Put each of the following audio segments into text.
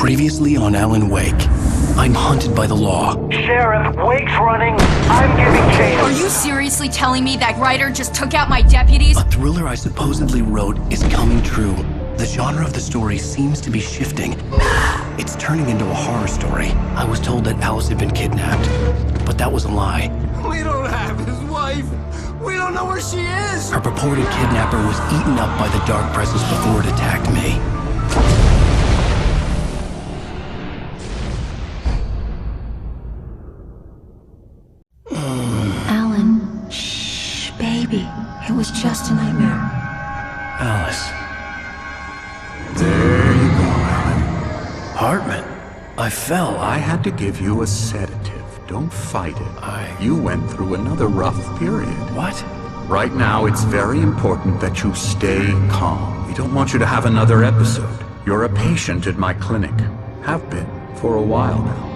Previously on Alan Wake, I'm hunted by the law. Sheriff, Wake's running. I'm giving chase. Are you seriously telling me that writer just took out my deputies? A thriller I supposedly wrote is coming true. The genre of the story seems to be shifting. It's turning into a horror story. I was told that Alice had been kidnapped, but that was a lie. We don't have his wife. We don't know where she is. Her purported kidnapper was eaten up by the dark presence before it attacked me. Alan, shh, baby. It was just a nightmare. Alice. There you go, Alan. Hartman. I fell. I had to give you a sedative. Don't fight it. You went through another rough period. What? Right now, it's very important that you stay calm. We don't want you to have another episode. You're a patient at my clinic. Have been for a while now.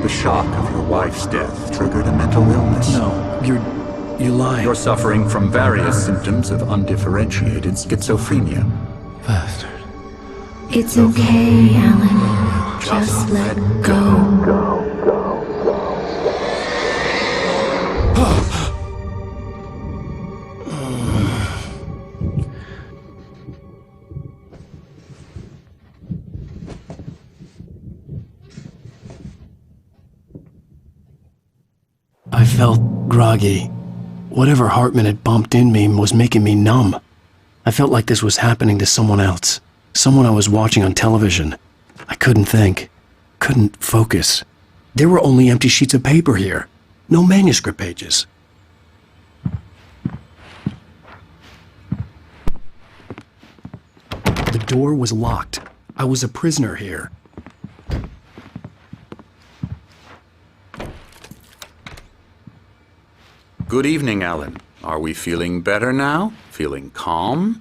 The shock of your wife's death triggered a mental illness. No, you're lying. You're suffering from various symptoms of undifferentiated schizophrenia. Bastard. It's okay, Alan. Just let go. I felt groggy. Whatever Hartman had bumped in me was making me numb. I felt like this was happening to someone else. Someone I was watching on television. I couldn't think. Couldn't focus. There were only empty sheets of paper here. No manuscript pages. The door was locked. I was a prisoner here. Good evening, Alan. Are we feeling better now? Feeling calm?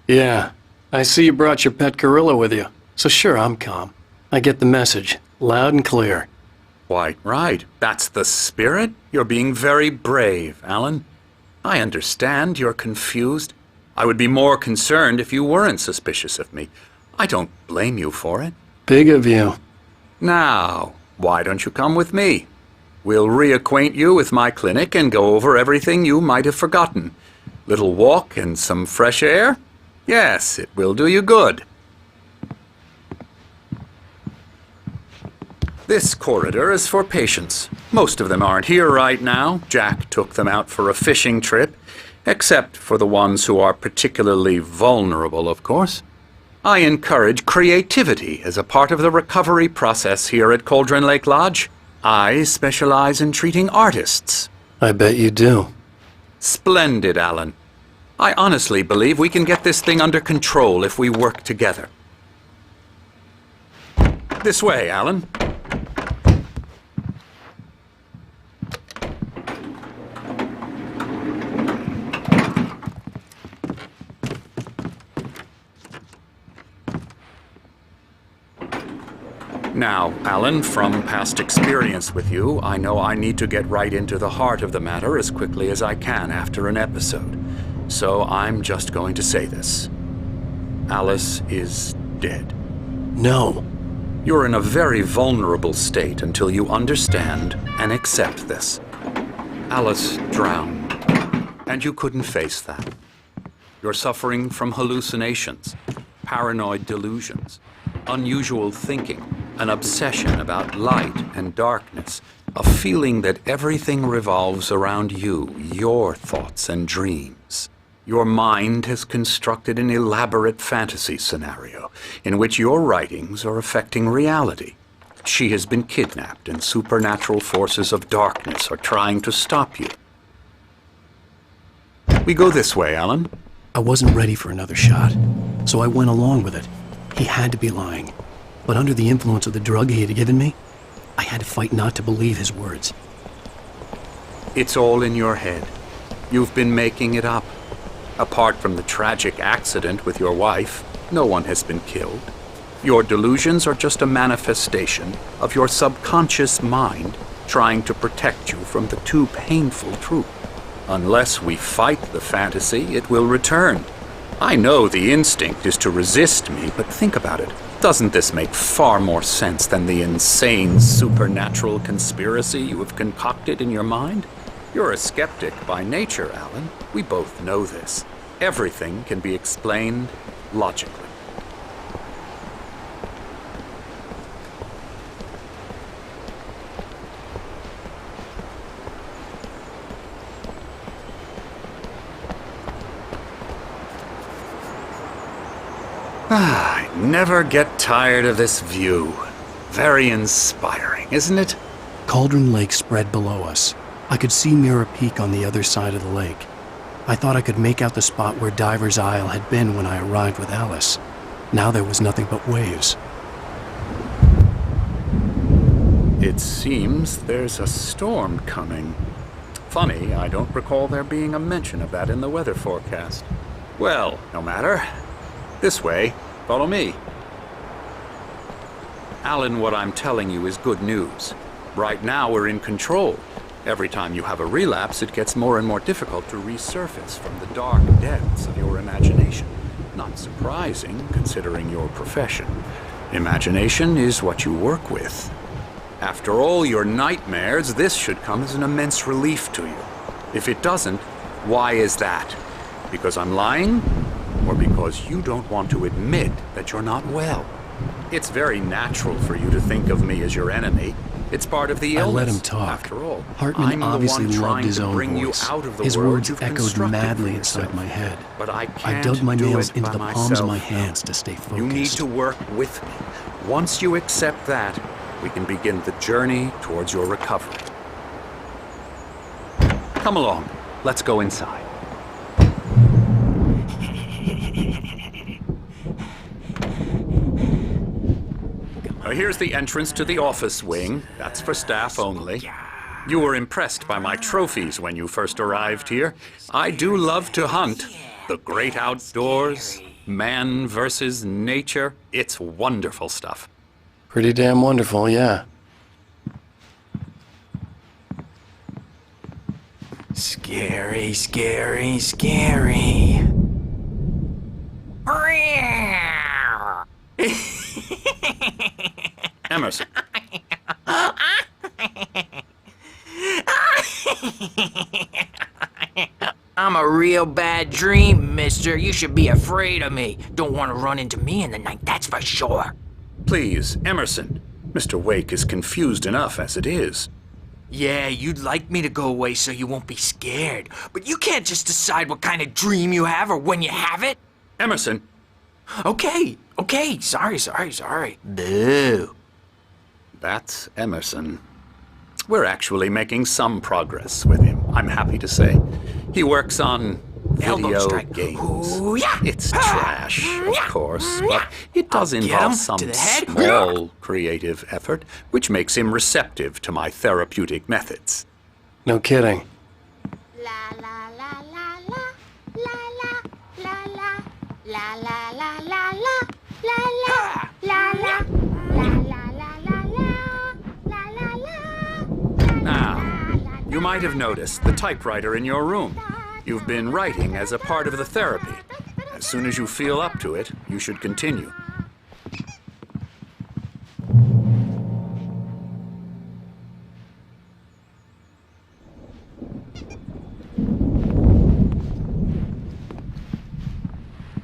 Yeah. I see you brought your pet gorilla with you. So sure, I'm calm. I get the message. Loud and clear. Quite right. That's the spirit. You're being very brave, Alan. I understand you're confused. I would be more concerned if you weren't suspicious of me. I don't blame you for it. Big of you. Now, why don't you come with me? We'll reacquaint you with my clinic and go over everything you might have forgotten. Little walk and some fresh air? Yes, it will do you good. This corridor is for patients. Most of them aren't here right now. Jack took them out for a fishing trip, except for the ones who are particularly vulnerable, of course. I encourage creativity as a part of the recovery process here at Cauldron Lake Lodge. I specialize in treating artists. I bet you do. Splendid, Alan. I honestly believe we can get this thing under control if we work together. This way, Alan. Now, Alan, from past experience with you, I know I need to get right into the heart of the matter as quickly as I can after an episode. So I'm just going to say this. Alice is dead. No. You're in a very vulnerable state until you understand and accept this. Alice drowned, and you couldn't face that. You're suffering from hallucinations, paranoid delusions, unusual thinking, an obsession about light and darkness, a feeling that everything revolves around you, your thoughts and dreams. Your mind has constructed an elaborate fantasy scenario in which your writings are affecting reality. She has been kidnapped and supernatural forces of darkness are trying to stop you. We go this way, Alan. I wasn't ready for another shot, so I went along with it. He had to be lying. But under the influence of the drug he had given me, I had to fight not to believe his words. It's all in your head. You've been making it up. Apart from the tragic accident with your wife, no one has been killed. Your delusions are just a manifestation of your subconscious mind trying to protect you from the too painful truth. Unless we fight the fantasy, it will return. I know the instinct is to resist me, but think about it. Doesn't this make far more sense than the insane supernatural conspiracy you have concocted in your mind? You're a skeptic by nature, Alan. We both know this. Everything can be explained logically. I never get tired of this view. Very inspiring, isn't it? Cauldron Lake spread below us. I could see Mirror Peak on the other side of the lake. I thought I could make out the spot where Diver's Isle had been when I arrived with Alice. Now there was nothing but waves. It seems there's a storm coming. Funny, I don't recall there being a mention of that in the weather forecast. Well, no matter. This way. Follow me. Alan, what I'm telling you is good news. Right now we're in control. Every time you have a relapse, it gets more and more difficult to resurface from the dark depths of your imagination. Not surprising, considering your profession. Imagination is what you work with. After all your nightmares, this should come as an immense relief to you. If it doesn't, why is that? Because I'm lying? Or because you don't want to admit that you're not well? It's very natural for you to think of me as your enemy. It's part of the illness. I let him talk. After all, Hartman I'm obviously the one loved trying his to own bring voice. you out of the His world words you've echoed constructed madly for inside yourself. my head. But I can't dug my do nails it into by the palms of myself. my hands to stay focused. You need to work with me. Once you accept that, we can begin the journey towards your recovery. Come along. Let's go inside. Here's the entrance to the office wing. That's for staff only. You were impressed by my trophies when you first arrived here. I do love to hunt. The great outdoors, man versus nature. It's wonderful stuff. Pretty damn wonderful, yeah. Scary, scary, scary. Emerson. I'm a real bad dream, mister. You should be afraid of me. Don't want to run into me in the night, that's for sure. Please, Emerson. Mr. Wake is confused enough as it is. Yeah, you'd like me to go away so you won't be scared. But you can't just decide what kind of dream you have or when you have it. Emerson. Okay. Sorry. Boo. That's Emerson. We're actually making some progress with him, I'm happy to say. He works on Elbow video strike. games. Ooh, yeah. It's trash, of course, but it does I'll get involve him some to the head. small creative effort, which makes him receptive to my therapeutic methods. No kidding. La la la la la la la la la la la la la la la la la la Now, you might have noticed the typewriter in your room. You've been writing as a part of the therapy. As soon as you feel up to it, you should continue.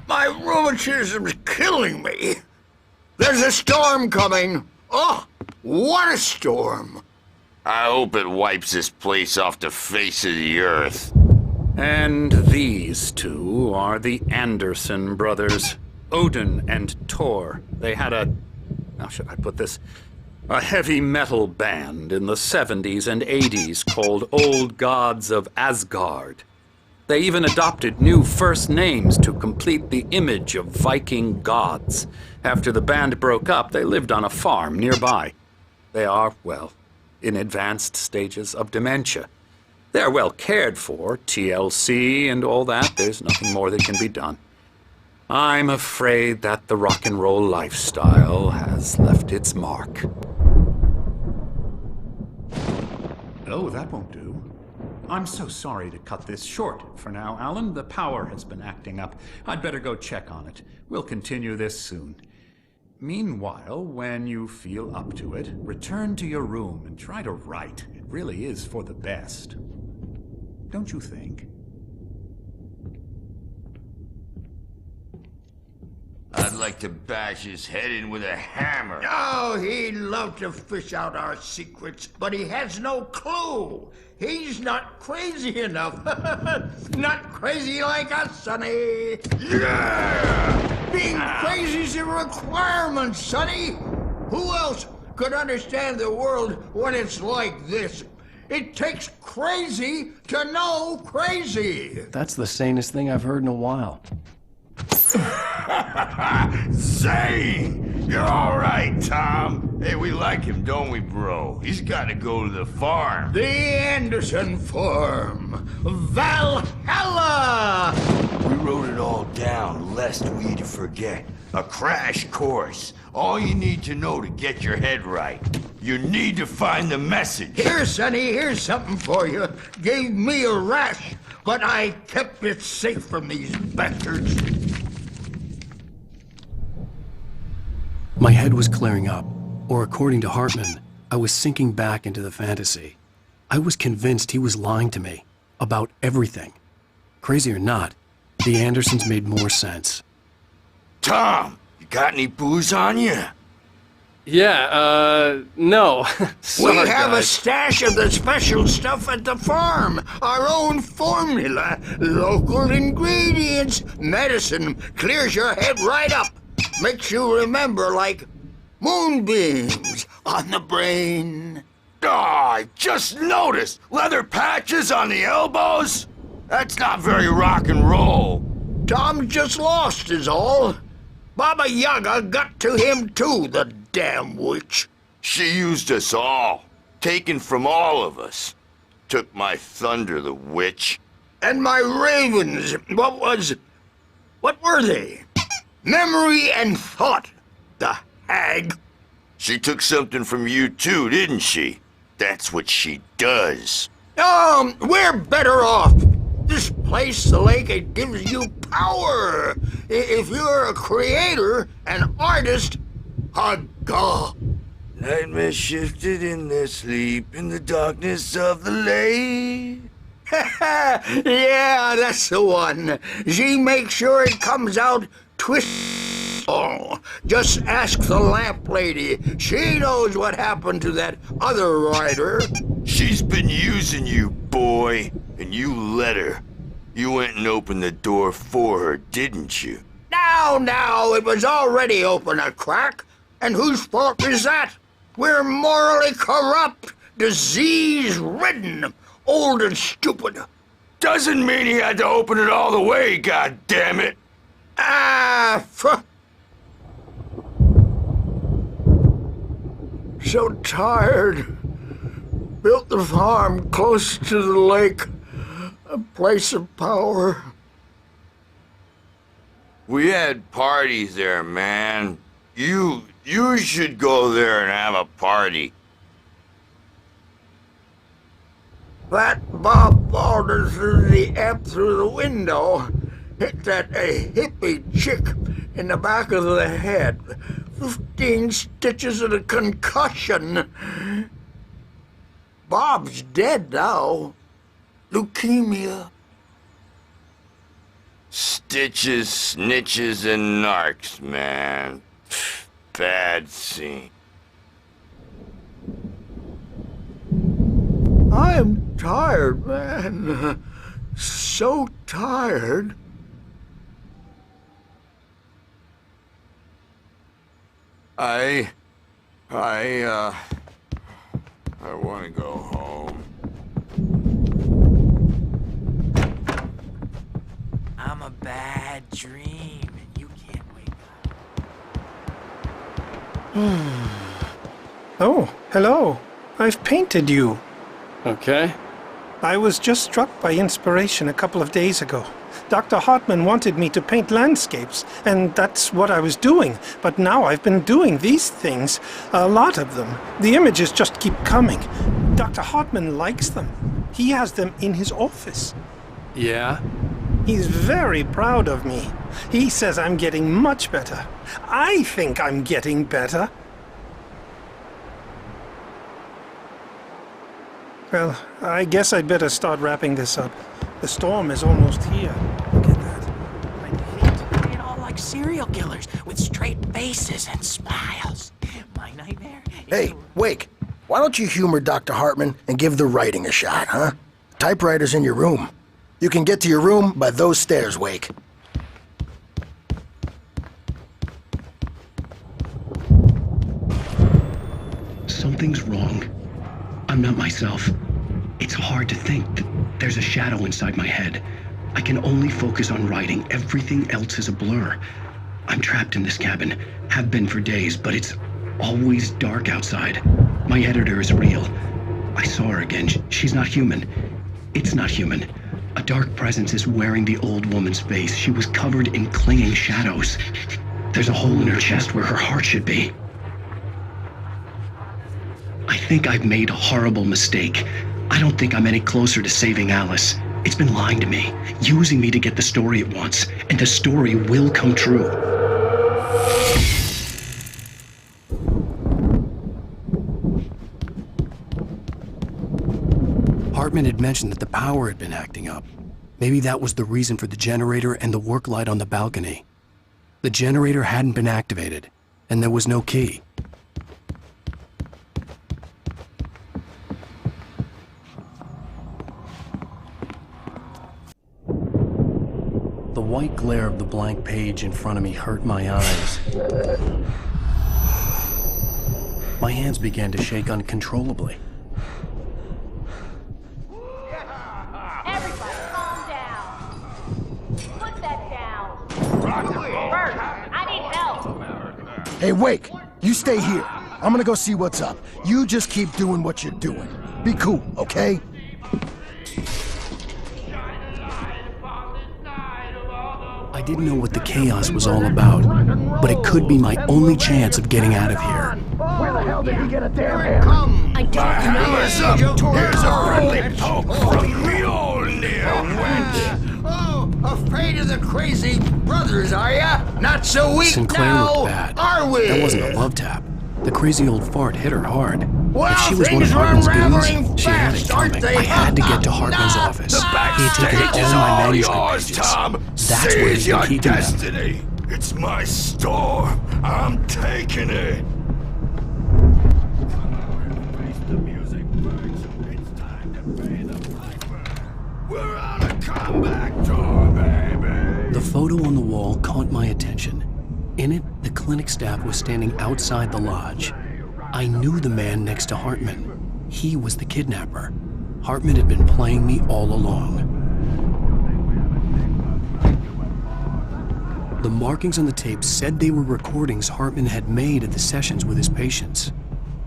My rheumatism's killing me. There's a storm coming. Oh, what a storm. I hope it wipes this place off the face of the earth. And these two are the Anderson brothers, Odin and Thor. They had how should I put this? A heavy metal band in the 70s and 80s called Old Gods of Asgard. They even adopted new first names to complete the image of Viking gods. After the band broke up, they lived on a farm nearby. They are, well, in advanced stages of dementia. They're well cared for, TLC and all that. There's nothing more that can be done. I'm afraid that the rock and roll lifestyle has left its mark. Oh, that won't do. I'm so sorry to cut this short for now, Alan. The power has been acting up. I'd better go check on it. We'll continue this soon. Meanwhile, when you feel up to it, return to your room and try to write. It really is for the best. Don't you think? I'd like to bash his head in with a hammer. Oh, he'd love to fish out our secrets, but he has no clue. He's not crazy enough. Not crazy like us, Sonny. Yeah! Being crazy's a requirement, Sonny. Who else could understand the world when it's like this? It takes crazy to know crazy. That's the sanest thing I've heard in a while. Zane! You're all right, Tom. Hey, we like him, don't we, bro? He's got to go to the farm. The Anderson Farm. Valhalla! We wrote it all down, lest we forget. A crash course. All you need to know to get your head right. You need to find the message. Here, Sonny, here's something for you. Gave me a rash, but I kept it safe from these bastards. My head was clearing up, or according to Hartman, I was sinking back into the fantasy. I was convinced he was lying to me about everything. Crazy or not, the Andersons made more sense. Tom, you got any booze on you? Yeah, no. Sorry, We have a guys. stash of the special stuff at the farm. Our own formula. Local ingredients. Medicine clears your head right up. Makes you remember like moonbeams on the brain. Oh, I just noticed. Leather patches on the elbows? That's not very rock and roll. Tom just lost is all. Baba Yaga got to him too, the damn witch. She used us all. Taken from all of us. Took my thunder, the witch. And my ravens, what were they? Memory and thought, the hag. She took something from you too, didn't she? That's what she does. We're better off. This place, the lake, it gives you power. If you're a creator, an artist, haga. Nightmare shifted in their sleep in the darkness of the lake. Yeah, that's the one. She makes sure it comes out twist. Oh, just ask the lamp lady. She knows what happened to that other rider. She's been using you, boy, and you let her. You went and opened the door for her, didn't you? Now, it was already open a crack. And whose fault is that? We're morally corrupt, disease-ridden, old and stupid. Doesn't mean he had to open it all the way, goddammit. So tired. Built the farm close to the lake. A place of power. We had parties there, man. You should go there and have a party. That Bob Balder threw the amp through the window. Hit that hippie chick in the back of the head. 15 stitches and a concussion. Bob's dead now. Leukemia. Stitches, snitches, and narcs, man. Bad scene. I'm tired, man. So tired. I want to go home. I'm a bad dream, and you can't wake up. Oh, hello. I've painted you. Okay. I was just struck by inspiration a couple of days ago. Dr. Hartman wanted me to paint landscapes, and that's what I was doing. But now I've been doing these things, a lot of them. The images just keep coming. Dr. Hartman likes them. He has them in his office. Yeah? He's very proud of me. He says I'm getting much better. I think I'm getting better. Well, I guess I'd better start wrapping this up. The storm is almost here. Look at that. I'd hate. They're all like serial killers with straight faces and smiles. My nightmare. Hey, Wake, why don't you humor Dr. Hartman and give the writing a shot, huh? Typewriter's in your room. You can get to your room by those stairs, Wake. Something's wrong. I'm not myself. It's hard to think that there's a shadow inside my head. I can only focus on writing. Everything else is a blur. I'm trapped in this cabin. Have been for days, but it's always dark outside. My editor is real. I saw her again. She's not human. It's not human. A dark presence is wearing the old woman's face. She was covered in clinging shadows. There's a hole in her chest where her heart should be. I think I've made a horrible mistake. I don't think I'm any closer to saving Alice. It's been lying to me, using me to get the story it wants, and the story will come true. Hartman had mentioned that the power had been acting up. Maybe that was the reason for the generator and the work light on the balcony. The generator hadn't been activated, and there was no key. The white glare of the blank page in front of me hurt my eyes. My hands began to shake uncontrollably. Everybody, calm down. Put that down. First, I need help. Hey, Wake, you stay here. I'm gonna go see what's up. You just keep doing what you're doing. Be cool, okay? I didn't know what the chaos was all about, but it could be my only chance of getting out of here. Where the hell did he get a damn hammer? I don't Hammer's up! Here's a friendly poke from Mjolnir, wench! Oh, afraid of the crazy brothers, are ya? Not so weak Sinclair now, looked bad. are we? That wasn't a love tap. The crazy old fart hit her hard. Well, If she was one of things are Hartman's unraveling goons, she had it fast, aren't coming. they? I had to get to Hartman's office. The He had taken backstage is all my all manuscript yours, pages. Tom. That's where he's Seize been your keeping them. destiny. It's my store. I'm taking it. Face the music burns. It's time to pay the piper. We're on a comeback tour, baby. The photo on the wall caught my attention. In it, the clinic staff was standing outside the lodge. I knew the man next to Hartman. He was the kidnapper. Hartman had been playing me all along. The markings on the tape said they were recordings Hartman had made at the sessions with his patients.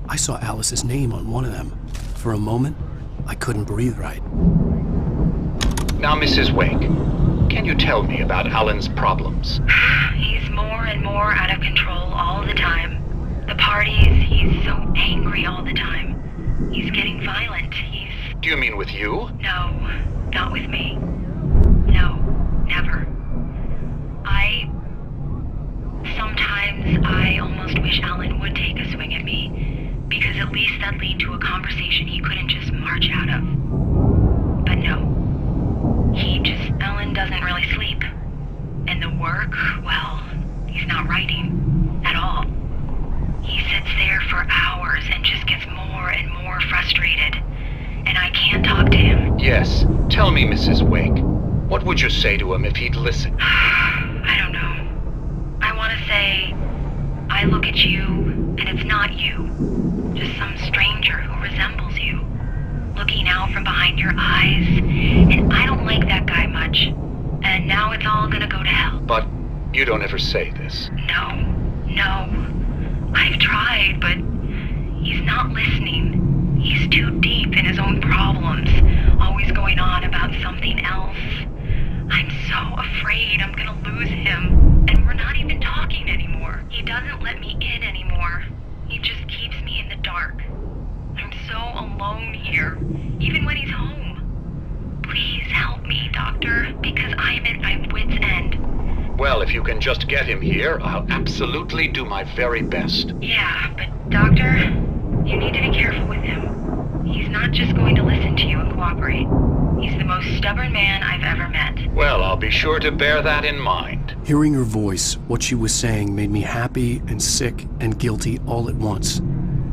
I saw Alice's name on one of them. For a moment, I couldn't breathe right. Now, Mrs. Wake, can you tell me about Alan's problems? He's more and more out of control all the time. The parties, he's so angry all the time. He's getting violent. Do you mean with you? No, not with me. No, never. Sometimes I almost wish Alan would take a swing at me, because at least that'd lead to a conversation he couldn't just march out of. But no. Alan doesn't really sleep. And the work, well, he's not writing at all. He sits there for hours and just gets more and more frustrated. And I can't talk to him. Yes. Tell me, Mrs. Wake. What would you say to him if he'd listen? I don't know. I want to say, I look at you, and it's not you. Just some stranger who resembles you. Looking out from behind your eyes. And I don't like that guy much. And now it's all gonna go to hell. But you don't ever say this. No. I've tried, but he's not listening. He's too deep in his own problems, always going on about something else. I'm so afraid I'm gonna lose him, and we're not even talking anymore. He doesn't let me in anymore. He just keeps me in the dark. I'm so alone here, even when he's home. Please help me, Doctor, because I'm at my wit's end. Well, if you can just get him here, I'll absolutely do my very best. Yeah, but Doctor, you need to be careful with him. He's not just going to listen to you and cooperate. He's the most stubborn man I've ever met. Well, I'll be sure to bear that in mind. Hearing her voice, what she was saying made me happy and sick and guilty all at once.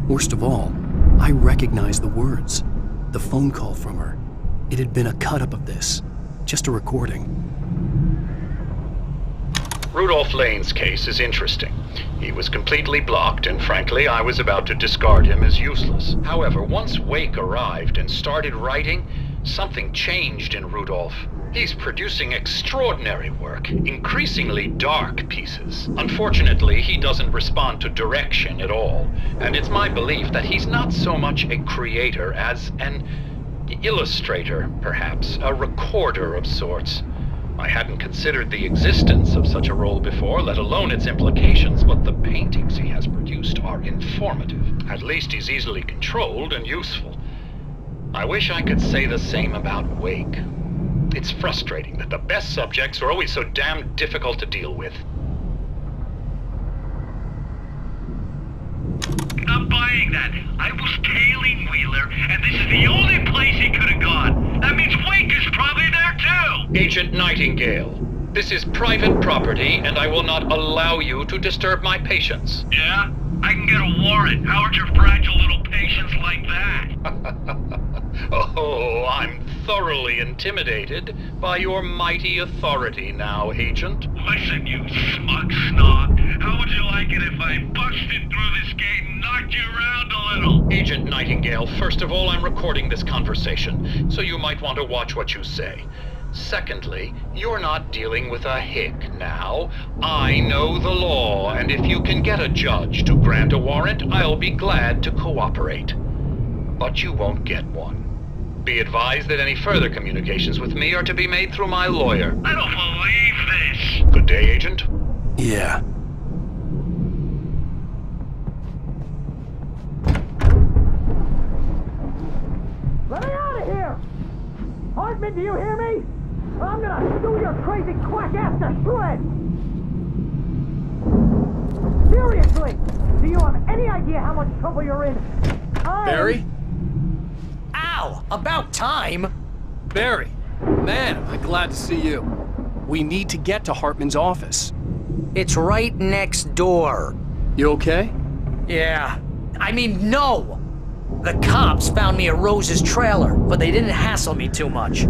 Worst of all, I recognized the words. The phone call from her. It had been a cut-up of this. Just a recording. Rudolph Lane's case is interesting. He was completely blocked, and frankly, I was about to discard him as useless. However, once Wake arrived and started writing, something changed in Rudolph. He's producing extraordinary work, increasingly dark pieces. Unfortunately, he doesn't respond to direction at all, and it's my belief that he's not so much a creator as an illustrator, perhaps, a recorder of sorts. I hadn't considered the existence of such a role before, let alone its implications, but the paintings he has produced are informative. At least he's easily controlled and useful. I wish I could say the same about Wake. It's frustrating that the best subjects are always so damn difficult to deal with. I'm buying that. I was tailing Wheeler, and this is the only place he could have gone. That means Wake is probably there too! Agent Nightingale, this is private property, and I will not allow you to disturb my patients. Yeah? I can get a warrant. How are your fragile little patients like that? Oh, I'm thoroughly intimidated by your mighty authority now, Agent. Listen, you smug snob. How would you like it if I busted through this gate and knocked you around a little? Agent Nightingale, first of all, I'm recording this conversation, so you might want to watch what you say. Secondly, you're not dealing with a hick now. I know the law, and if you can get a judge to grant a warrant, I'll be glad to cooperate. But you won't get one. Be advised that any further communications with me are to be made through my lawyer. I don't believe this! Good day, Agent. Yeah. Let me out of here! Hartman, do you hear me? I'm gonna sue your crazy quack ass to shreds! Seriously! Do you have any idea how much trouble you're in? Barry? Ow! About time! Barry! Man, am I glad to see you. We need to get to Hartman's office. It's right next door. You okay? Yeah. I mean, no! The cops found me at Rose's trailer, but they didn't hassle me too much.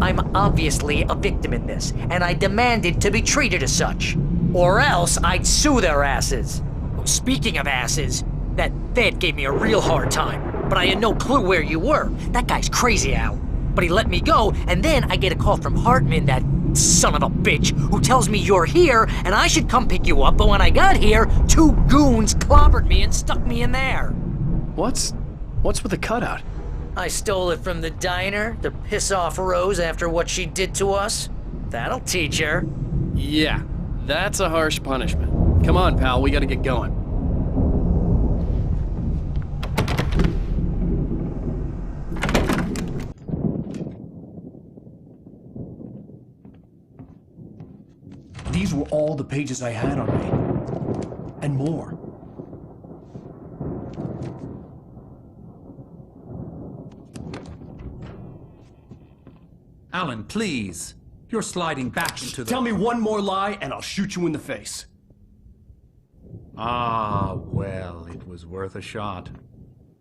I'm obviously a victim in this, and I demanded to be treated as such. Or else I'd sue their asses. Speaking of asses, that Fed gave me a real hard time, but I had no clue where you were. That guy's crazy, Al. But he let me go, and then I get a call from Hartman, that son of a bitch, who tells me you're here, and I should come pick you up, but when I got here, 2 goons clobbered me and stuck me in there. What's with the cutout? I stole it from the diner to piss off Rose after what she did to us. That'll teach her. Yeah, that's a harsh punishment. Come on, pal, we gotta get going. These were all the pages I had on me. And more. Alan, please. You're sliding back into the... Tell me one more lie and I'll shoot you in the face. Ah, well, it was worth a shot.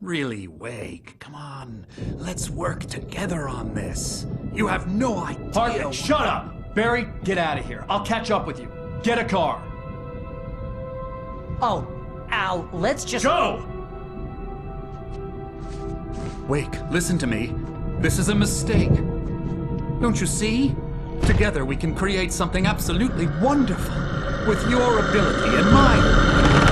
Really, Wake, come on. Let's work together on this. You have no idea... Hartman, shut up! Barry, get out of here. I'll catch up with you. Get a car. Oh, Al, let's just... Go! Wake, listen to me. This is a mistake. Don't you see? Together we can create something absolutely wonderful. With your ability and mine.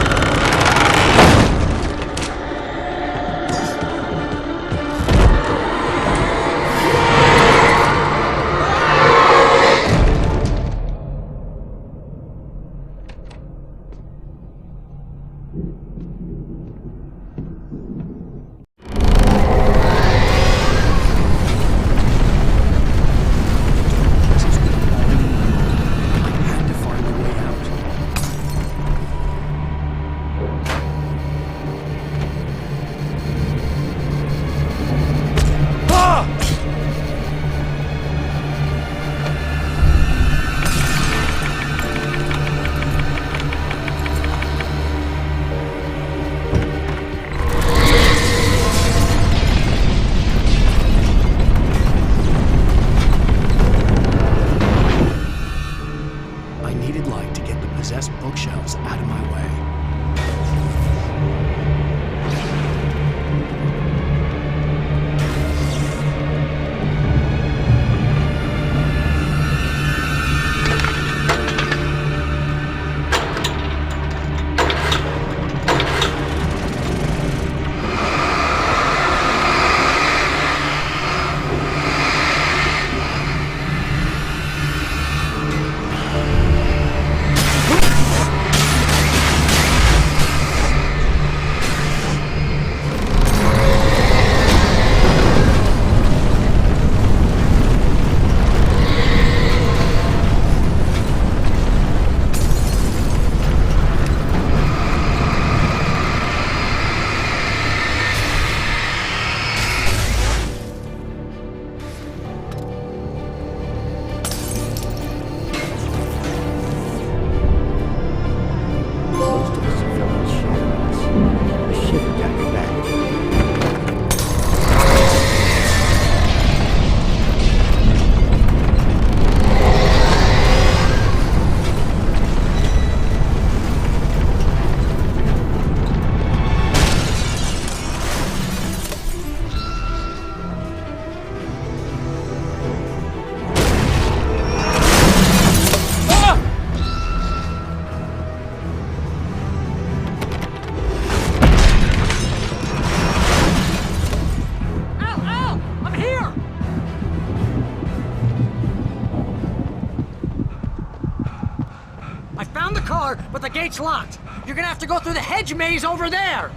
but the gate's locked. You're gonna have to go through the hedge maze over there.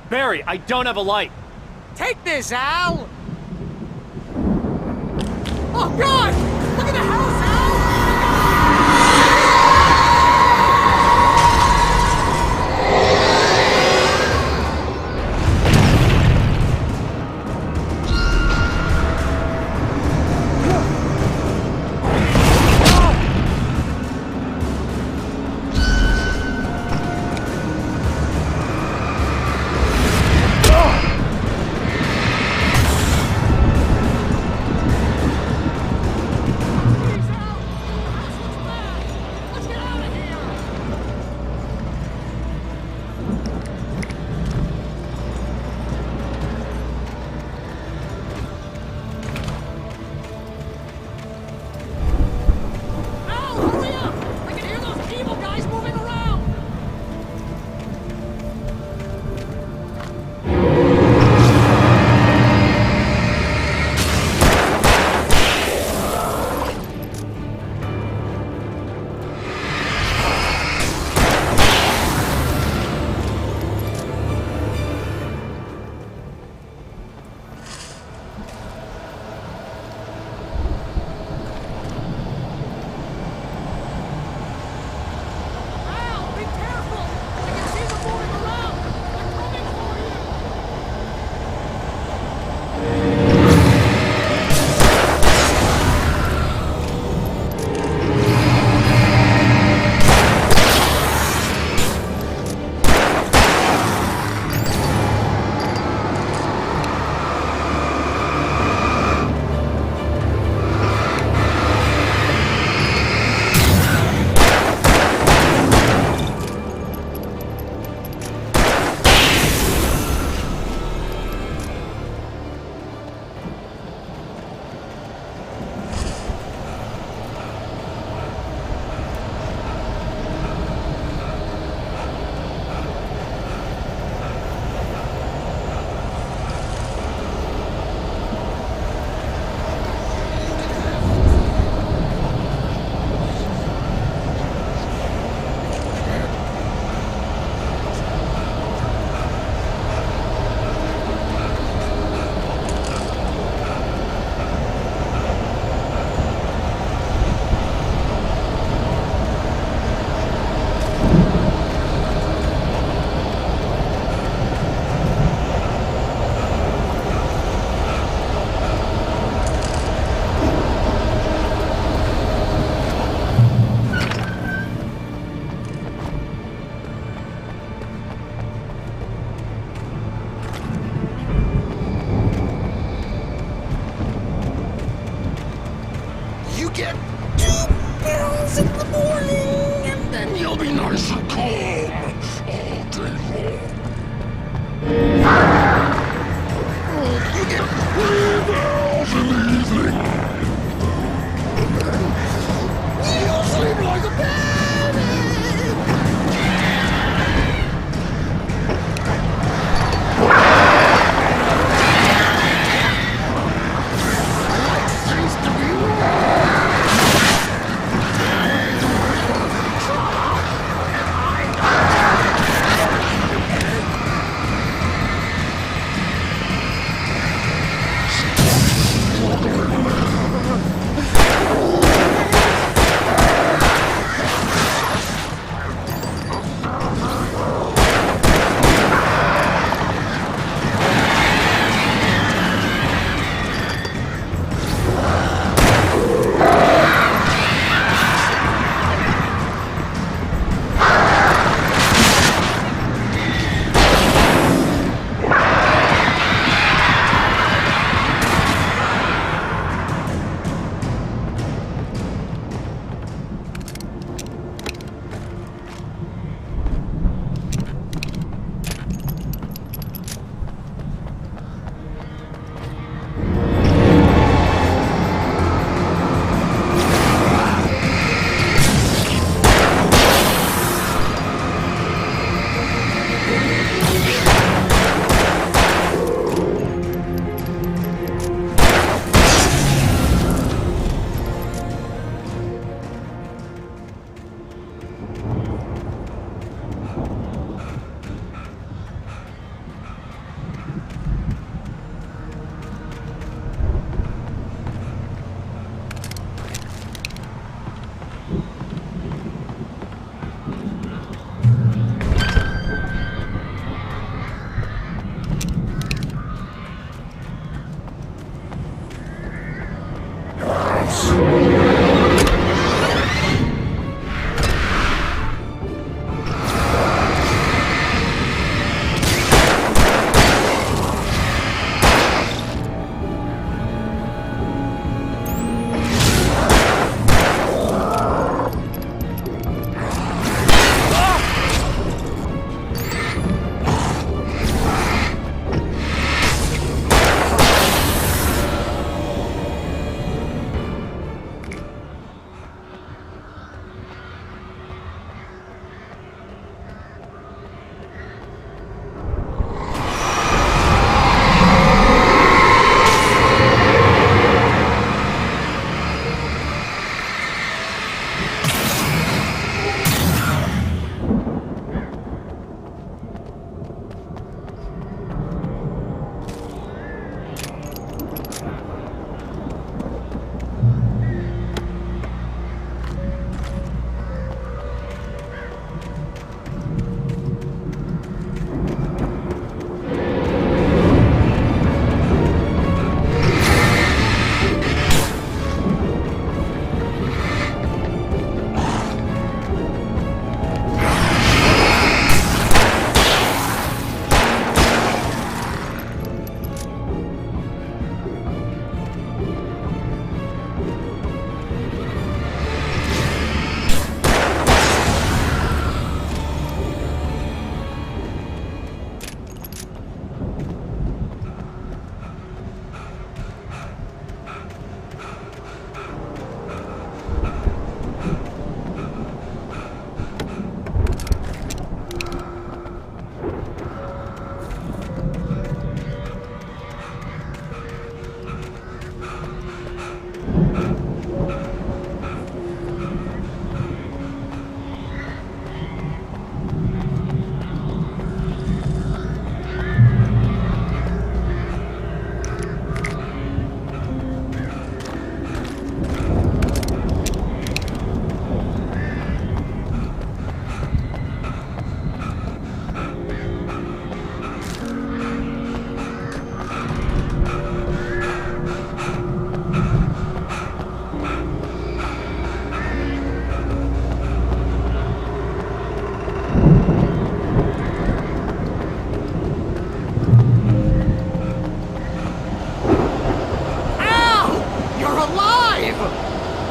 Barry, I don't have a light. Take this, Al! Oh, God! Look at the house, Al!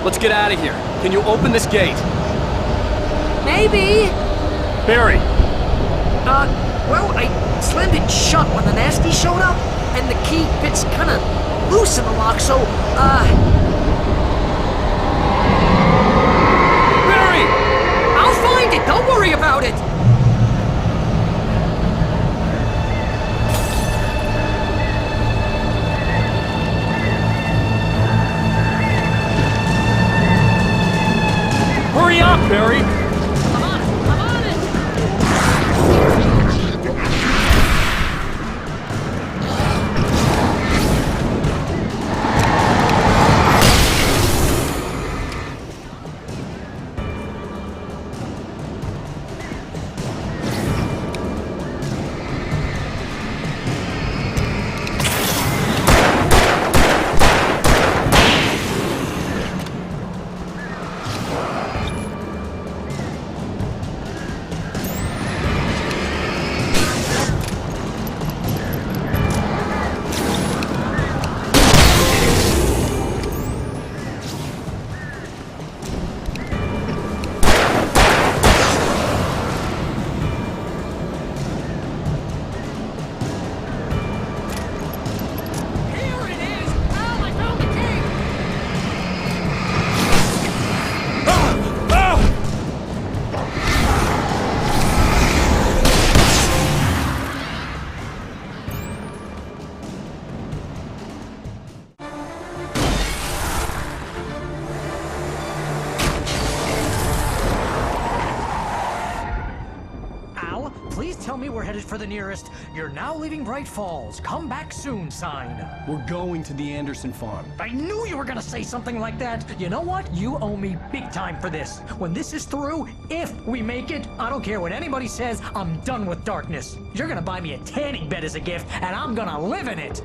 Let's get out of here. Can you open this gate? Maybe. Barry! Well, I slammed it shut when the nasty showed up, and the key fits kinda loose in the lock, so, Barry! I'll find it, don't worry about it! Hurry up, Barry! I'm on it! Please tell me we're headed for the nearest "You're now leaving Bright Falls. Come back soon" sign. We're going to the Anderson farm. I knew you were gonna say something like that. You know what? You owe me big time for this. When this is through, if we make it, I don't care what anybody says, I'm done with darkness. You're gonna buy me a tanning bed as a gift, and I'm gonna live in it.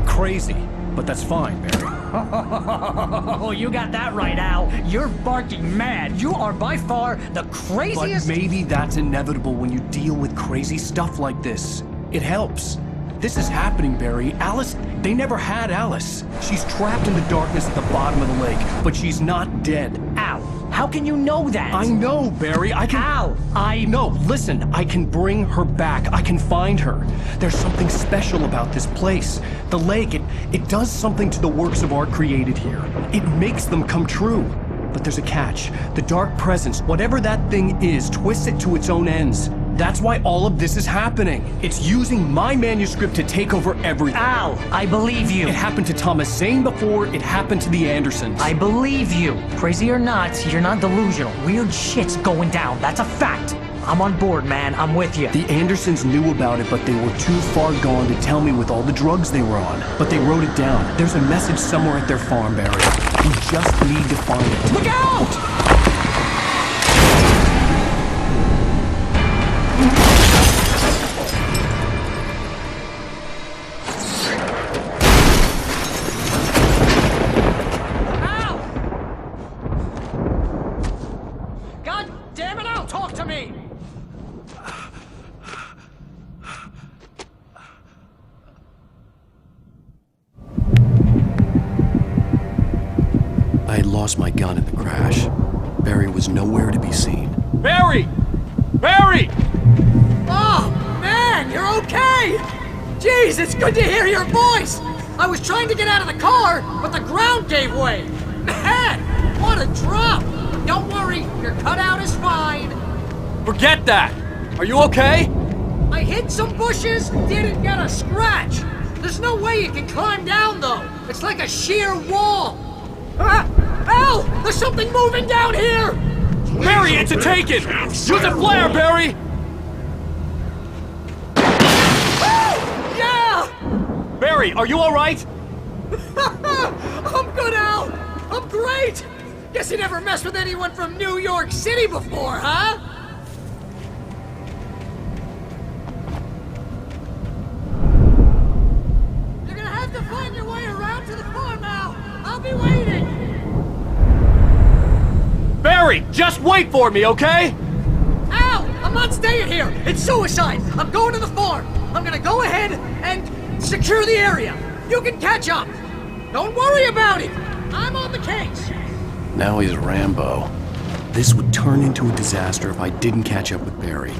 Crazy, but that's fine, Barry. Oh, you got that right, Al. You're barking mad. You are by far the craziest... But maybe that's inevitable when you deal with crazy stuff like this. It helps. This is happening, Barry. Alice, they never had Alice. She's trapped in the darkness at the bottom of the lake, but she's not dead. Al, how can you know that? I know, Barry. I can... Al, No, listen. I can bring her back. I can find her. There's something special about this place. The lake, it does something to the works of art created here. It makes them come true. But there's a catch. The dark presence, whatever that thing is, twists it to its own ends. That's why all of this is happening. It's using my manuscript to take over everything. Al, I believe you. It happened to Thomas Zane before, it happened to the Andersons. I believe you. Crazy or not, you're not delusional. Weird shit's going down. That's a fact. I'm on board, man. I'm with you. The Andersons knew about it, but they were too far gone to tell me with all the drugs they were on. But they wrote it down. There's a message somewhere at their farm, Barry. We just need to find it. Look out! I had lost my gun in the crash. Barry was nowhere to be seen. Barry! Barry! Oh, man, you're okay! Jeez, it's good to hear your voice! I was trying to get out of the car, but the ground gave way! Man, what a drop! Don't worry, your cutout is fine. Forget that! Are you okay? I hit some bushes, didn't get a scratch! There's no way you can climb down, though! It's like a sheer wall! Ah! Al! There's something moving down here! Barry, it's a take-it! Use a flare, Barry! Yeah! Barry, are you alright? I'm good, Al! I'm great! Guess you never messed with anyone from New York City before, huh? Barry, just wait for me, okay? Al, I'm not staying here. It's suicide. I'm going to the farm. I'm gonna go ahead and secure the area. You can catch up. Don't worry about it. I'm on the case. Now he's Rambo. This would turn into a disaster if I didn't catch up with Barry.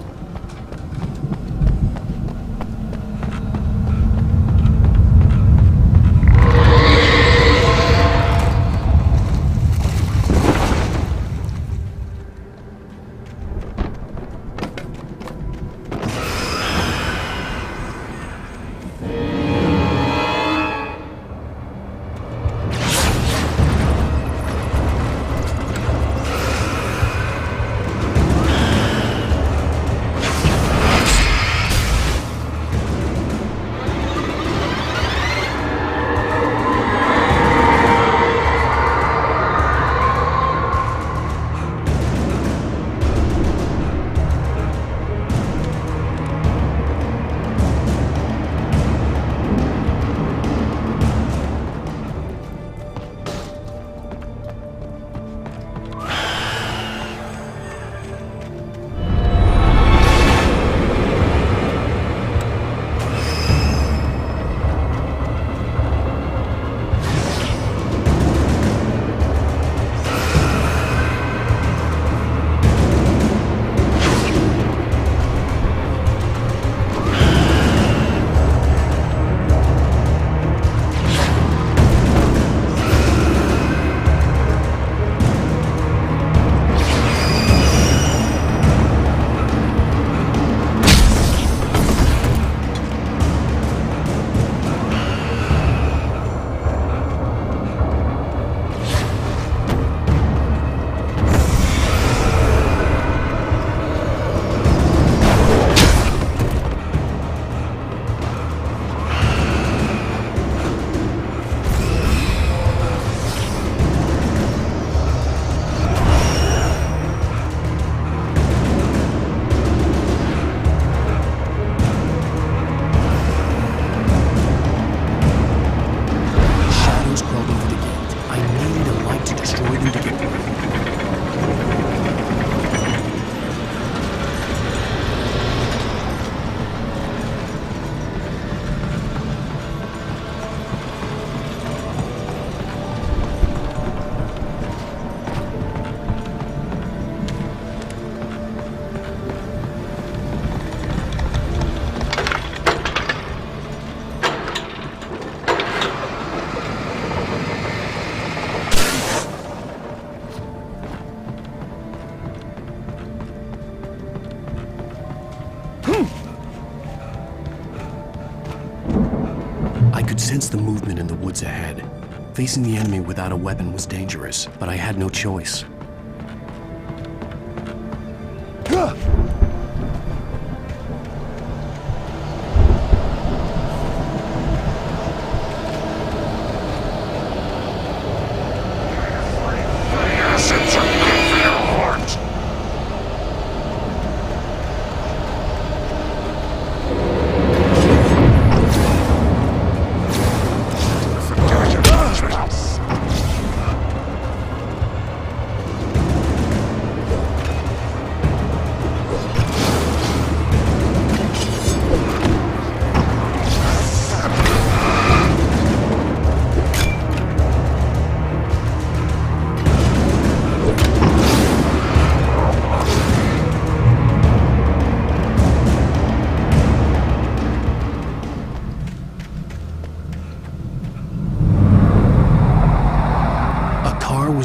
I could sense the movement in the woods ahead. Facing the enemy without a weapon was dangerous, but I had no choice.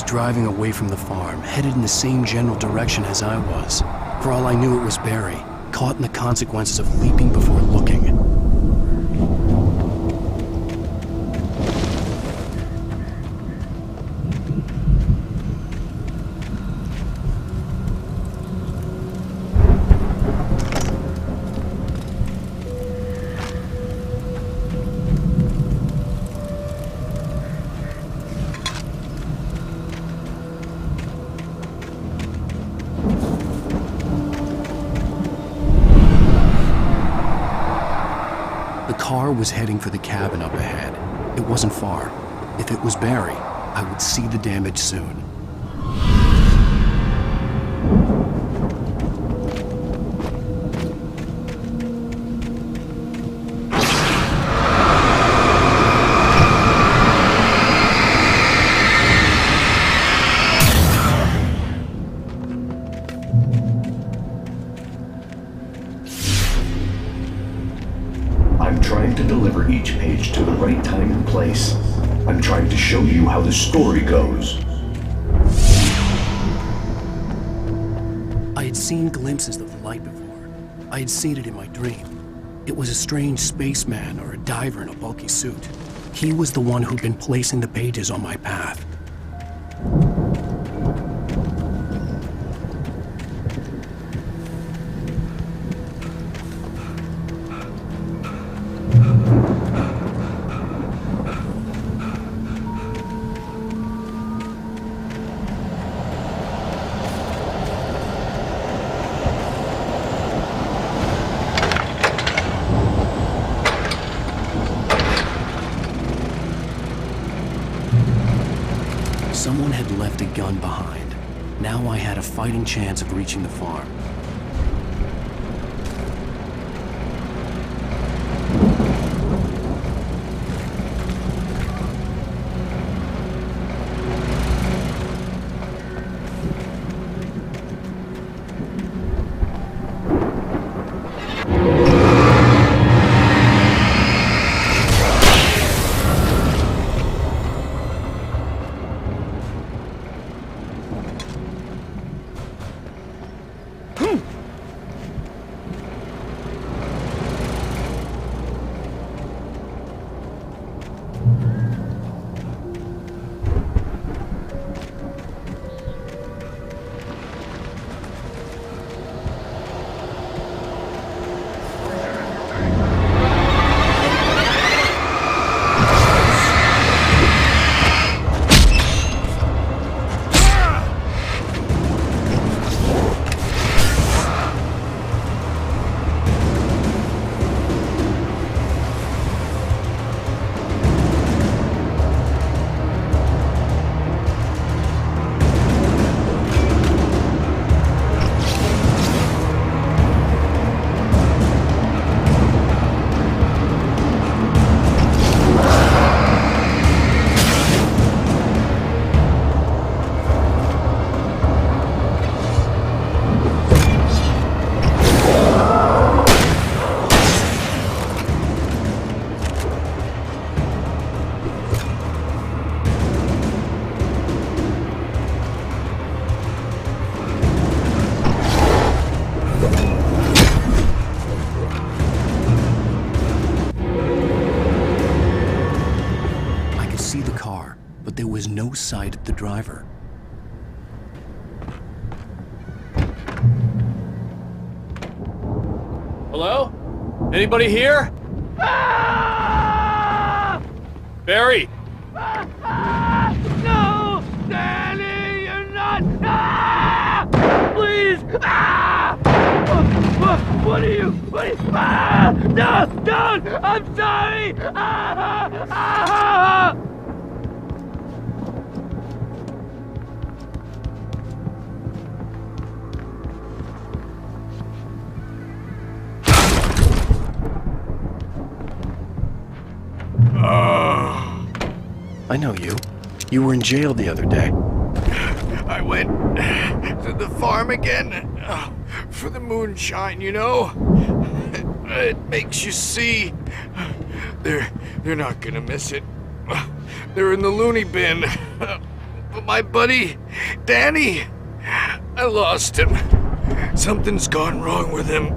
Driving away from the farm, headed in the same general direction as I was. For all I knew, it was Barry, caught in the consequences of leaping before looking. The car was heading for the cabin up ahead. It wasn't far. If it was Barry, I would see the damage soon. I'm trying to deliver each page to the right time and place. I'm trying to show you how the story goes. I had seen glimpses of the light before. I had seen it in my dream. It was a strange spaceman or a diver in a bulky suit. He was the one who'd been placing the pages on my path. Someone had left a gun behind. Now I had a fighting chance of reaching the farm. No sight of the driver. Hello? Anybody here? Barry! No! Danny, you're not! Please! What are you? No! Don't! I'm sorry! I know you. You were in jail the other day. I went to the farm again for the moonshine, you know? It makes you see. They're not gonna miss it. They're in the loony bin. But my buddy, Danny, I lost him. Something's gone wrong with him.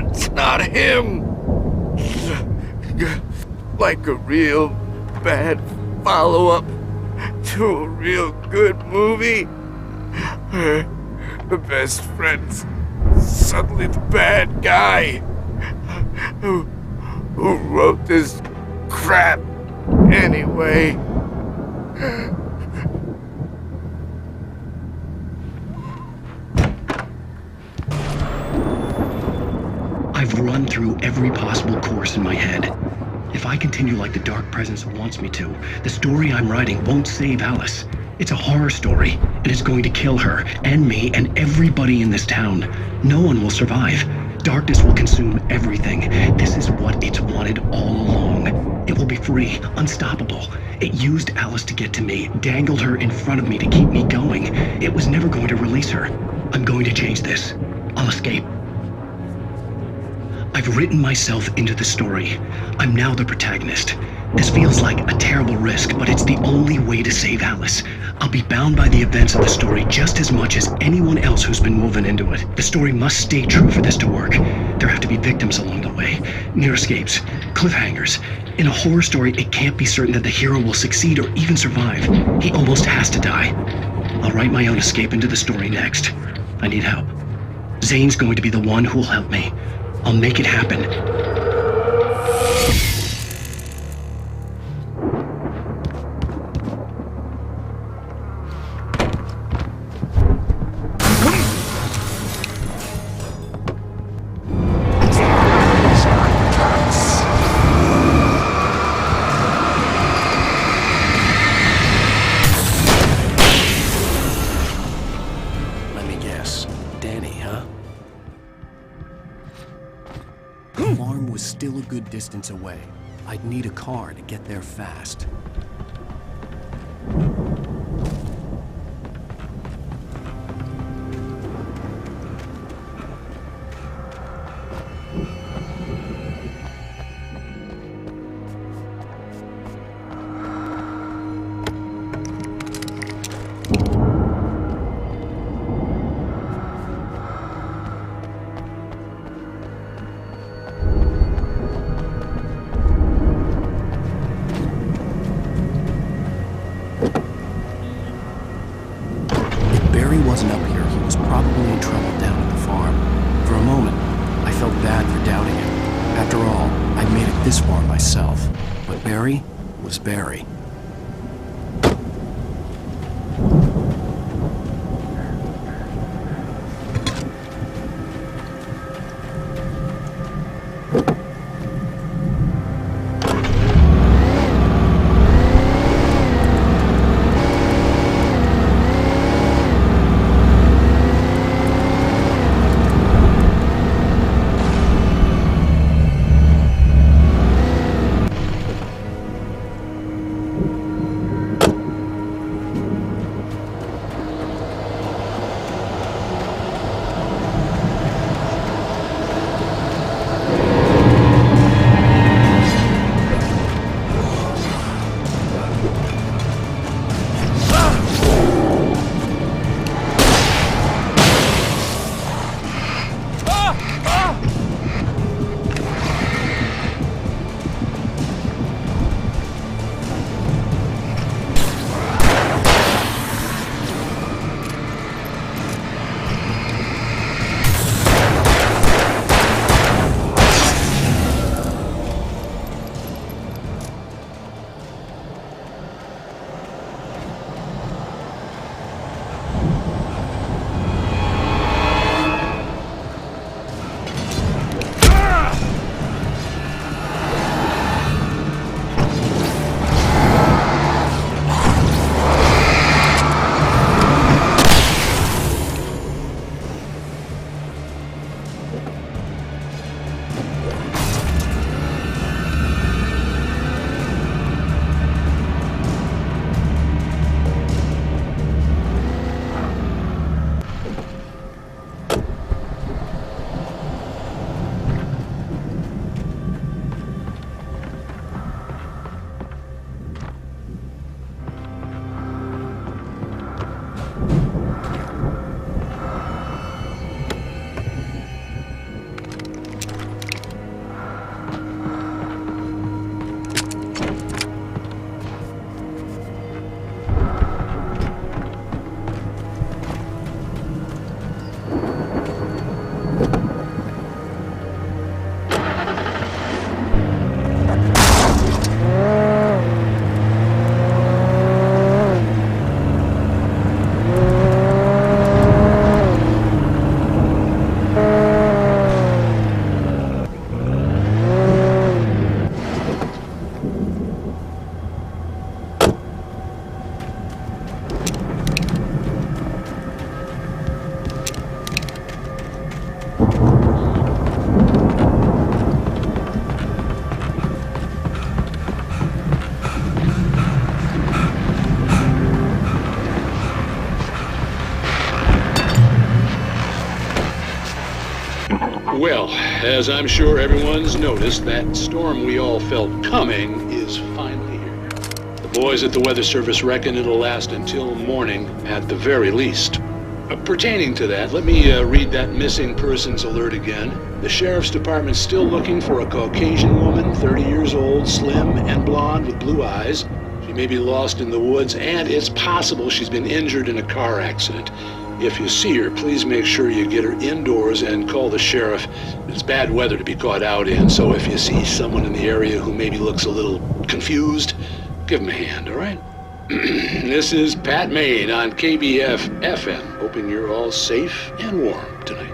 It's not him. Like a real bad follow-up to a real good movie. The best friend's suddenly the bad guy who wrote this crap anyway. I've run through every possible course in my head. If I continue like the Dark Presence wants me to, the story I'm writing won't save Alice. It's a horror story, and it's going to kill her, and me, and everybody in this town. No one will survive. Darkness will consume everything. This is what it's wanted all along. It will be free, unstoppable. It used Alice to get to me, dangled her in front of me to keep me going. It was never going to release her. I'm going to change this. I'll escape. I've written myself into the story. I'm now the protagonist. This feels like a terrible risk, but it's the only way to save Alice. I'll be bound by the events of the story just as much as anyone else who's been woven into it. The story must stay true for this to work. There have to be victims along the way, near escapes, cliffhangers. In a horror story, it can't be certain that the hero will succeed or even survive. He almost has to die. I'll write my own escape into the story next. I need help. Zane's going to be the one who'll help me. I'll make it happen. Let me guess. Danny, huh? The farm was still a good distance away. I'd need a car to get there fast. Wasn't up here, he was probably in trouble down at the farm. For a moment, I felt bad for doubting him. After all, I'd made it this far myself. But Barry was Barry. Well, as I'm sure everyone's noticed, that storm we all felt coming is finally here. The boys at the Weather Service reckon it'll last until morning at the very least. Pertaining to that, let me read that missing persons alert again. The Sheriff's Department's still looking for a Caucasian woman, 30 years old, slim and blonde with blue eyes. She may be lost in the woods, and it's possible she's been injured in a car accident. If you see her, please make sure you get her indoors and call the sheriff. It's bad weather to be caught out in, so if you see someone in the area who maybe looks a little confused, give him a hand, all right? This is Pat Maine on KBF FM, hoping you're all safe and warm tonight.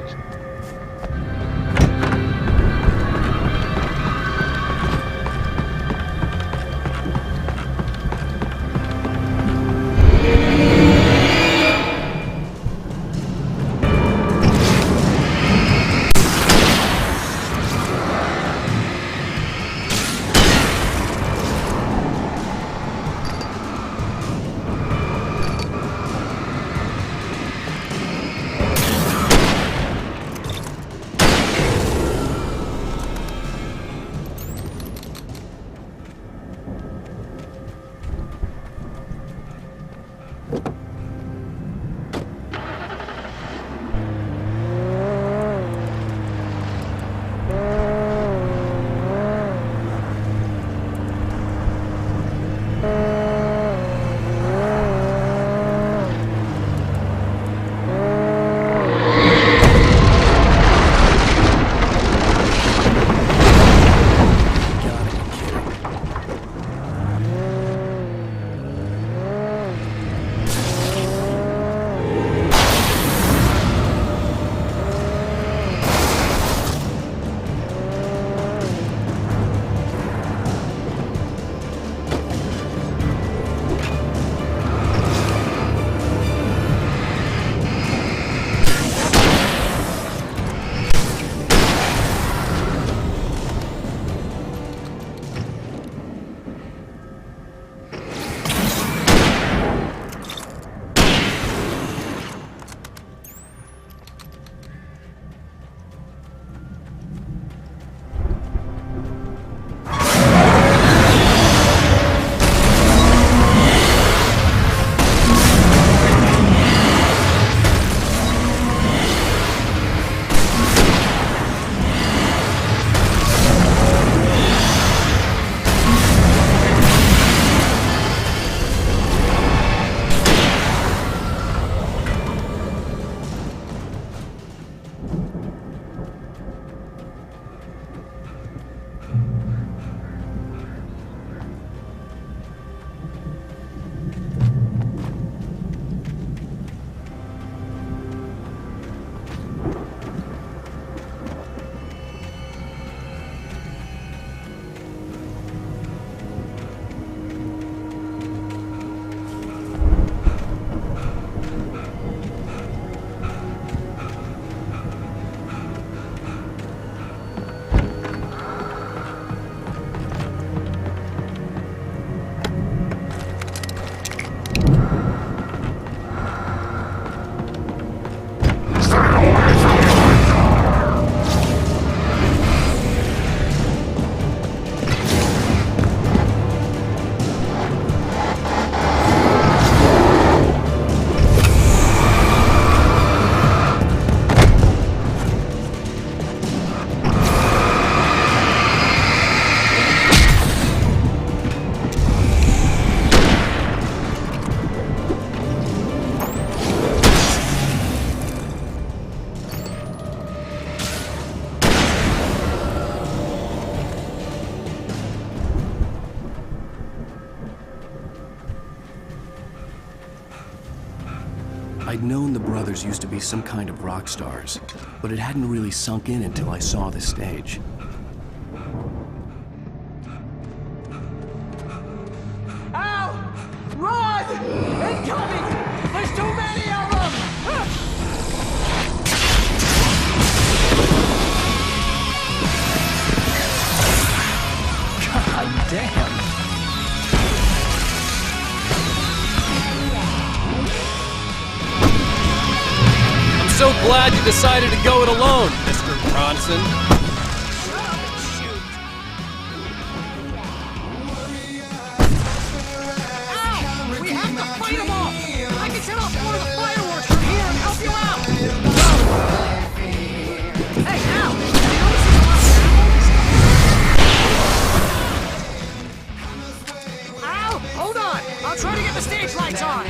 I'd known the brothers used to be some kind of rock stars, but it hadn't really sunk in until I saw the stage. Ow! Run! Incoming! There's too many of them! God damn! I'm so glad you decided to go it alone, Mr. Mr. Bronson. We have to fight them off! I can set off more of the fireworks from here and help you out! Hey, Al! Al, hold on! I'll try to get the stage lights on!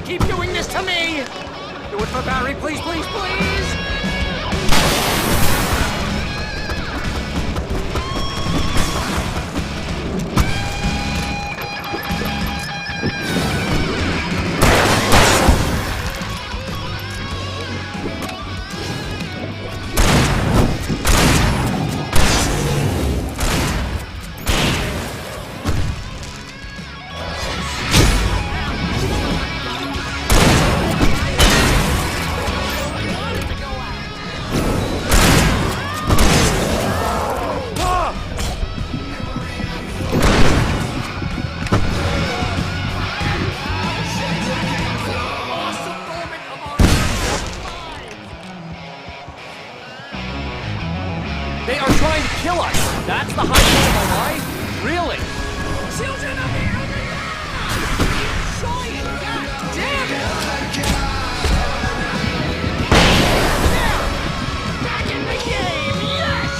Keep doing this to me! Do it for Barry, please, please, please! They are trying to kill us! That's the high point of my life? Really? Children of the Giant! God damn it! Yeah! Back in the game! Yes!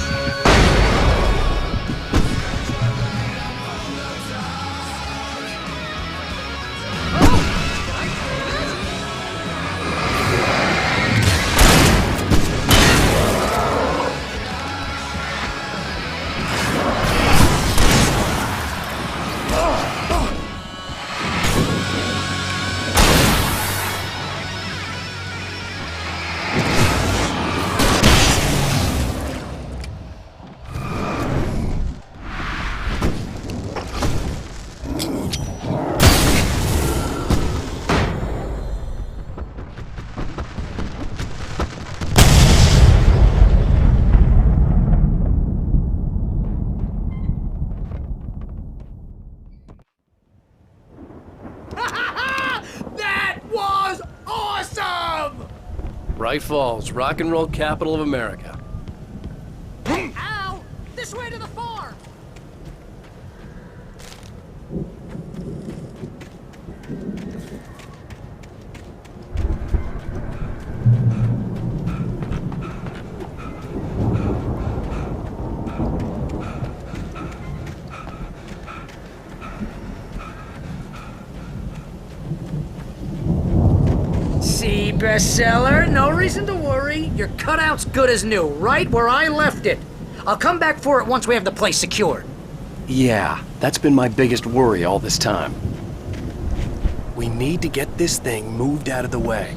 Bright Falls, rock and roll capital of America. Al! This way to the farm! See, bestseller? No reason to worry. Your cutout's good as new, right where I left it. I'll come back for it once we have the place secured. Yeah, that's been my biggest worry all this time. We need to get this thing moved out of the way.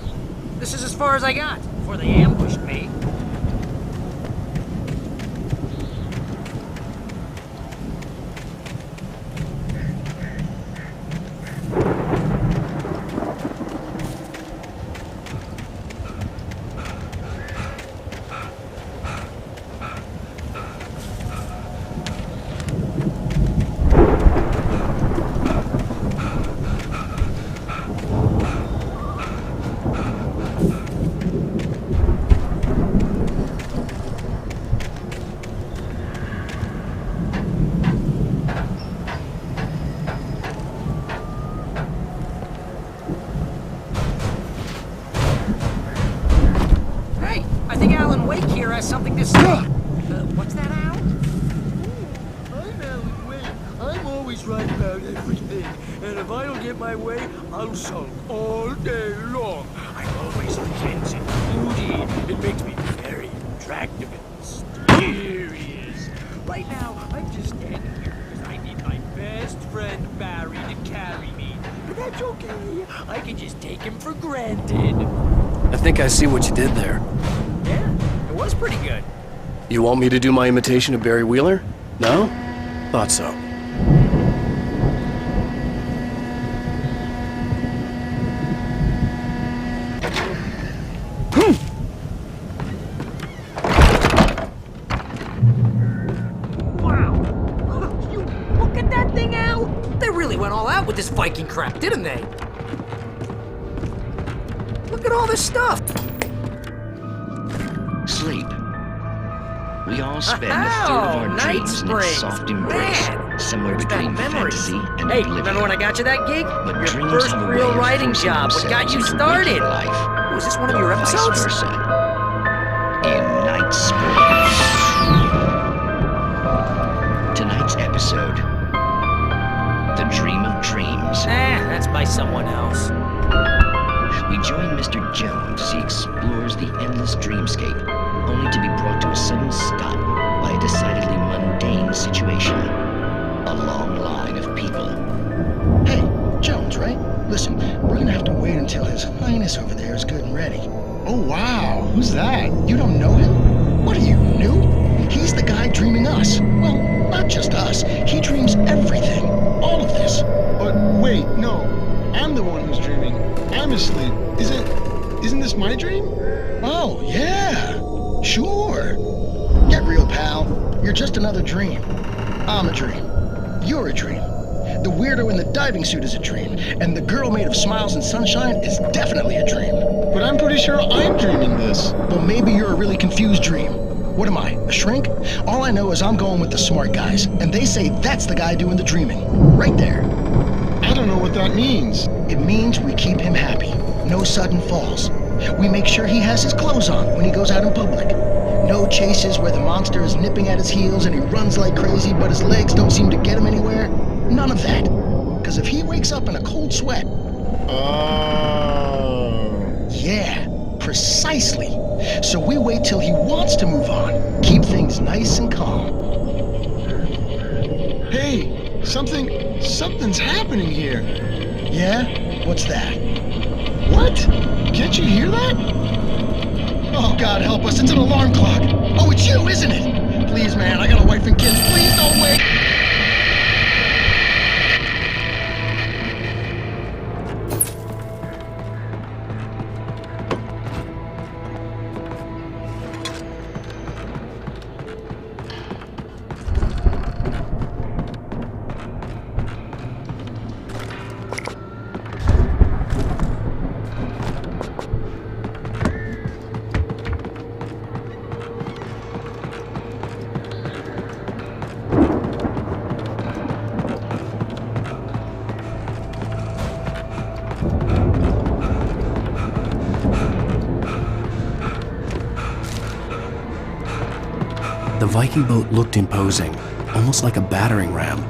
This is as far as I got before they ambushed me. this stuff. What's that, Al? I'm Alan Wake. I'm always right about everything. And if I don't get my way, I'll sulk all day long. I'm always tense and moody. It makes me very attractive and mysterious. Right now, I'm just standing here because I need my best friend Barry to carry me. But that's okay. I can just take him for granted. I think I see what you did there. Yeah, it was pretty good. You want me to do my imitation of Barry Wheeler? No? Thought so. Wow. You look at that thing, Al. They really went all out with this Viking crap, didn't they? Look at all this stuff. Sleep. We all spend a third of our dreams in its soft embrace, somewhere between fantasy and oblivion. Remember when I got you that gig? But Your dreams first have a real way of writing forcing job. What got you themselves into started? waking life, Was this one of your vice episodes? versa. In Night Springs. Tonight's episode, The Dream of Dreams. That's by someone else. We join Mr. Jones as he explores the endless dreamscape, only to be brought to a sudden stop by a decidedly mundane situation. A long line of people. Hey, Jones, right? Listen, we're gonna have to wait until His Highness over there is good and ready. Oh, wow. Who's that? You don't know him? What are you, new? He's the guy dreaming us. Well, not just us. He dreams everything. All of this. But wait, no. I'm the one who's dreaming. I'm asleep. Isn't this my dream? Oh, yeah. Sure. Get real, pal. You're just another dream. I'm a dream. You're a dream. The weirdo in the diving suit is a dream. And the girl made of smiles and sunshine is definitely a dream. But I'm pretty sure I'm dreaming this. Well, maybe you're a really confused dream. What am I, a shrink? All I know is I'm going with the smart guys. And they say that's the guy doing the dreaming. Right there. I don't know what that means. It means we keep him happy. No sudden falls. We make sure he has his clothes on when he goes out in public. No chases where the monster is nipping at his heels and he runs like crazy, but his legs don't seem to get him anywhere. None of that. Because if he wakes up in a cold sweat... Oh... Yeah, precisely. So we wait till he wants to move on. Keep things nice and calm. Hey, something's happening here. Yeah? What's that? What? Can't you hear that? Oh, God help us, it's an alarm clock. Oh, it's you, isn't it? Please, man, I got a wife and kids. Please don't wake... The Viking boat looked imposing, almost like a battering ram.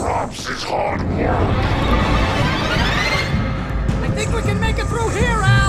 Cops is hard work. I think we can make it through here, Al!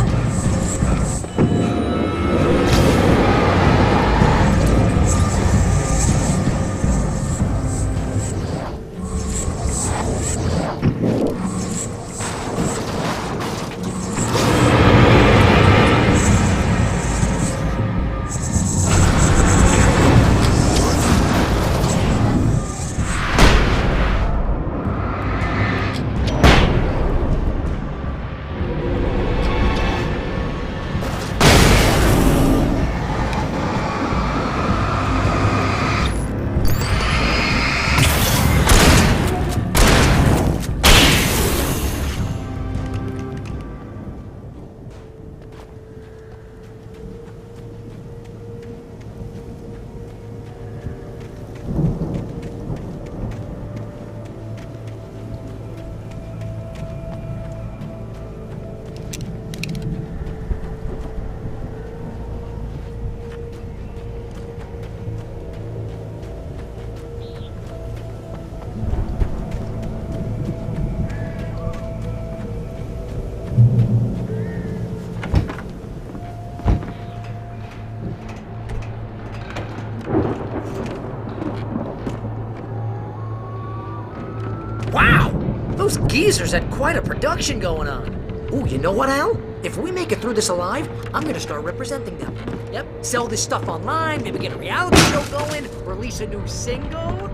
Those geezers had quite a production going on. Ooh, you know what, Al? If we make it through this alive, I'm gonna start representing them. Yep, sell this stuff online, maybe get a reality show going, release a new single.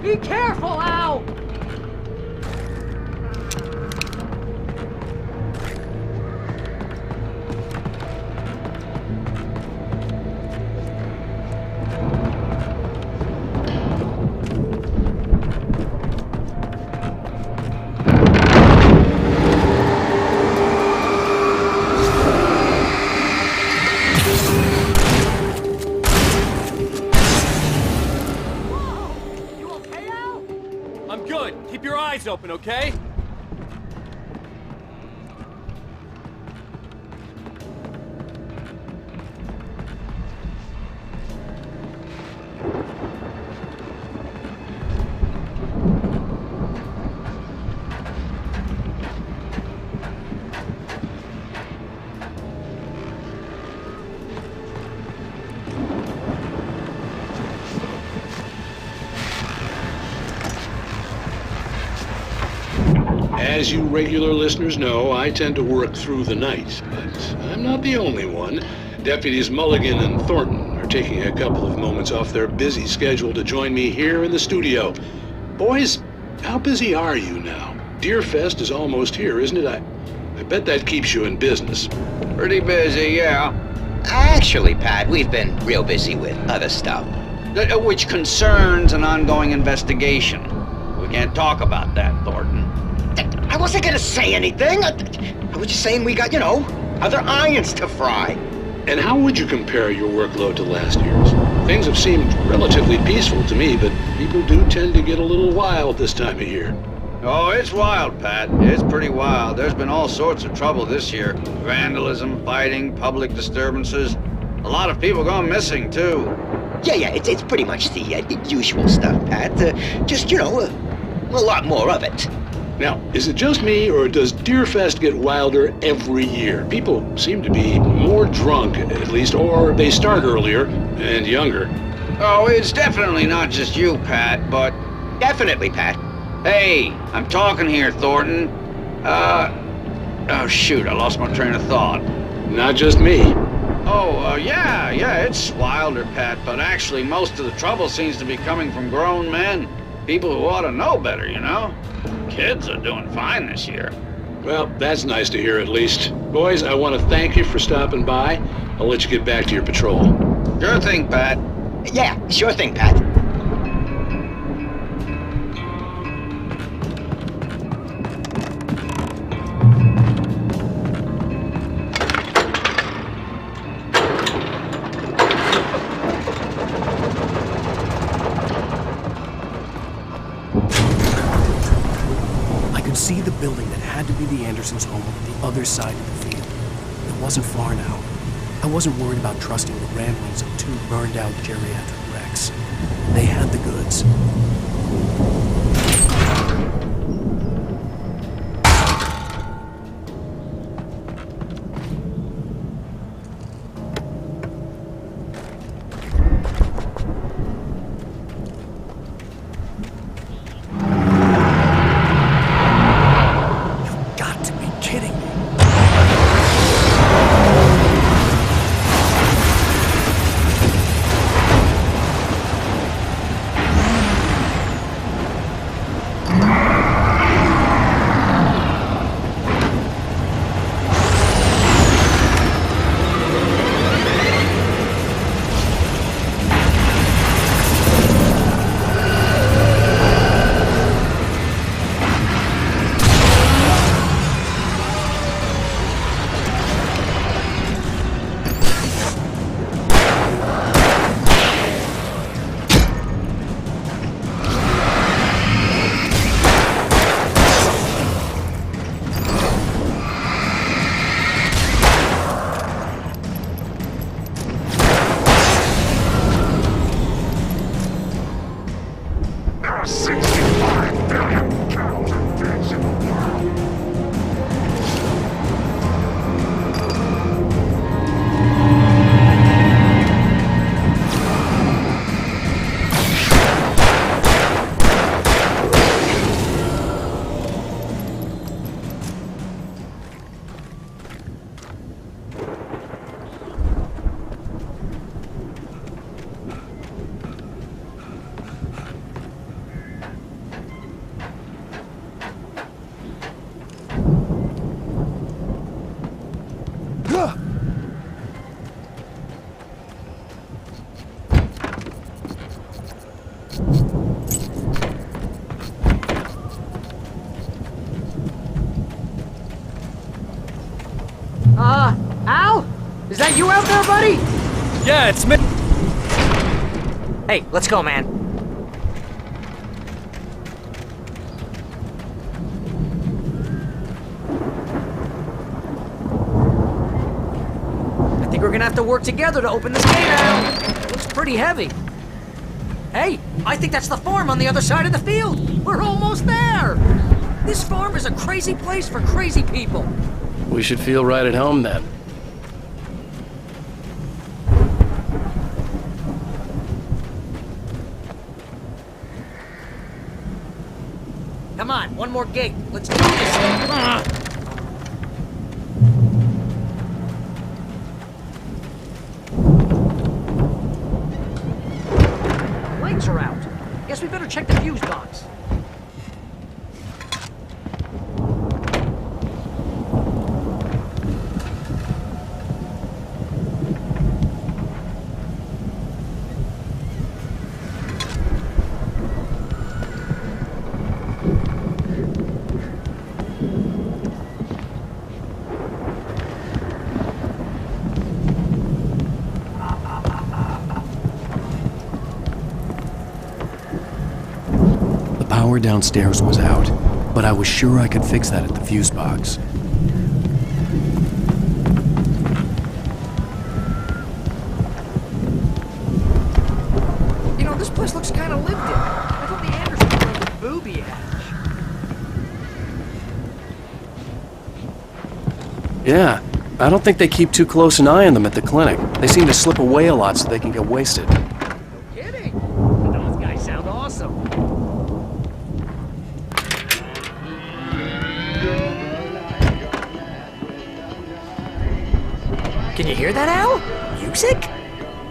Be careful, Al! Open, okay? As you regular listeners know, I tend to work through the night, but I'm not the only one. Deputies Mulligan and Thornton are taking a couple of moments off their busy schedule to join me here in the studio. Boys, how busy are you now? Deerfest is almost here, isn't it? I bet that keeps you in business. Pretty busy, yeah. Actually, Pat, we've been real busy with other stuff, which concerns an ongoing investigation. We can't talk about that, Thornton. I wasn't gonna say anything. I was just saying we got, other irons to fry. And how would you compare your workload to last year's? Things have seemed relatively peaceful to me, but people do tend to get a little wild this time of year. Oh, it's wild, Pat. It's pretty wild. There's been all sorts of trouble this year. Vandalism, fighting, public disturbances. A lot of people gone missing, too. Yeah, it's pretty much the usual stuff, Pat. Just, a lot more of it. Now, is it just me, or does Deerfest get wilder every year? People seem to be more drunk, at least, or they start earlier and younger. Oh, it's definitely not just you, Pat, but... Definitely, Pat. Hey, I'm talking here, Thornton. Oh, shoot, I lost my train of thought. Not just me. Oh, yeah, it's wilder, Pat, but actually most of the trouble seems to be coming from grown men. People who ought to know better, Kids are doing fine this year. Well, that's nice to hear at least. Boys, I want to thank you for stopping by. I'll let you get back to your patrol. Sure thing, Pat. Yeah, sure thing, Pat. See the building that had to be the Andersons' home on the other side of the field. It wasn't far now. I wasn't worried about trusting the ramblings of two burned-out geriatric wrecks. They had the goods. Al? Is that you out there, buddy? Yeah, it's me. Hey, let's go, man. I think we're gonna have to work together to open this gate, Al. It looks pretty heavy. Hey, I think that's the farm on the other side of the field. We're almost there. This farm is a crazy place for crazy people. We should feel right at home then. Come on, one more gate. Let's do this. Lights are out. Guess we better check the fuse box. Power downstairs was out, but I was sure I could fix that at the fuse box. You know, this place looks kind of lived in. I thought the Andersons were the booby hatch. Yeah, I don't think they keep too close an eye on them at the clinic. They seem to slip away a lot so they can get wasted. No kidding. Those guys sound awesome. Can you hear that, Al? Music?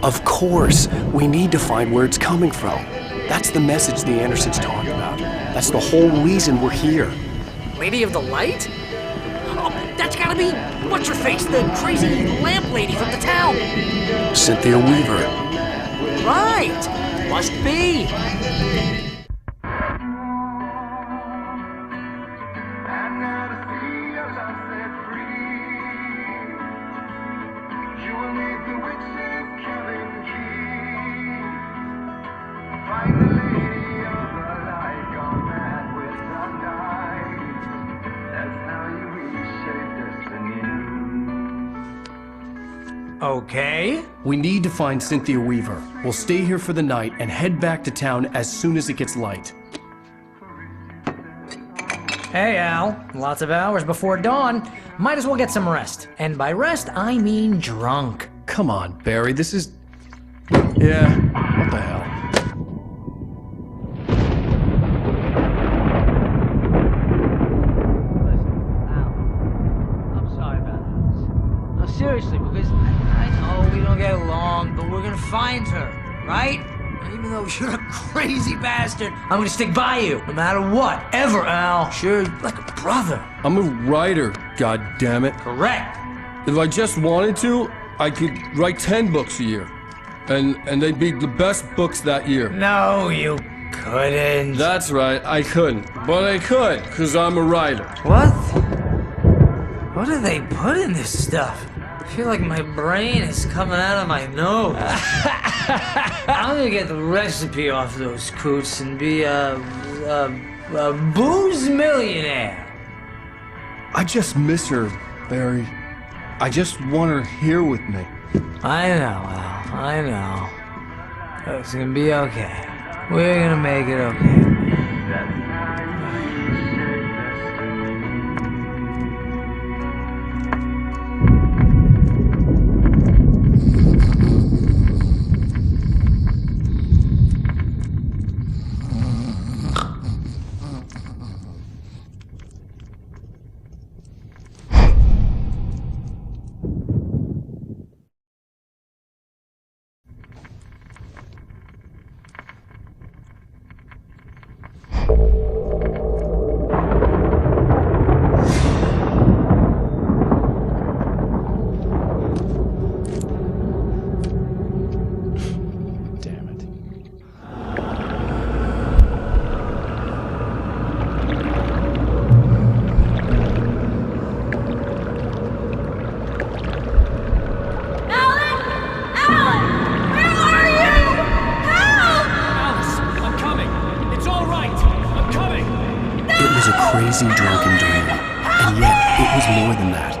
Of course. We need to find where it's coming from. That's the message the Andersons talk about. That's the whole reason we're here. Lady of the Light? Oh, that's gotta be what's-her-face, the crazy lamp lady from the town. Cynthia Weaver. Right. Must be. Oh, Okay. We need to find Cynthia Weaver. We'll stay here for the night and head back to town as soon as it gets light. Hey, Al. Lots of hours before dawn. Might as well get some rest. And by rest, I mean drunk. Come on, Barry, this is... Yeah, what the hell? Seriously, because I know we don't get along, but we're gonna find her, right? And even though you're a crazy bastard, I'm gonna stick by you, no matter what, ever, Al. Sure, like a brother. I'm a writer, goddammit. Correct. If I just wanted to, I could write 10 books a year. And they'd be the best books that year. No, you couldn't. That's right, I couldn't. But I could, because I'm a writer. What? What do they put in this stuff? I feel like my brain is coming out of my nose. I'm gonna get the recipe off those coots and be a booze millionaire. I just miss her, Barry. I just want her here with me. I know, Al. I know. It's gonna be okay. We're gonna make it okay. Crazy drunken dream. And yet, it was more than that.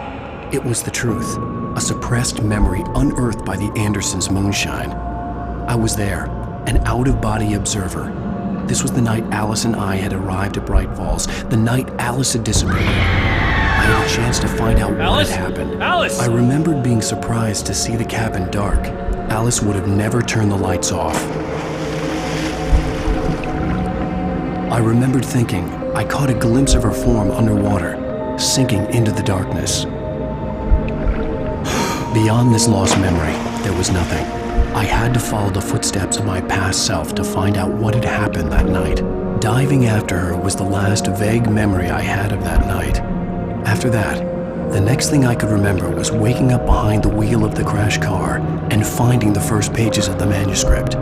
It was the truth. A suppressed memory unearthed by the Andersons' moonshine. I was there, an out-of-body observer. This was the night Alice and I had arrived at Bright Falls, the night Alice had disappeared. I had a chance to find out what had happened. Alice! I remembered being surprised to see the cabin dark. Alice would have never turned the lights off. I remembered thinking, I caught a glimpse of her form underwater, sinking into the darkness. Beyond this lost memory, there was nothing. I had to follow the footsteps of my past self to find out what had happened that night. Diving after her was the last vague memory I had of that night. After that, the next thing I could remember was waking up behind the wheel of the crashed car and finding the first pages of the manuscript.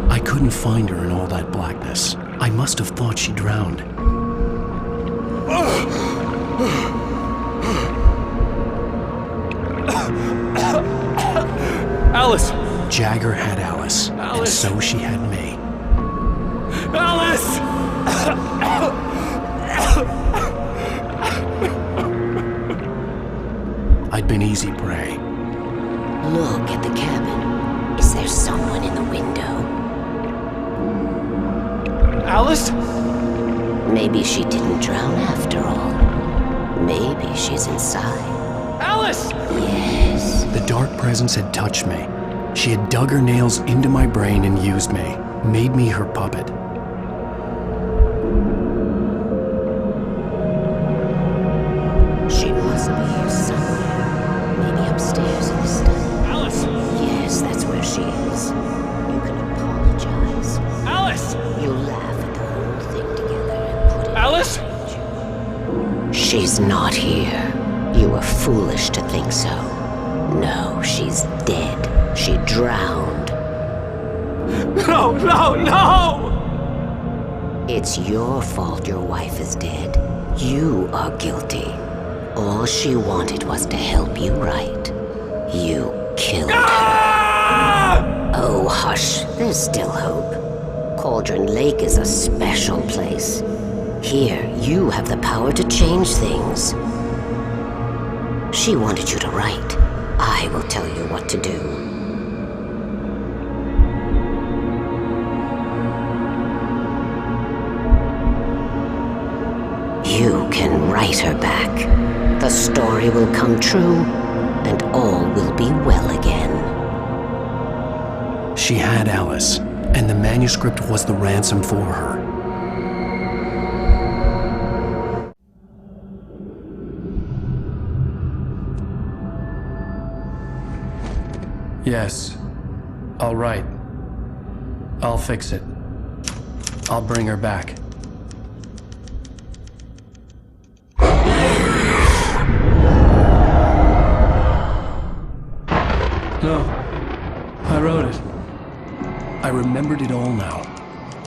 I couldn't find her in all that blackness. I must have thought she drowned. Alice! Jagger had Alice, and so she had me. Alice! I'd been easy prey. Look at the cabin. Is there someone in the window? Alice? Maybe she didn't drown after all. Maybe she's inside. Alice! Yes. The dark presence had touched me. She had dug her nails into my brain and used me, made me her puppet. She must be here somewhere. Maybe upstairs in the study. Alice! Yes, that's where she is. You can apologize. Alice! You'll laugh at the whole thing together and put it Alice! behind you. She's not here. You were foolish to think so. No, she's dead. She drowned. No, no, no! It's your fault your wife is dead. You are guilty. All she wanted was to help you right. You killed her. Oh, hush. There's still hope. Cauldron Lake is a special place. Here, you have the power to change things. She wanted you to write. I will tell you what to do. You can write her back. The story will come true, and all will be well again. She had Alice, and the manuscript was the ransom for her. Yes. All right. I'll fix it. I'll bring her back. No. I wrote it. I remembered it all now.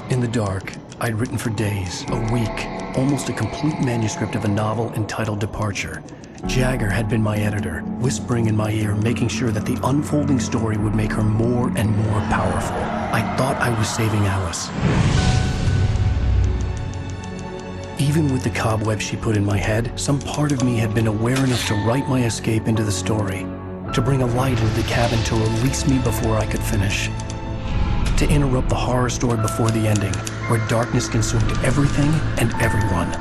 In the dark, I'd written for days, a week, almost a complete manuscript of a novel entitled Departure. Jagger had been my editor, whispering in my ear, making sure that the unfolding story would make her more and more powerful. I thought I was saving Alice. Even with the cobweb she put in my head, some part of me had been aware enough to write my escape into the story, to bring a light into the cabin to release me before I could finish, to interrupt the horror story before the ending, where darkness consumed everything and everyone.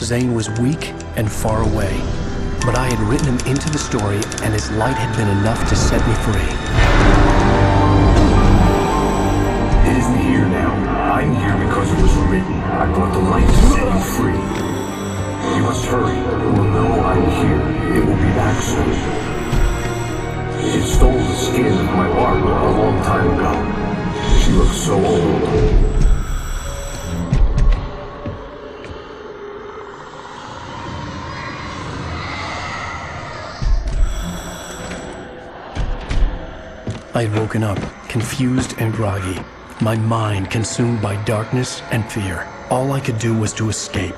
Zane was weak and far away, but I had written him into the story, and his light had been enough to set me free. It isn't here now. I'm here because it was written. I brought the light to set you free. You must hurry. It will know I'm here. It will be back soon. It stole the skin of my Barbara a long time ago. She looks so old. I had woken up, confused and groggy, my mind consumed by darkness and fear. All I could do was to escape.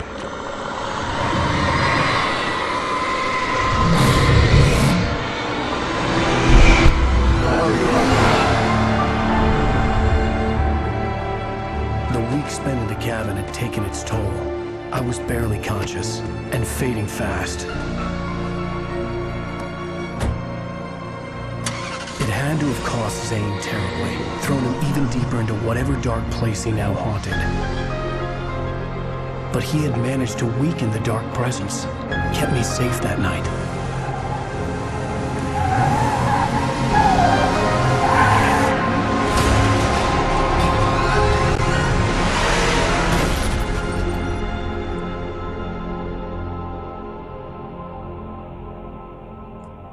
The week spent in the cabin had taken its toll. I was barely conscious and fading fast. It had to have cost Zane terribly, thrown him even deeper into whatever dark place he now haunted. But he had managed to weaken the dark presence, kept me safe that night.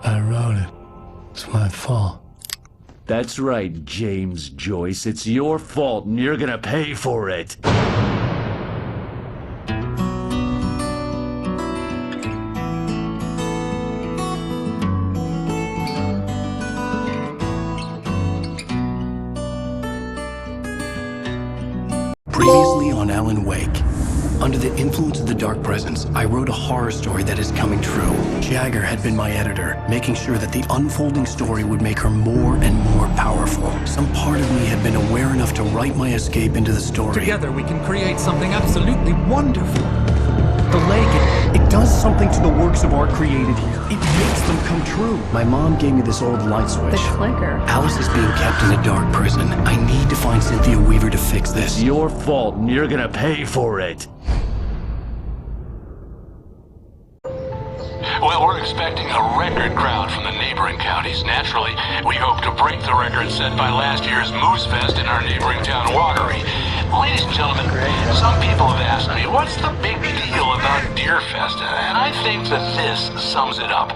I wrote it. It's my fault. That's right, James Joyce. It's your fault, and you're gonna pay for it. Previously on Alan Wake. Under the influence of the dark presence, I wrote a horror story that is coming true. Jagger had been my editor, making sure that the unfolding story would make her more and more powerful. Some part of me had been aware enough to write my escape into the story. Together we can create something absolutely wonderful. The lake, it does something to the works of art created here. It makes them come true. My mom gave me this old light switch. The clicker. Alice is being kept in a dark prison. I need to find Cynthia Weaver to fix this. It's your fault, and you're gonna pay for it. Well, we're expecting a record crowd from the neighboring counties. Naturally, we hope to break the record set by last year's Moose Fest in our neighboring town, Watery. Ladies and gentlemen, some people have asked me, what's the big deal about Deer Fest? And I think that this sums it up.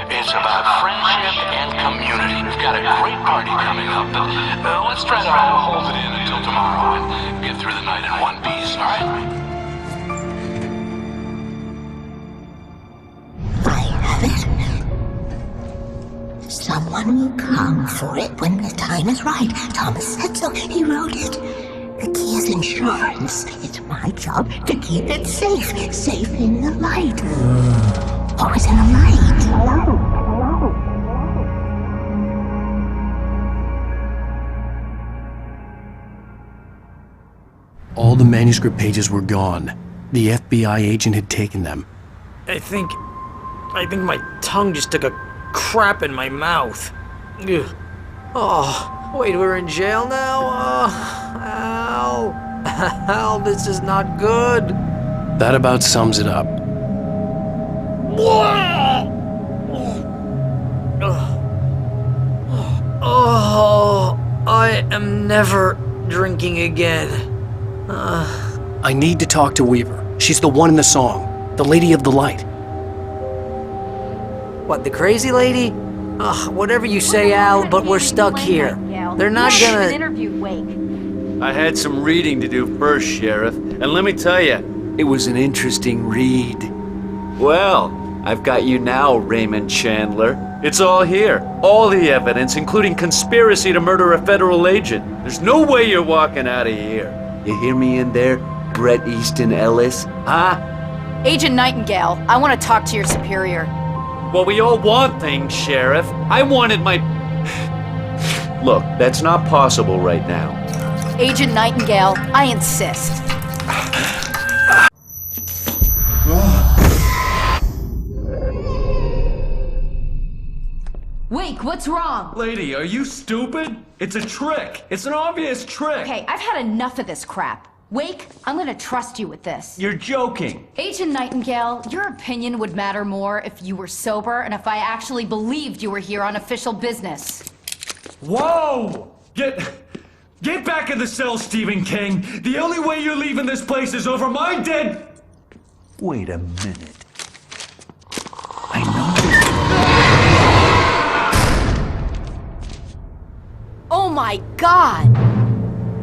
It's about friendship and community. We've got a great party coming up, but let's try to hold it in until tomorrow and get through the night in one piece, all right? Someone will come for it when the time is right. Thomas said so. He wrote it. The key is insurance. It's my job to keep it safe. Safe in the light. Always in the light. All the the manuscript pages were gone. The FBI agent had taken them. I think my tongue just took a crap in my mouth. Ugh. Oh, wait, we're in jail now? Oh, Al. Al, this is not good. That about sums it up. Oh, I am never drinking again. I need to talk to Weaver. She's the one in the song. The Lady of the Light. What, the crazy lady? Ugh, whatever you say, Al, but we're stuck here. They're not gonna... interviewed Wake. I had some reading to do first, Sheriff, and let me tell you, it was an interesting read. Well, I've got you now, Raymond Chandler. It's all here. All the evidence, including conspiracy to murder a federal agent. There's no way you're walking out of here. You hear me in there, Bret Easton Ellis? Huh? Agent Nightingale, I want to talk to your superior. Well, we all want things, Sheriff. I wanted my... Look, that's not possible right now. Agent Nightingale, I insist. Wake, what's wrong? Lady, are you stupid? It's a trick. It's an obvious trick. Okay, I've had enough of this crap. Wake, I'm gonna trust you with this. You're joking. Agent Nightingale, your opinion would matter more if you were sober and if I actually believed you were here on official business. Whoa! Get back in the cell, Stephen King. The only way you're leaving this place is over my dead... Wait a minute. I know. Oh my God!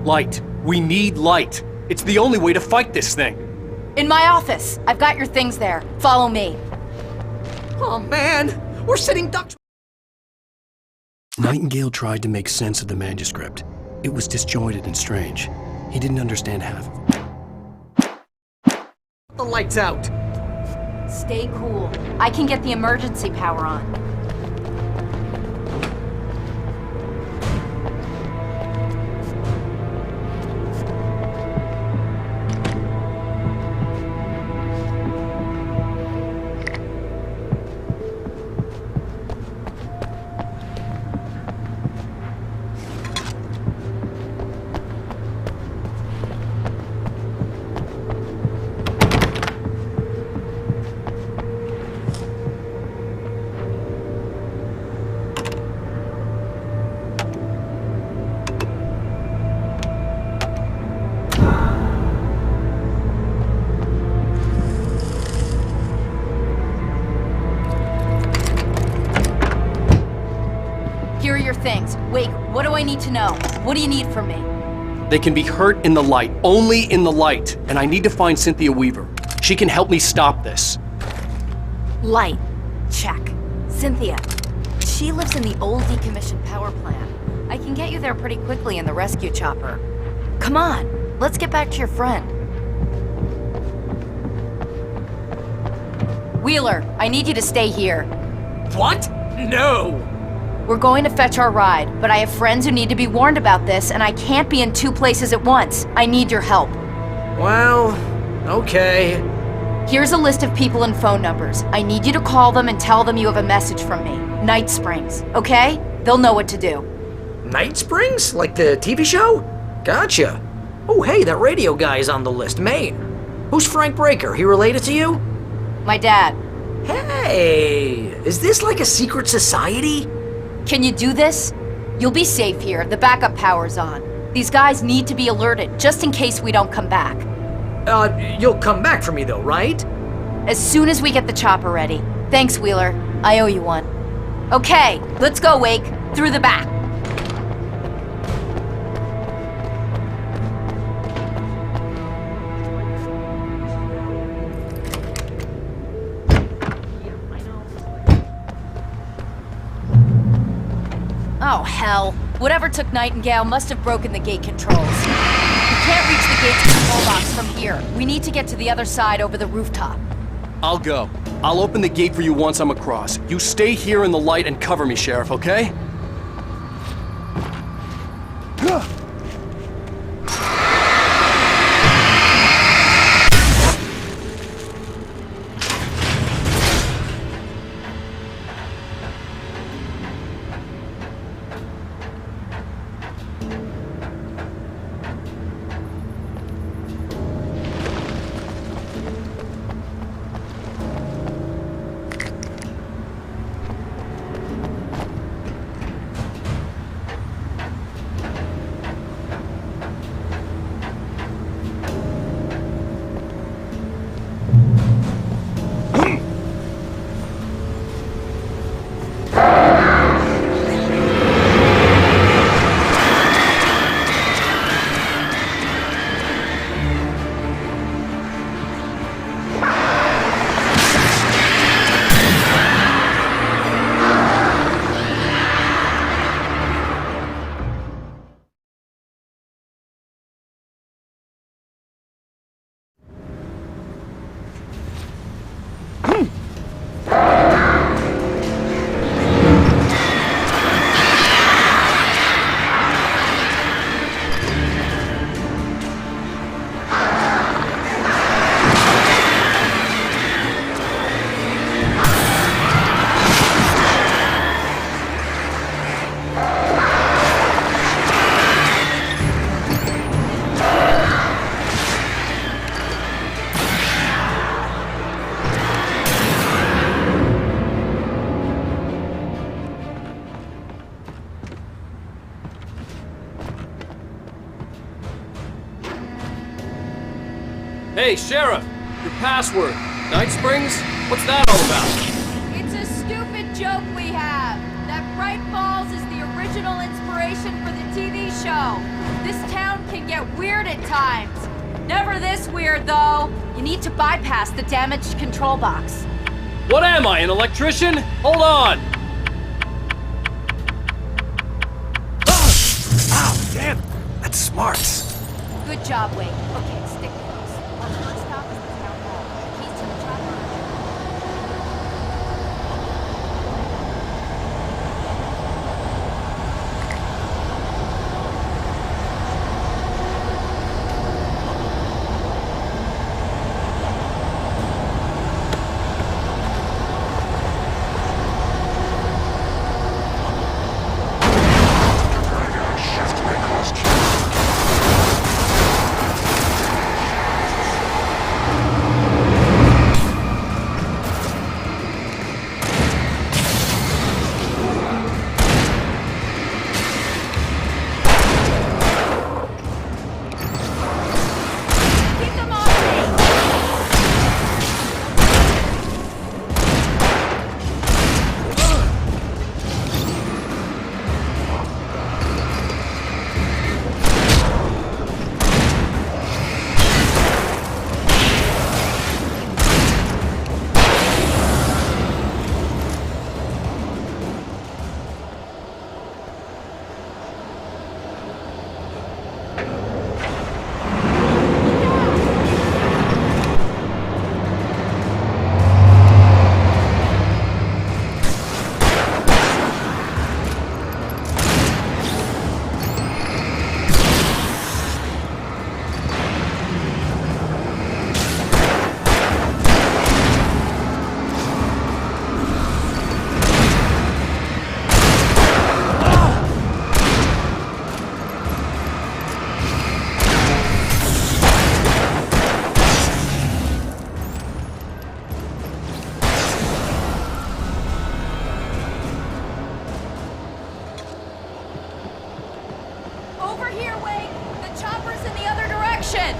Light. We need light. It's the only way to fight this thing. In my office. I've got your things there. Follow me. Oh man, we're sitting ducks. Nightingale tried to make sense of the manuscript. It was disjointed and strange. He didn't understand half of it. The light's out. Stay cool. I can get the emergency power on. Here are your things. Wake, what do I need to know? What do you need from me? They can be hurt in the light, only in the light, and I need to find Cynthia Weaver. She can help me stop this. Light. Check. Cynthia. She lives in the old decommissioned power plant. I can get you there pretty quickly in the rescue chopper. Come on, let's get back to your friend. Wheeler, I need you to stay here. What? No! We're going to fetch our ride, but I have friends who need to be warned about this, and I can't be in two places at once. I need your help. Well, okay. Here's a list of people and phone numbers. I need you to call them and tell them you have a message from me. Night Springs, okay? They'll know what to do. Night Springs? Like the TV show? Gotcha. Oh, hey, that radio guy is on the list, Maine. Who's Frank Breaker? He related to you? My dad. Hey, is this like a secret society? Can you do this? You'll be safe here. The backup power's on. These guys need to be alerted, just in case we don't come back. You'll come back for me though, right? As soon as we get the chopper ready. Thanks, Wheeler. I owe you one. Okay, let's go, Wake. Through the back. Oh, hell. Whatever took Nightingale must have broken the gate controls. We can't reach the gate's control box from here. We need to get to the other side over the rooftop. I'll go. I'll open the gate for you once I'm across. You stay here in the light and cover me, Sheriff, okay? Hey, Sheriff! Your password. Night Springs? What's that all about? It's a stupid joke we have. That Bright Falls is the original inspiration for the TV show. This town can get weird at times. Never this weird, though. You need to bypass the damaged control box. What am I, an electrician? Hold on! Ow, damn! That's smart. Good job, Wake. Okay, stick close. Our first stop is the town hall. Keys to the chopper. Over here, Wake! The chopper's in the other direction!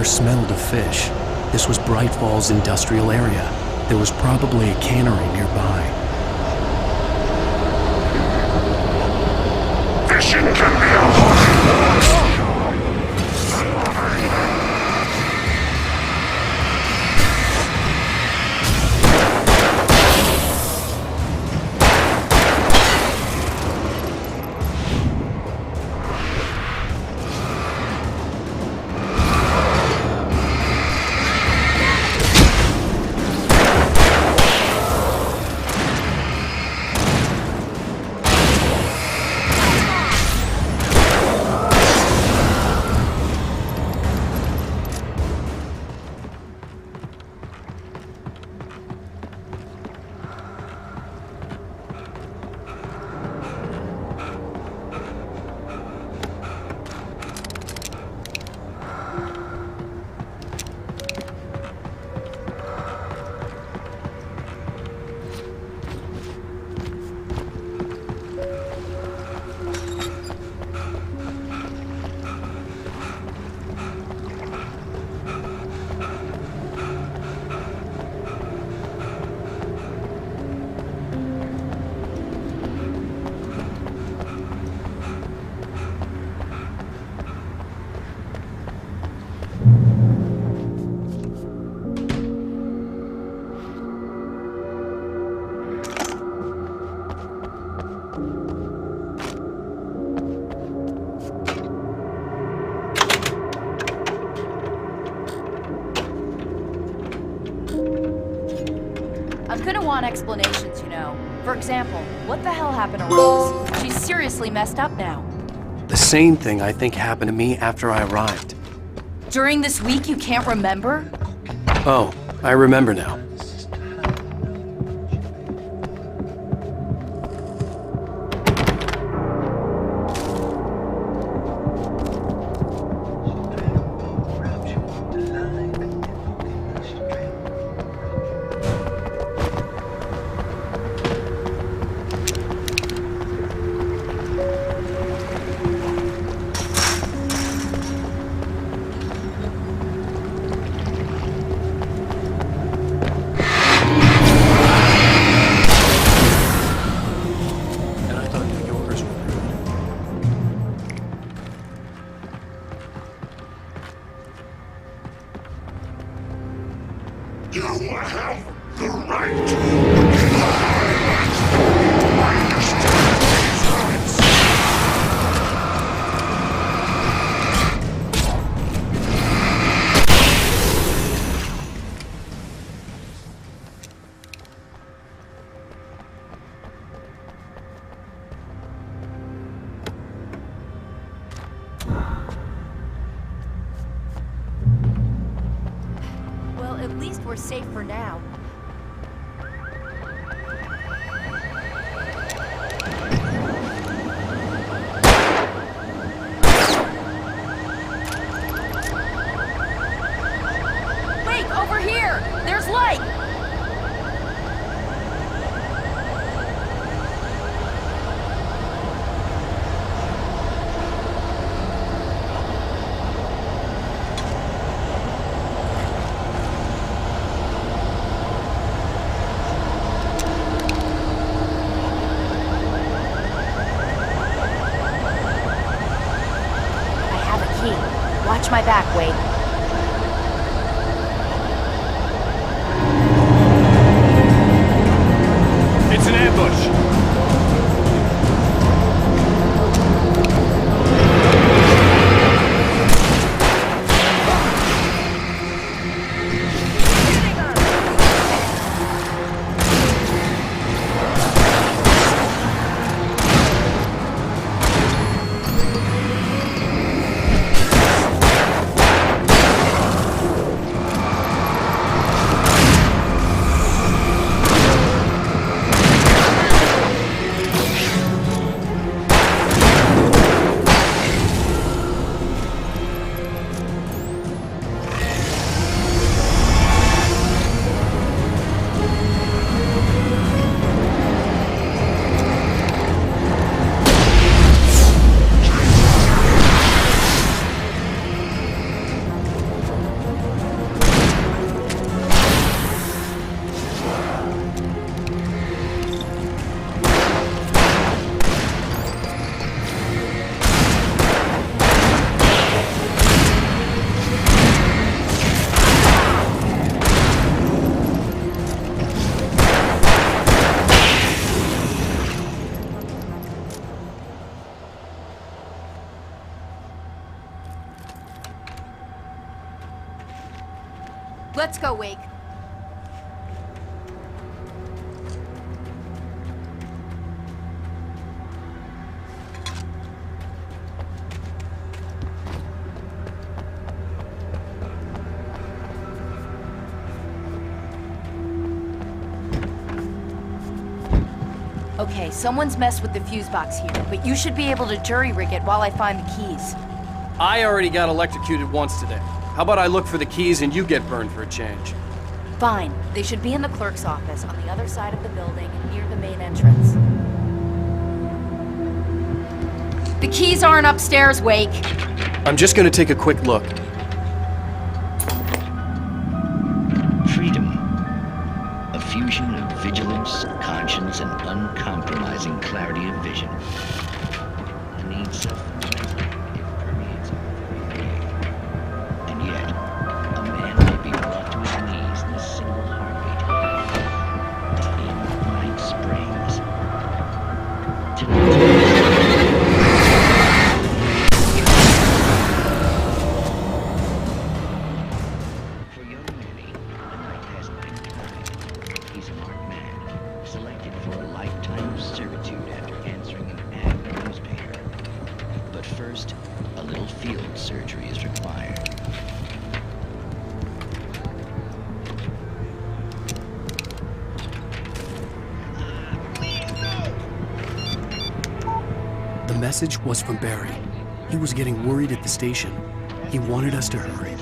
Smelled of fish. This was Bright Falls industrial area. There was probably a cannery nearby. Fishing can be a hard want explanations, you know. For example, what the hell happened to Rose? She's seriously messed up now. The same thing I think happened to me after I arrived. During this week, you can't remember? Oh, I remember now. Well, at least we're safe for now. Wait, over here! There's light! Watch my back, Wade. It's an ambush. Let's go, Wake. Okay, someone's messed with the fuse box here, but you should be able to jury-rig it while I find the keys. I already got electrocuted once today. How about I look for the keys and you get burned for a change? Fine. They should be in the clerk's office on the other side of the building, near the main entrance. The keys aren't upstairs, Wake. I'm just gonna take a quick look. Freedom. A fusion of vigilance, conscience, and uncompromising clarity of vision. The need self-realizing. It permeates everything. And yet, a man may be brought to his knees in a single heartbeat. In Night Springs. For young Manny, the night hasn't been kind. He's a marked man. surgery is required. The message was from Barry. He was getting worried at the station. He wanted us to hurry.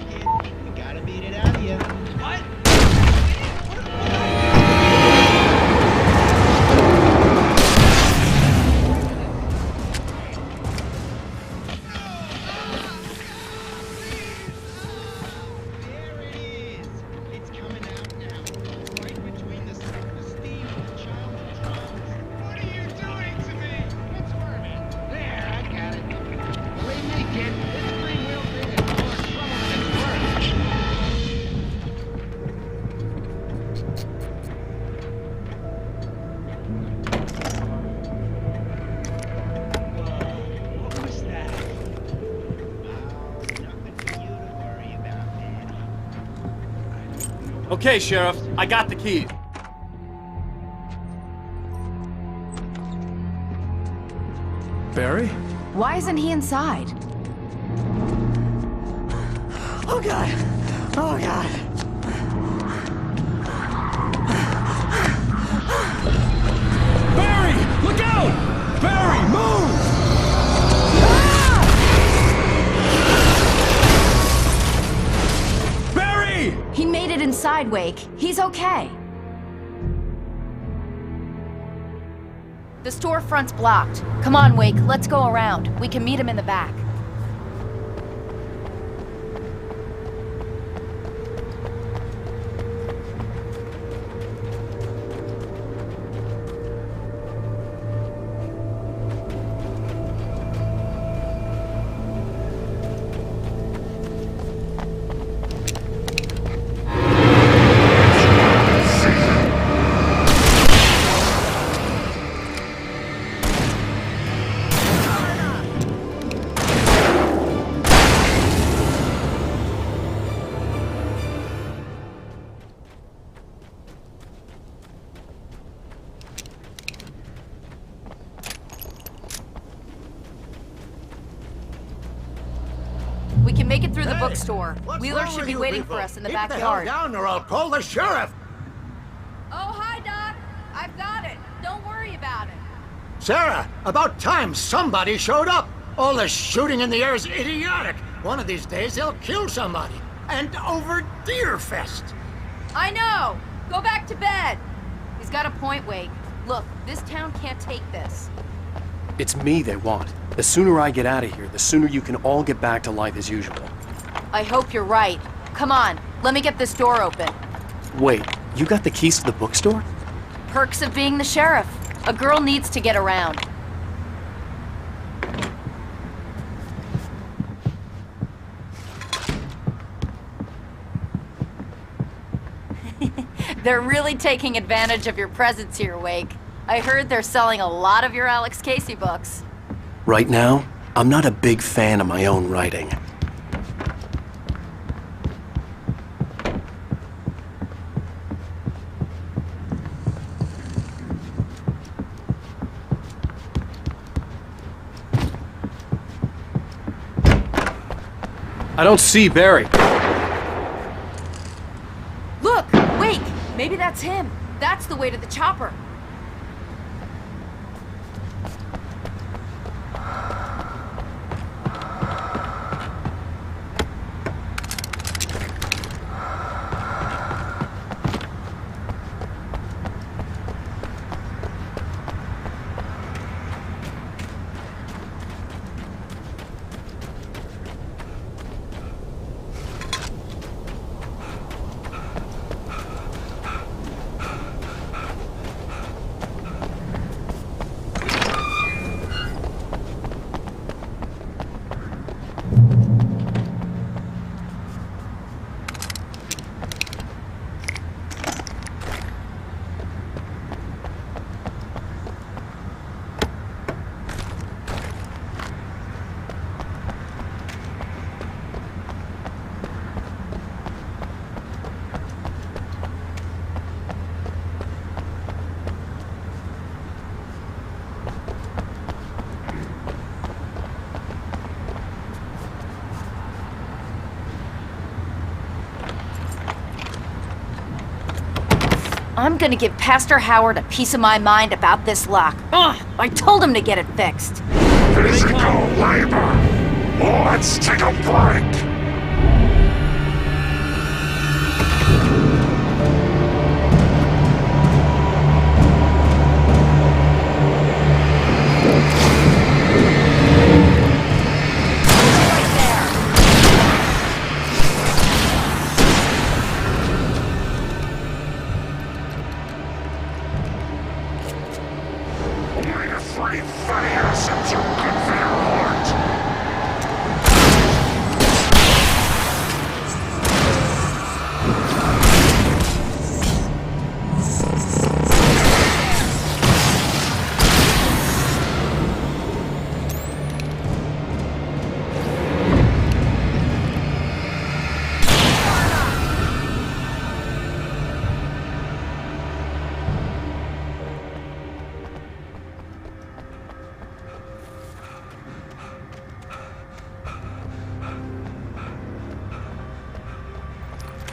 Okay, Sheriff, I got the key. Barry? Why isn't he inside? Oh God! Oh God! Barry! Look out! Barry, move! Barry! He made it inside, Wake. He's okay. The storefront's blocked. Come on, Wake, let's go around. We can meet him in the back. We can make it through the bookstore. Wheeler should be waiting for us in the backyard. Keep the hell down or I'll call the sheriff! Oh, hi, Doc. I've got it. Don't worry about it. Sarah, about time somebody showed up! All the shooting in the air is idiotic! One of these days they'll kill somebody! And over Deerfest! I know! Go back to bed! He's got a point, Wake. Look, this town can't take this. It's me they want. The sooner I get out of here, the sooner you can all get back to life as usual. I hope you're right. Come on, let me get this door open. Wait, you got the keys to the bookstore? Perks of being the sheriff. A girl needs to get around. They're really taking advantage of your presence here, Wake. I heard they're selling a lot of your Alex Casey books. Right now, I'm not a big fan of my own writing. I don't see Barry. Look! Wake! Maybe that's him. That's the way to the chopper. I'm gonna give Pastor Howard a piece of my mind about this lock. Ugh, I told him to get it fixed. Physical labor. Let's take a break.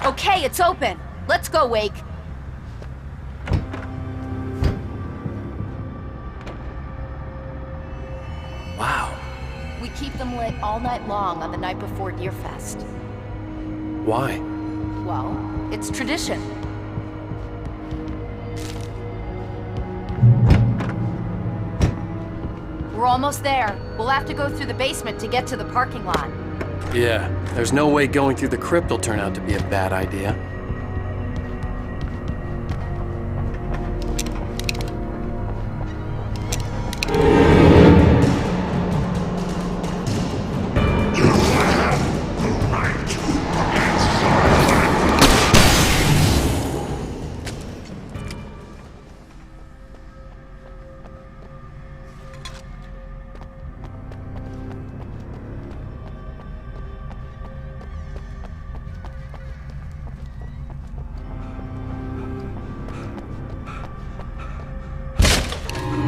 Okay, it's open. Let's go, Wake. Wow. We keep them lit all night long on the night before Deerfest. Why? Well, it's tradition. We're almost there. We'll have to go through the basement to get to the parking lot. Yeah, there's no way going through the crypt will turn out to be a bad idea.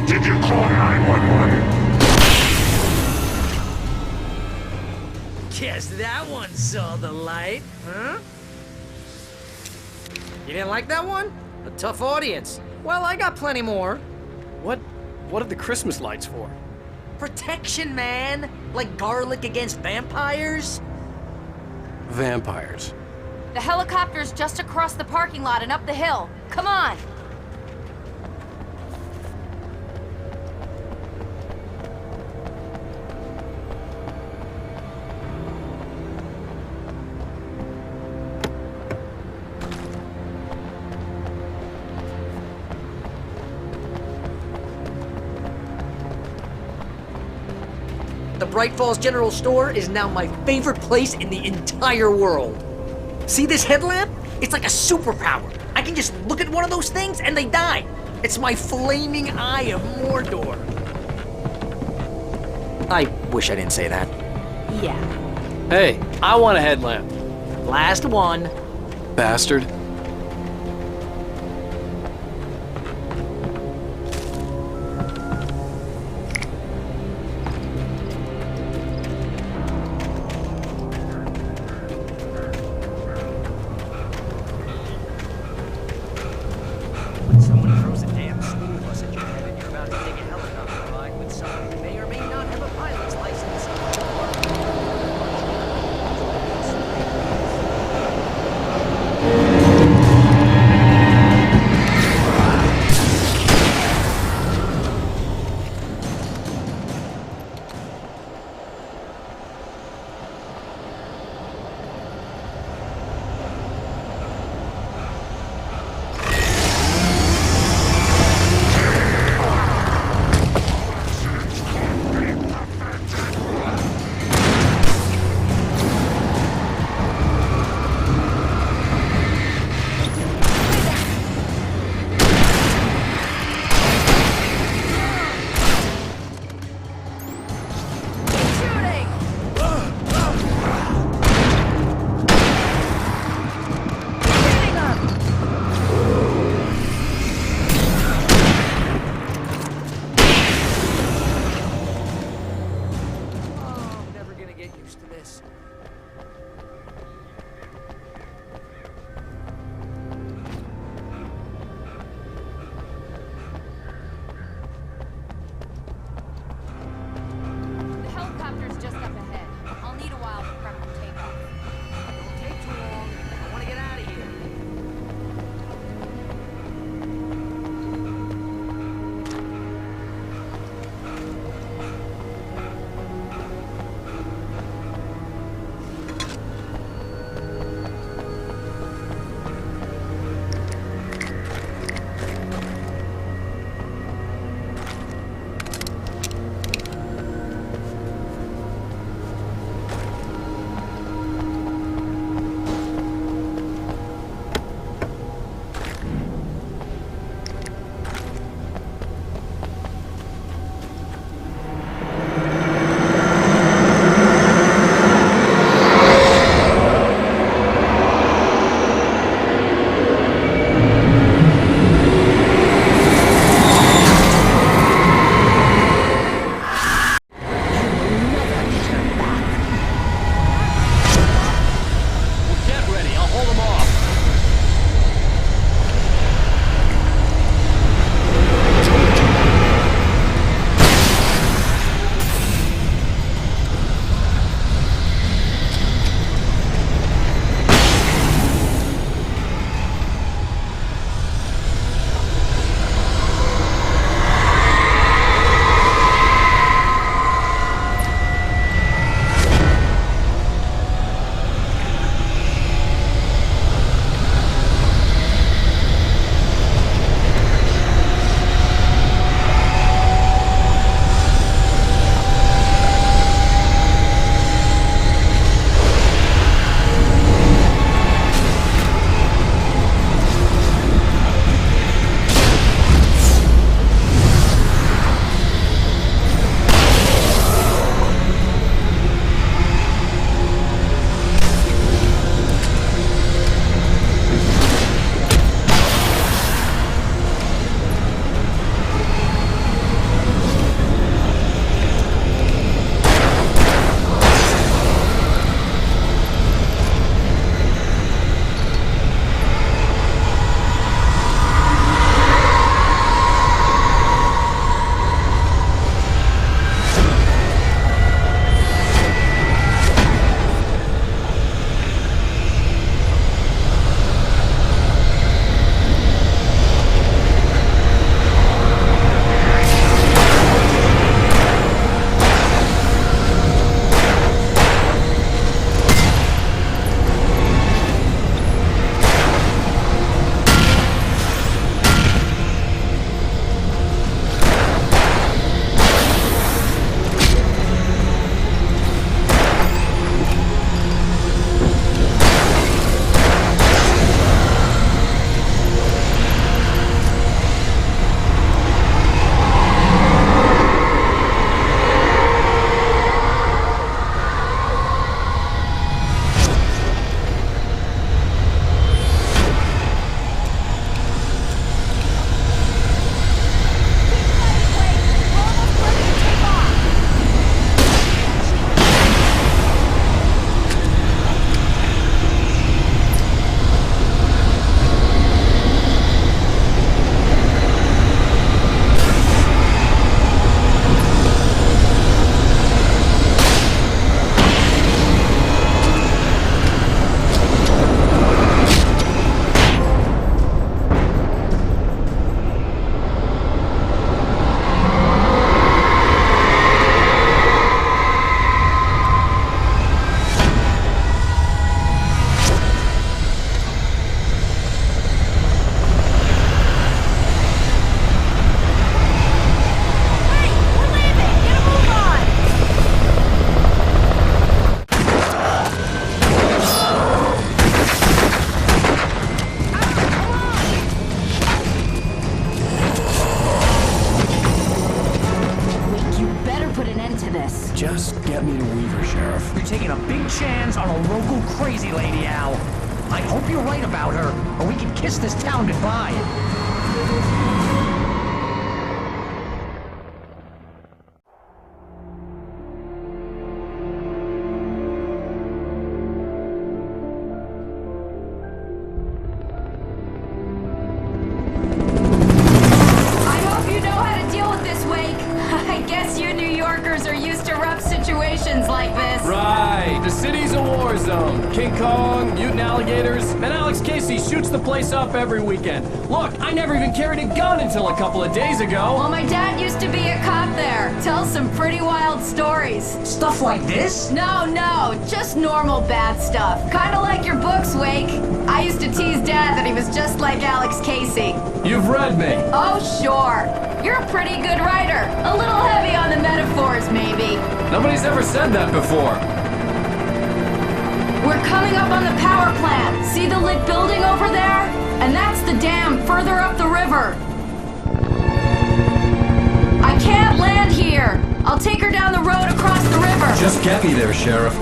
Did you call 911? Guess that one saw the light, huh? You didn't like that one? A tough audience. Well, I got plenty more. What are the Christmas lights for? Protection, man! Like garlic against vampires? Vampires. The helicopter's just across the parking lot and up the hill. Come on! The Bright Falls General Store is now my favorite place in the entire world. See this headlamp? It's like a superpower. I can just look at one of those things and they die. It's my flaming eye of Mordor. I wish I didn't say that. Yeah. Hey, I want a headlamp. Last one. Bastard. Someone throws a damn school bus at your head and you're about to take a helicopter ride with someone who may or may not have a pilot's license. this. Just get me to Weaver, Sheriff. You're taking a big chance on a local crazy lady, Al. I hope you're right about her, or we can kiss this town goodbye. I hope you know how to deal with this, Wake. I guess you New Yorkers are used to rough situations like this. Right, the city's a war zone. King Kong, mutant alligators, and Alex Casey shoots the place up every weekend. Look, I never even carried a gun until a couple of days ago. Well, my dad used to be a cop there. Tells some pretty wild stories. Stuff like this? No, just normal bad stuff. Kinda like your books, Wake. I used to tease Dad that he was just like Alex Casey. You've read me. Oh, sure. You're a pretty good writer. A little heavy on the metaphors, maybe. Nobody's ever said that before. We're coming up on the power plant. See the lit building over there? And that's the dam further up the river. I can't land here. I'll take her down the road across the river. Just get me there, Sheriff.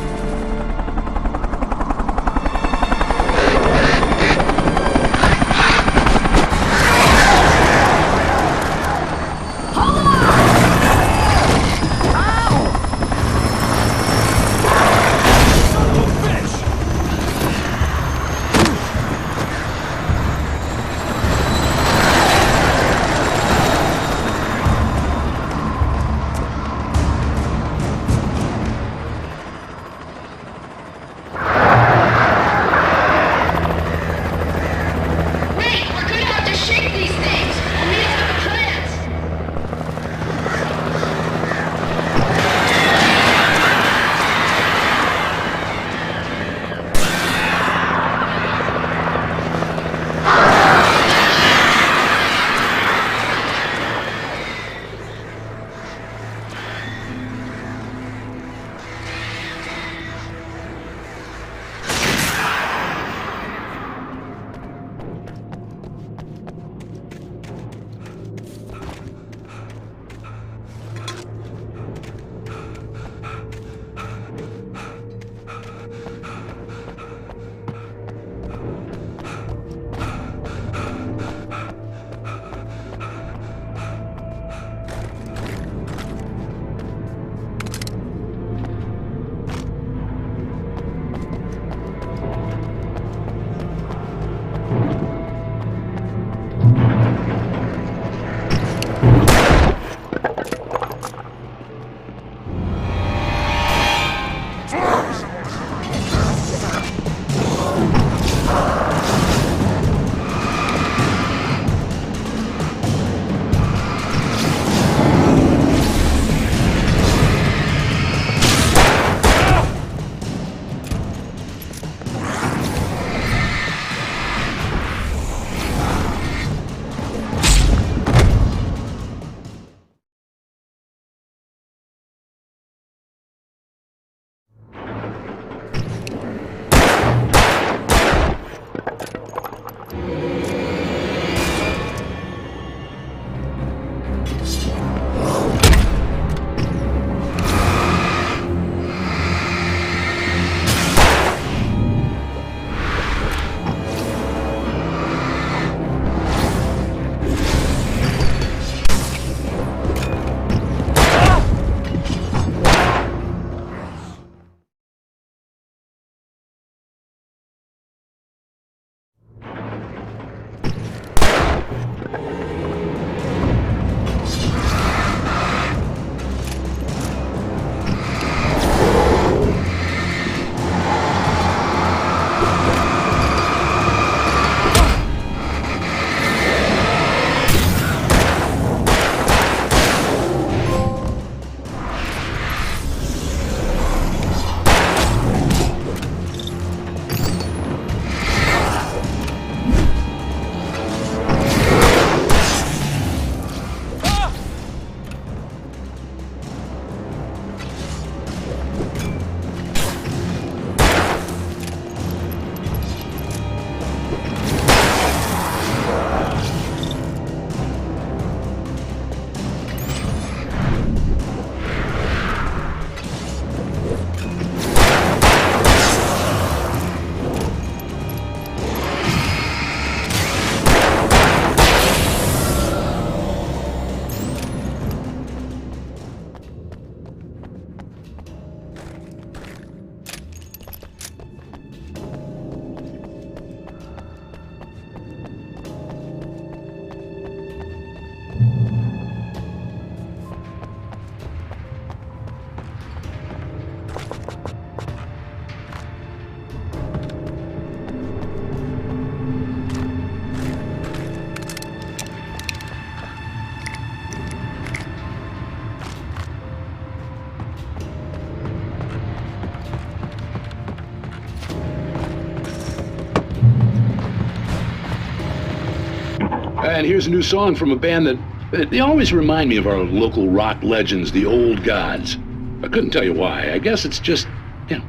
and here's a new song from a band that they always remind me of our local rock legends, the Old Gods. I couldn't tell you why. I guess it's just,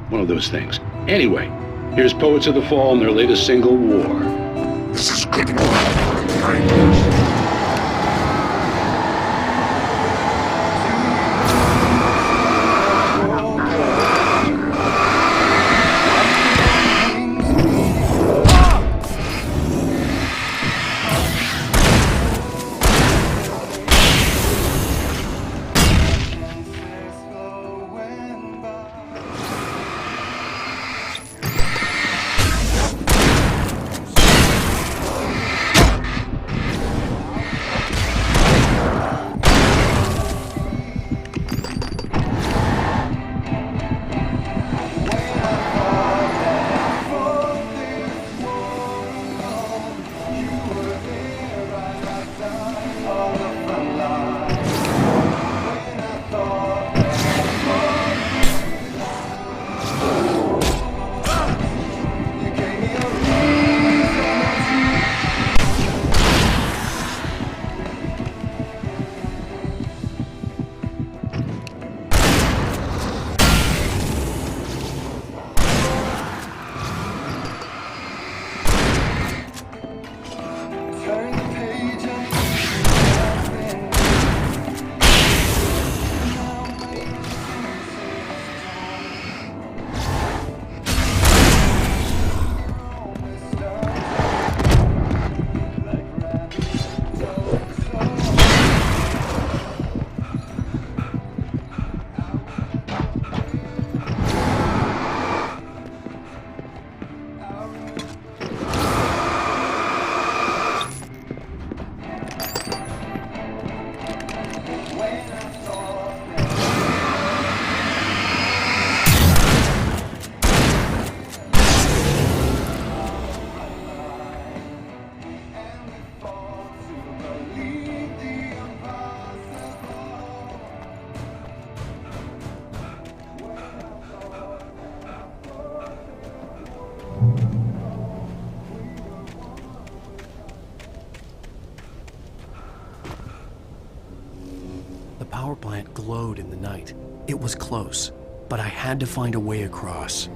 one of those things. Anyway, here's Poets of the Fall and their latest single, War. This is good work. The power plant glowed in the night. It was close, but I had to find a way across.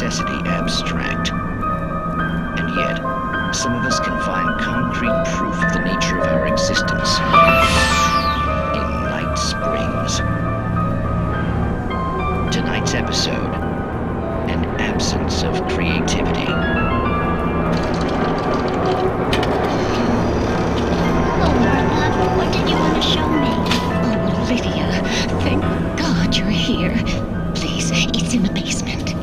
necessity abstract. And yet, some of us can find concrete proof of the nature of our existence in Night Springs. Tonight's episode, an absence of creativity. Hello, Martha. What did you want to show me? Oh, Lydia. Thank God you're here. Please, it's in the basement.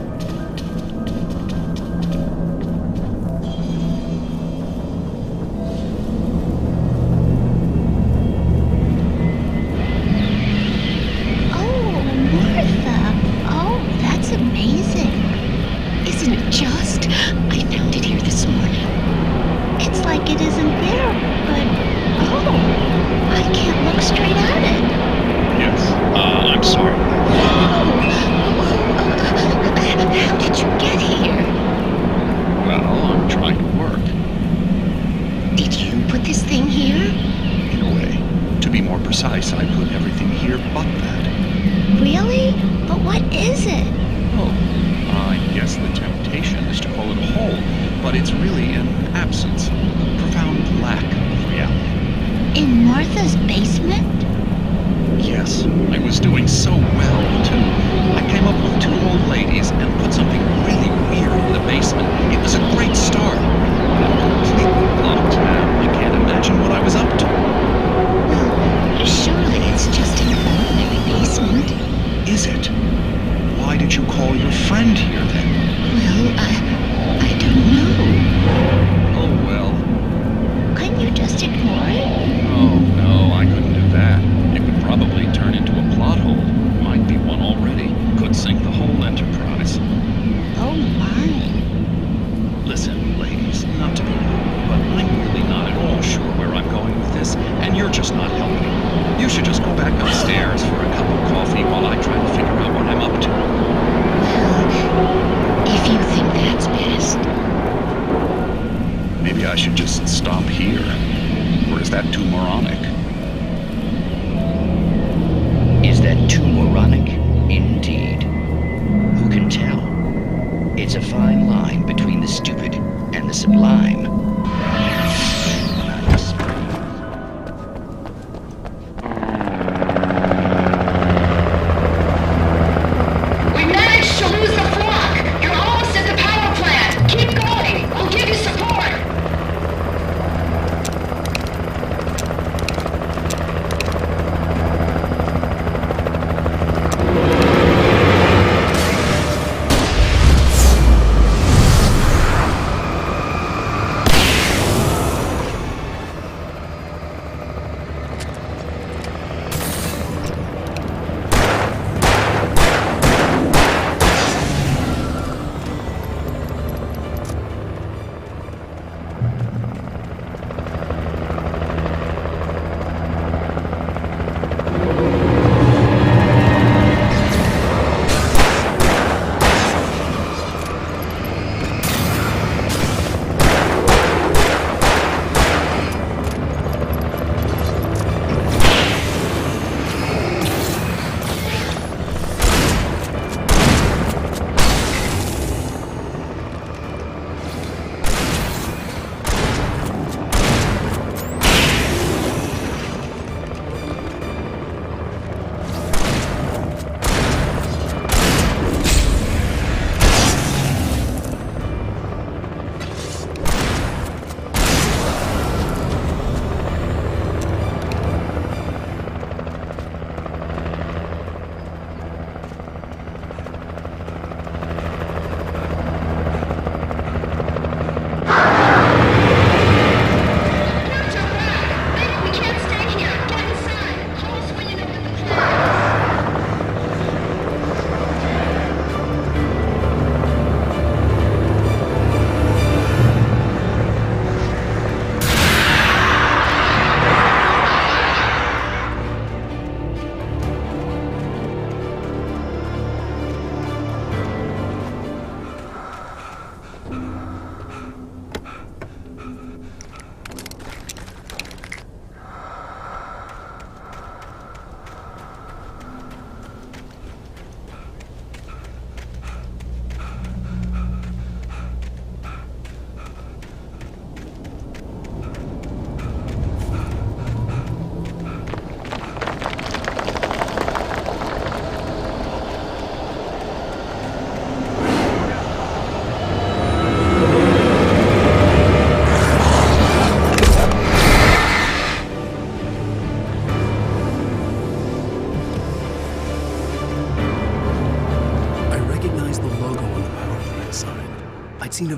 Oh, Martha. Oh, that's amazing. Isn't it just? I found it here this morning. It's like it isn't there, but oh, I can't look straight at it. Yes, I'm sorry. How did you get here? Well, I'm trying to work. Did you put this thing here? In a way. To be more precise, I put everything here but that. Really? But what is it? Oh, I guess the temptation is to call it a hole, but it's really an absence, a profound lack of reality. In Martha's basement? Yes, I was doing so well, too. I came up with 2 old ladies and put something really weird in the basement. It was a great start. But I'm completely blocked now. I can't imagine what I was up to. Well, surely it's just an ordinary basement. Is it? Why did you call your friend here, then? Well, I don't know. Oh, well. Couldn't you just ignore it? Oh, no, I couldn't do that. It would probably turn into a plot hole. Might be one already. Could sink the whole enterprise. Oh, my. Listen, ladies, not to be rude, but I'm really not at all sure where I'm going with this, and you're just not helping. You should just go back upstairs for a cup of coffee while I try to figure out what I'm up to. Well, if you think that's best. Maybe I should just stop here. Or is that too moronic? Is that too moronic? Indeed. Who can tell? It's a fine line between the stupid and the sublime. We managed to lose the flock! You're almost at the power plant! Keep going! I'll give you support!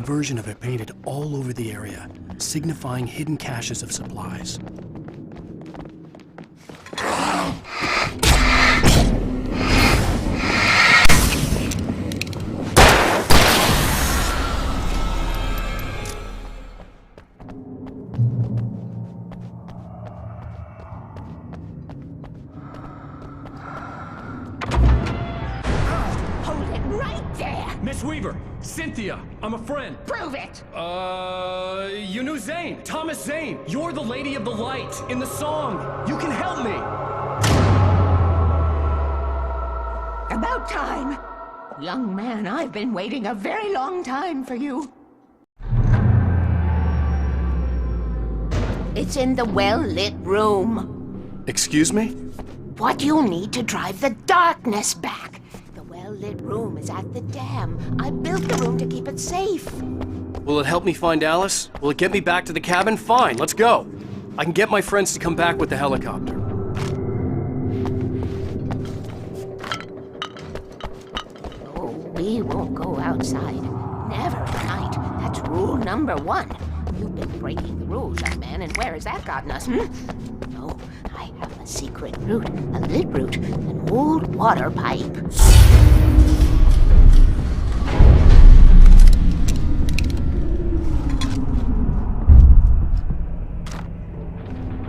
version of it painted all over the area, signifying hidden caches of supplies. Hold it right there! Miss Weaver, Cynthia, I'm a friend. Prove it! You knew Zane, Thomas Zane. You're the Lady of the Light in the song. You can help me. About time! Young man, I've been waiting a very long time for you. It's in the well-lit room. Excuse me? What you need to drive the darkness back. The well-lit room is at the dam. I built the room to keep it safe. Will it help me find Alice? Will it get me back to the cabin? Fine, let's go. I can get my friends to come back with the helicopter. Oh, we won't go outside. Never tonight. That's rule number 1. You've been breaking the rules, young man, and where has that gotten us, No, I have a secret route, a lit route, an old water pipe.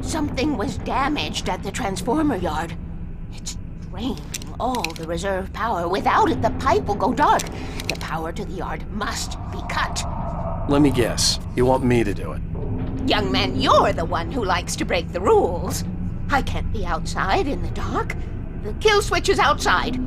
Something was damaged at the transformer yard. It's draining all the reserve power. Without it, the pipe will go dark. The power to the yard must be cut. Let me guess. You want me to do it? Young man, you're the one who likes to break the rules. I can't be outside in the dark. The kill switch is outside.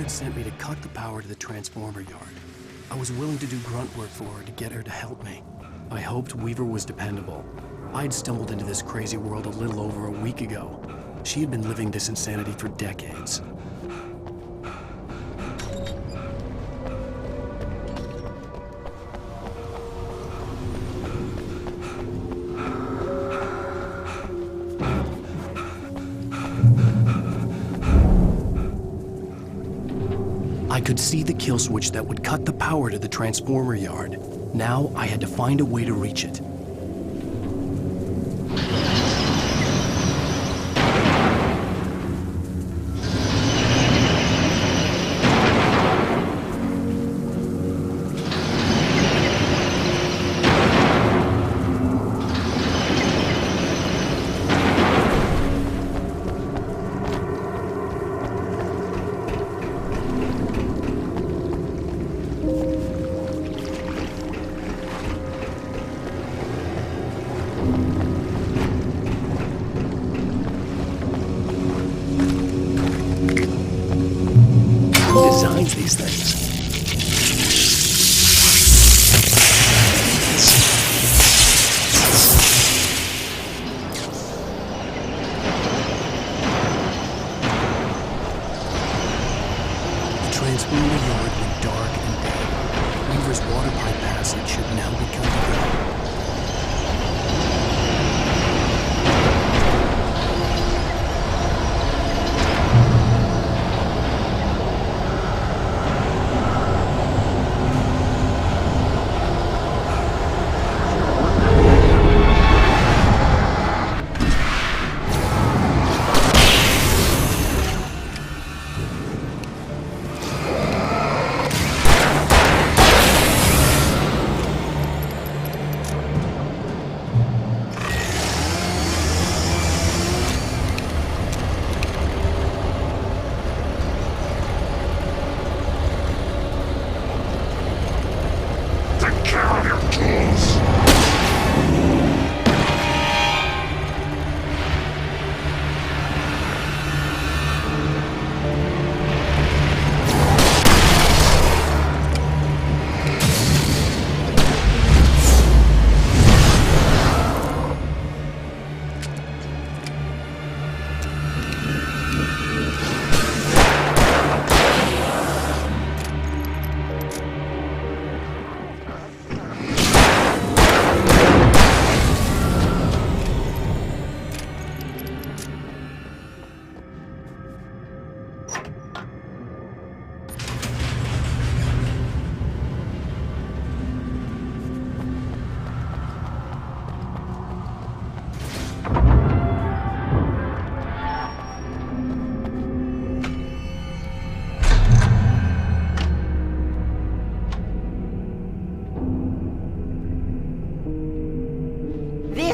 Sent me to cut the power to the transformer yard. I was willing to do grunt work for her to get her to help me. I hoped Weaver was dependable. I'd stumbled into this crazy world a little over a week ago. She had been living this insanity for decades. I could see the kill switch that would cut the power to the transformer yard. Now I had to find a way to reach it.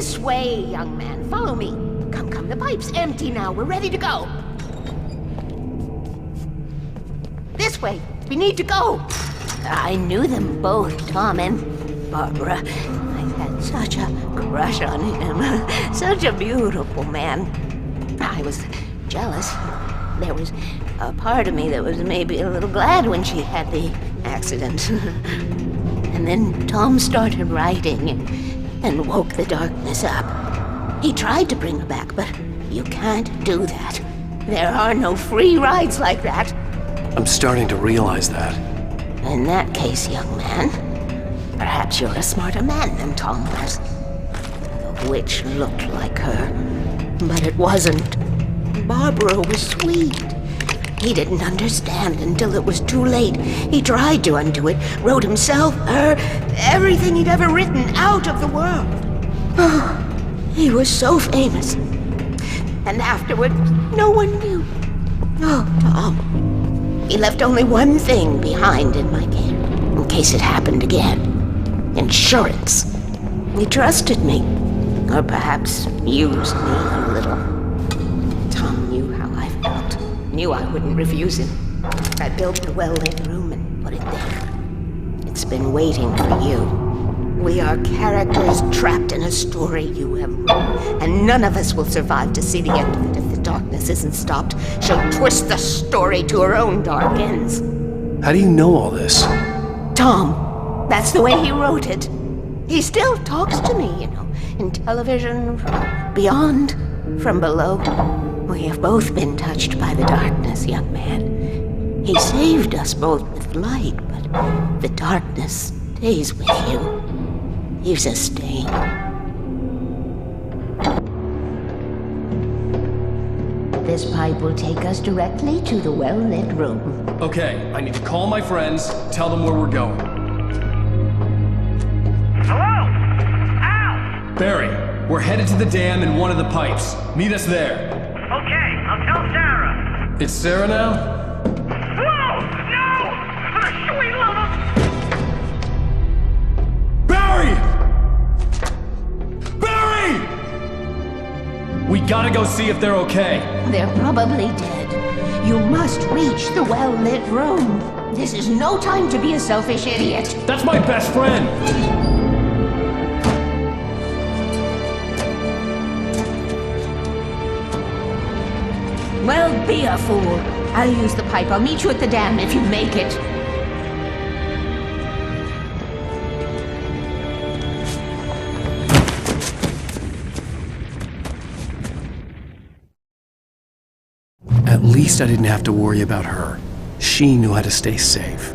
This way, young man. Follow me. Come, the pipe's empty now. We're ready to go. This way. We need to go. I knew them both, Tom and Barbara. I had such a crush on him. Such a beautiful man. I was jealous. There was a part of me that was maybe a little glad when she had the accident. And then Tom started writing and woke the darkness up. He tried to bring her back, but you can't do that. There are no free rides like that. I'm starting to realize that. In that case, young man, perhaps you're a smarter man than Tom was. The witch looked like her, but it wasn't. Barbara was sweet. He didn't understand until it was too late. He tried to undo it, wrote himself, her, everything he'd ever written out of the world. Oh, he was so famous. And afterward, no one knew. Oh, Tom. He left only one thing behind in my care, in case it happened again. Insurance. He trusted me. Or perhaps used me a little. Tom knew how I felt. Knew I wouldn't refuse him. I built the well-lit room and put it there. It's been waiting for you. We are characters trapped in a story you have written, and none of us will survive to see the end of it if the darkness isn't stopped. She'll twist the story to her own dark ends. How do you know all this? Tom, that's the way he wrote it. He still talks to me, you know, in television, from beyond, from below. We have both been touched by the darkness, young man. He saved us both with light, but the darkness stays with you. Leaves a stain. This pipe will take us directly to the well-lit room. Okay, I need to call my friends, tell them where we're going. Hello? Al! Barry, we're headed to the dam in one of the pipes. Meet us there. Okay, I'll tell Sarah. It's Sarah now? Whoa! No! For the sweet love of... Barry! Barry! We gotta go see if they're okay. They're probably dead. You must reach the well-lit room. This is no time to be a selfish idiot. That's my best friend! Well, be a fool. I'll use the pipe. I'll meet you at the dam if you make it. At least I didn't have to worry about her. She knew how to stay safe.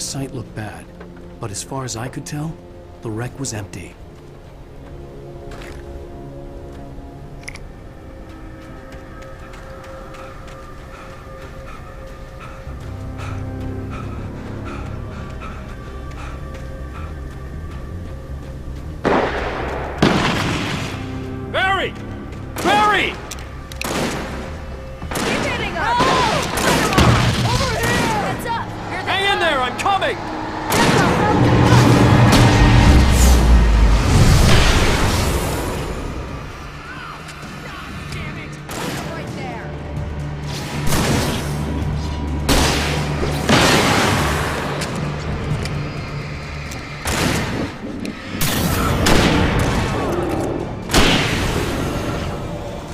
site looked bad, but as far as I could tell, the wreck was empty. Barry! Barry! Keep hitting us! Over here! Heads up! Hang in there, I'm coming! Right there.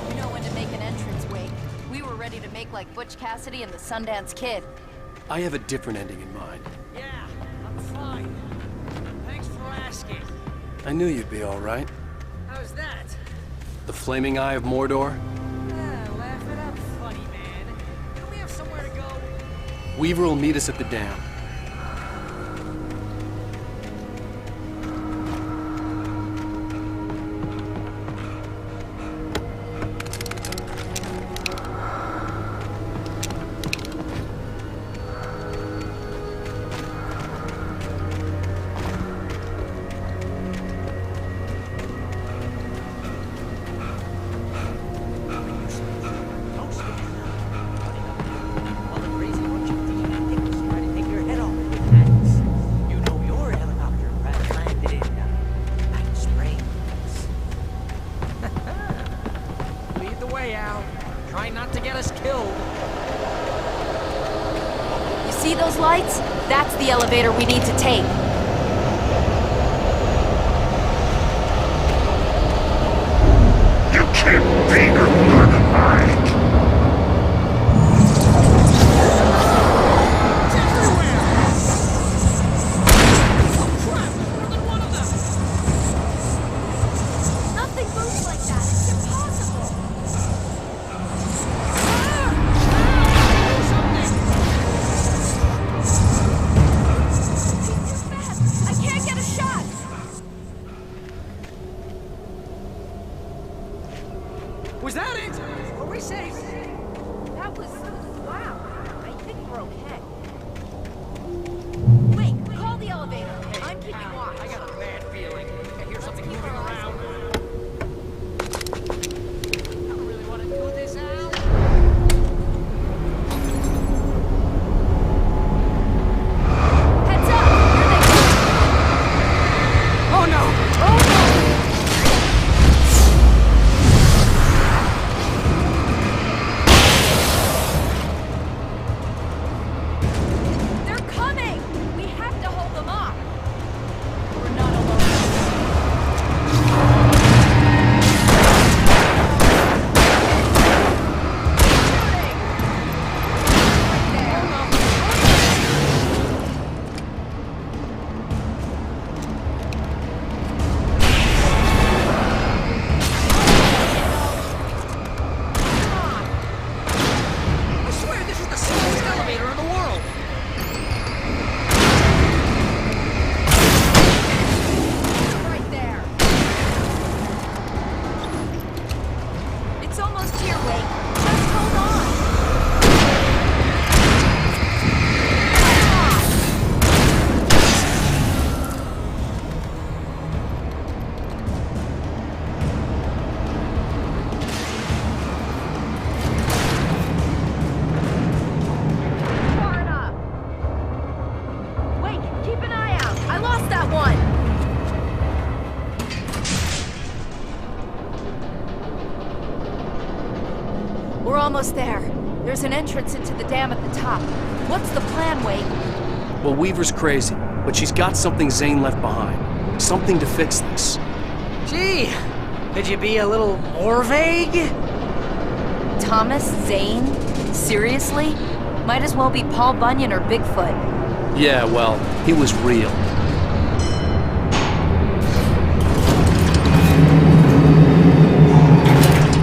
You know when to make an entrance, Wake. We were ready to make like Butch Cassidy and the Sundance Kid. I have a different ending in mind. Yeah, I'm fine. Thanks for asking. I knew you'd be all right. How's that? The flaming eye of Mordor? Laugh it up, funny man. Don't we have somewhere to go? Weaver will meet us at the dam. Try not to get us killed. You see those lights? That's the elevator we need to take. You can't be good. Nothing moves like that. It's impossible. I can't get a shot. Was that it? Are we safe? That was wow. I think we're okay. Wait, call the elevator. I'm keeping watch. I got a bad feeling. I hear something moving around. I don't really want to do this, Al. Heads up! Here they go. Oh no! Oh no! They're coming! We have to hold them off. We're not alone. I swear this is the slowest elevator in the world. Right there. It's almost here, Wake. Just hold on. Far enough. Wake, keep an eye out. I lost that one. We're almost there. There's an entrance into the dam at the top. What's the plan, Wake? Well, Weaver's crazy, but she's got something Zane left behind. Something to fix this. Gee, could you be a little more vague? Thomas Zane? Seriously? Might as well be Paul Bunyan or Bigfoot. Yeah, well, he was real.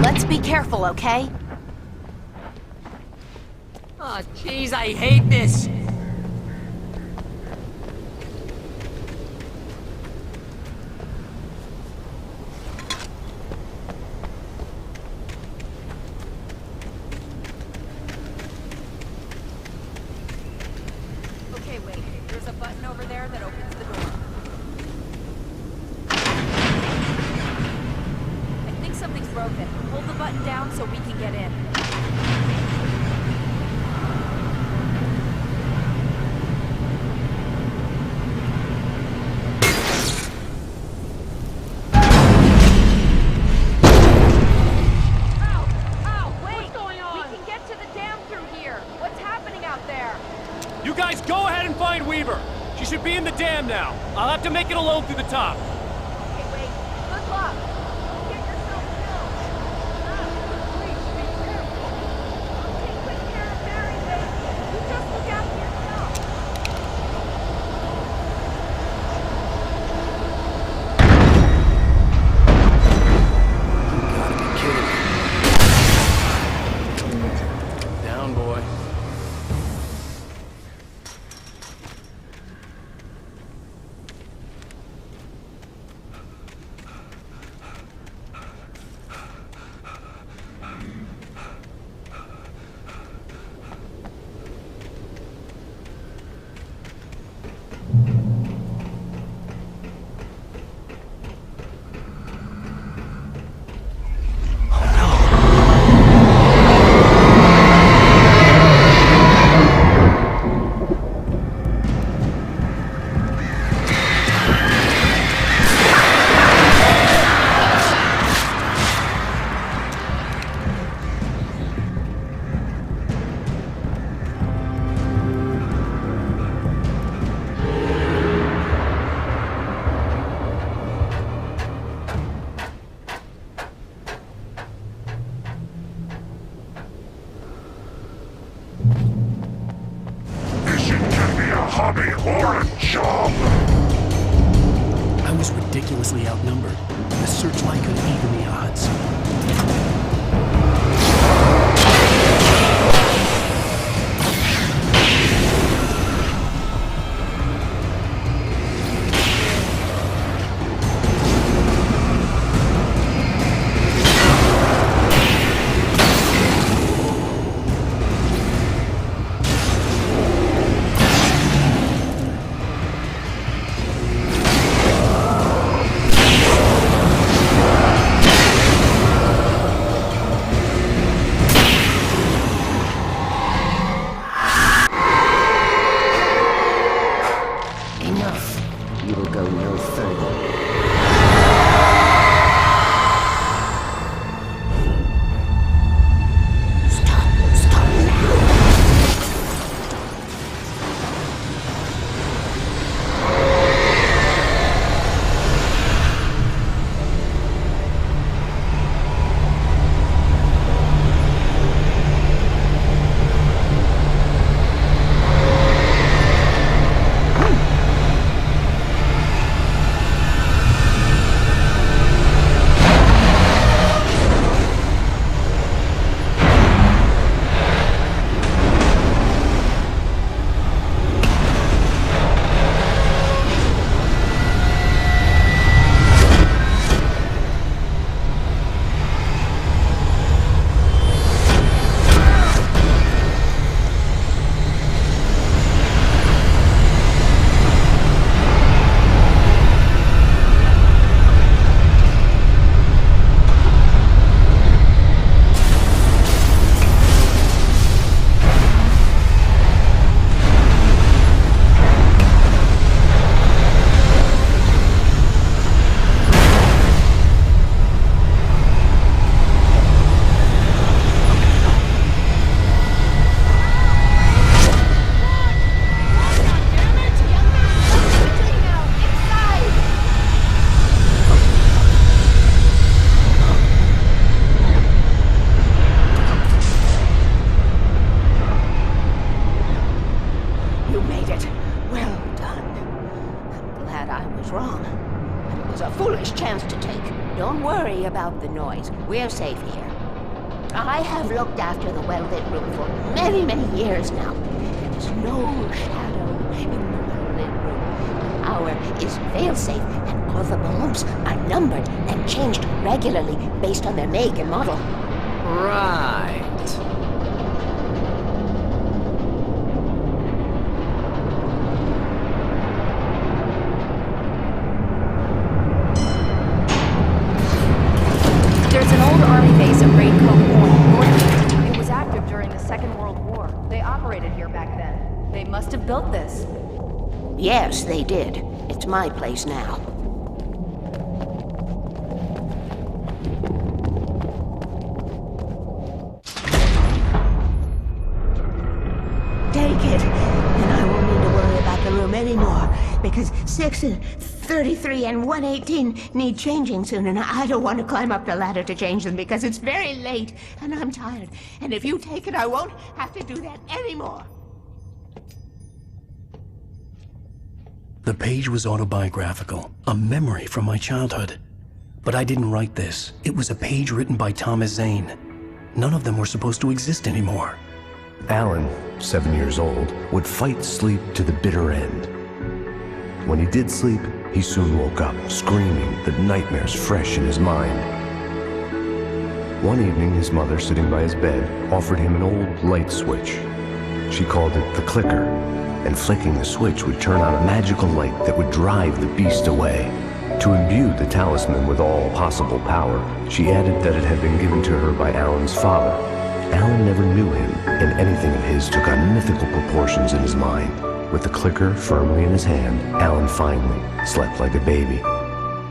Let's be careful, okay? Oh, jeez, I hate this. Hold the button down so we can get in. You guys go ahead and find Weaver. She should be in the dam now. I'll have to make it alone through the top. Okay, wait. Good luck. Don't get yourself killed. Please be careful. I'll take quick care of Mary, baby. You just look after yourself. You gotta be kidding me. Down, boy. hobby or a job. I was ridiculously outnumbered. The searchlight could even the odds. We're safe here. I have looked after the well-lit room for many, many years now. There's no shadow in the well-lit room. The power is fail-safe, and all the bulbs are numbered and changed regularly based on their make and model. Right. There's an old army base must have built this. Yes, they did. It's my place now. Take it, and I won't need to worry about the room anymore, because 6 and 33 and 118 need changing soon, and I don't want to climb up the ladder to change them because it's very late, and I'm tired. And if you take it, I won't have to do that anymore. The page was autobiographical, a memory from my childhood. But I didn't write this. It was a page written by Thomas Zane. None of them were supposed to exist anymore. Alan, 7 years old, would fight sleep to the bitter end. When he did sleep, he soon woke up, screaming, the nightmares fresh in his mind. One evening, his mother, sitting by his bed, offered him an old light switch. She called it the clicker, and flicking the switch would turn on a magical light that would drive the beast away. To imbue the talisman with all possible power, she added that it had been given to her by Alan's father. Alan never knew him, and anything of his took on mythical proportions in his mind. With the clicker firmly in his hand, Alan finally slept like a baby.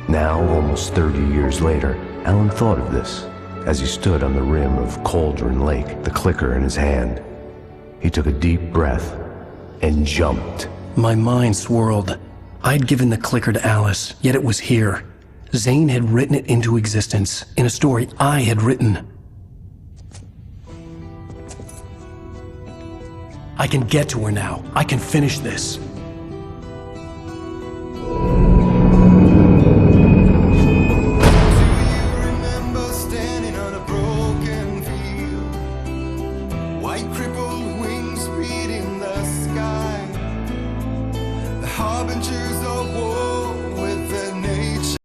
Now, almost 30 years later, Alan thought of this as he stood on the rim of Cauldron Lake, the clicker in his hand. He took a deep breath and jumped. My mind swirled. I'd given the clicker to Alice, yet it was here. Zane had written it into existence, in a story I had written. I can get to her now. I can finish this.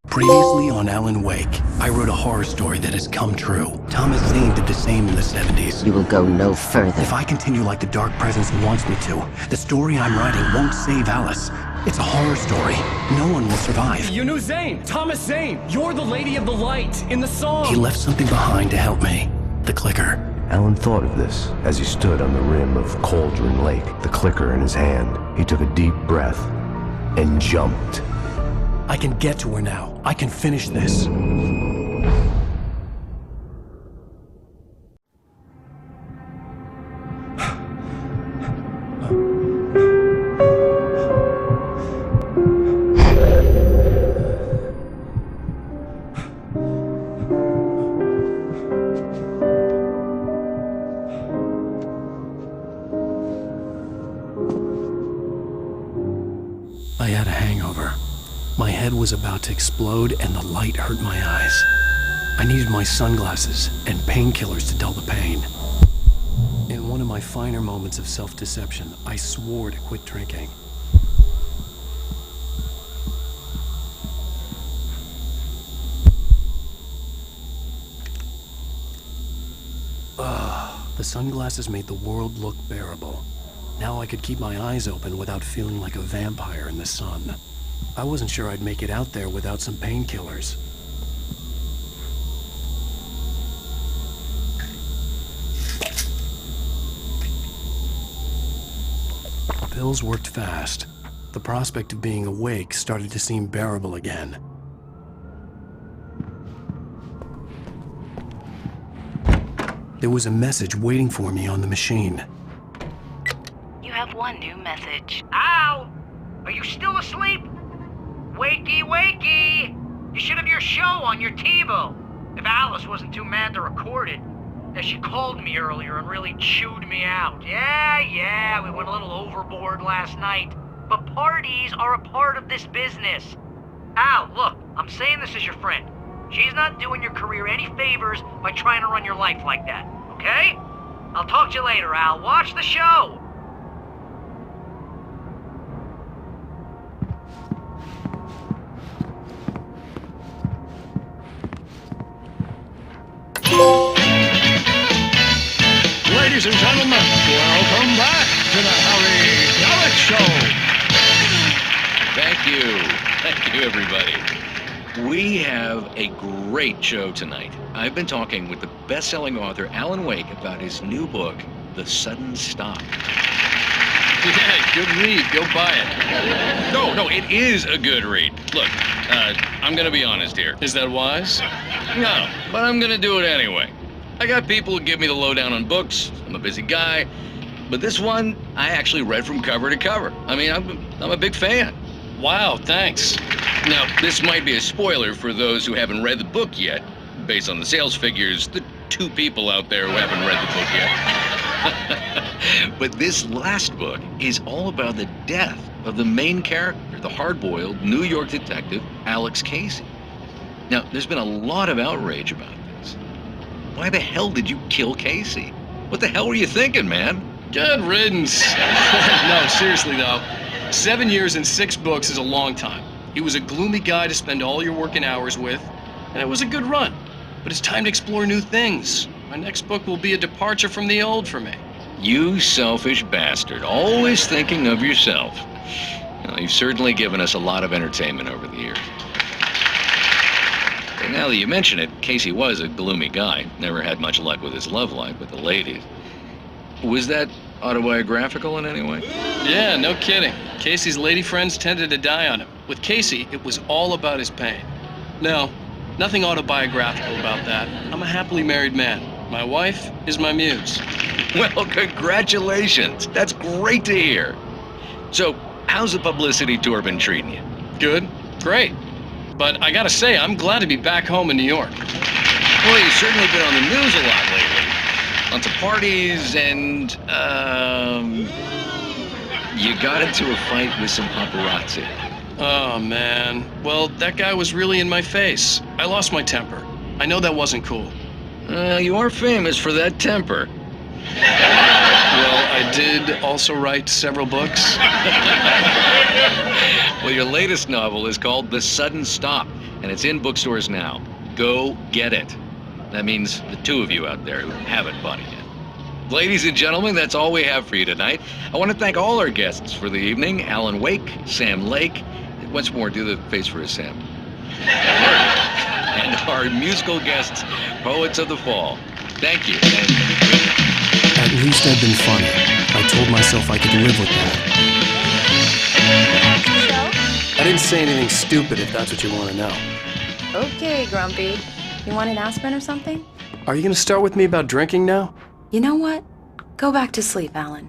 Previously on Alan Wake, I wrote a horror story that has come true. Thomas Zane did the same in the 70s. You will go no further. If I continue like the Dark Presence wants me to, the story I'm writing won't save Alice. It's a horror story. No one will survive. You knew Zane! Thomas Zane! You're the Lady of the Light in the song! He left something behind to help me. The clicker. Alan thought of this as he stood on the rim of Cauldron Lake, the clicker in his hand. He took a deep breath and jumped. I can get to her now. I can finish this. I had a hangover. My head was about to explode and the light hurt my eyes. I needed my sunglasses and painkillers to dull the pain. In one of my finer moments of self-deception, I swore to quit drinking. The sunglasses made the world look bearable. Now I could keep my eyes open without feeling like a vampire in the sun. I wasn't sure I'd make it out there without some painkillers. Pills worked fast. The prospect of being awake started to seem bearable again. There was a message waiting for me on the machine. You have one new message. Ow! Are you still asleep? Wakey, wakey! You should have your show on your TiVo. If Alice wasn't too mad to record it. She called me earlier and really chewed me out. Yeah, we went a little overboard last night. But parties are a part of this business. Al, look, I'm saying this as your friend. She's not doing your career any favors by trying to run your life like that, okay? I'll talk to you later, Al. Watch the show! Ladies and gentlemen, welcome back to the Harry Garrett Show. Thank you, everybody. We have a great show tonight. I've been talking with the best-selling author Alan Wake about his new book, The Sudden Stop. Yeah, good read. Go buy it. No, it is a good read. Look, I'm gonna be honest here. Is that wise? No, but I'm gonna do it anyway. I got people who give me the lowdown on books. I'm a busy guy. But this one, I actually read from cover to cover. I mean, I'm a big fan. Wow, thanks. Now, this might be a spoiler for those who haven't read the book yet. Based on the sales figures, the 2 people out there who haven't read the book yet. But this last book is all about the death of the main character, the hard-boiled New York detective, Alex Casey. Now, there's been a lot of outrage about this. Why the hell did you kill Casey? What the hell were you thinking, man? Good riddance. No, seriously though. 7 years and 6 books is a long time. He was a gloomy guy to spend all your working hours with, and it was a good run. But it's time to explore new things. My next book will be a departure from the old for me. You selfish bastard, always thinking of yourself. Well, you've certainly given us a lot of entertainment over the years. And now that you mention it, Casey was a gloomy guy. Never had much luck with his love life with the ladies. Was that autobiographical in any way? Yeah, no kidding. Casey's lady friends tended to die on him. With Casey, it was all about his pain. No, nothing autobiographical about that. I'm a happily married man. My wife is my muse. Well, congratulations. That's great to hear. So, how's the publicity tour been treating you? Good. Great. But I gotta say, I'm glad to be back home in New York. Well, you've certainly been on the news a lot lately. Lots of parties and, you got into a fight with some paparazzi. Oh, man. Well, that guy was really in my face. I lost my temper. I know that wasn't cool. You are famous for that temper. Well, I did also write several books. Well, your latest novel is called The Sudden Stop, and it's in bookstores now. Go get it. That means the 2 of you out there who haven't bought it yet. Ladies and gentlemen, that's all we have for you tonight. I want to thank all our guests for the evening. Alan Wake, Sam Lake. Once more, do the face for a Sam. And our musical guests, Poets of the Fall. Thank you. At least I've been funny. I told myself I could live with that. I didn't say anything stupid, if that's what you want to know. Okay, Grumpy. You want an aspirin or something? Are you going to start with me about drinking now? You know what? Go back to sleep, Alan.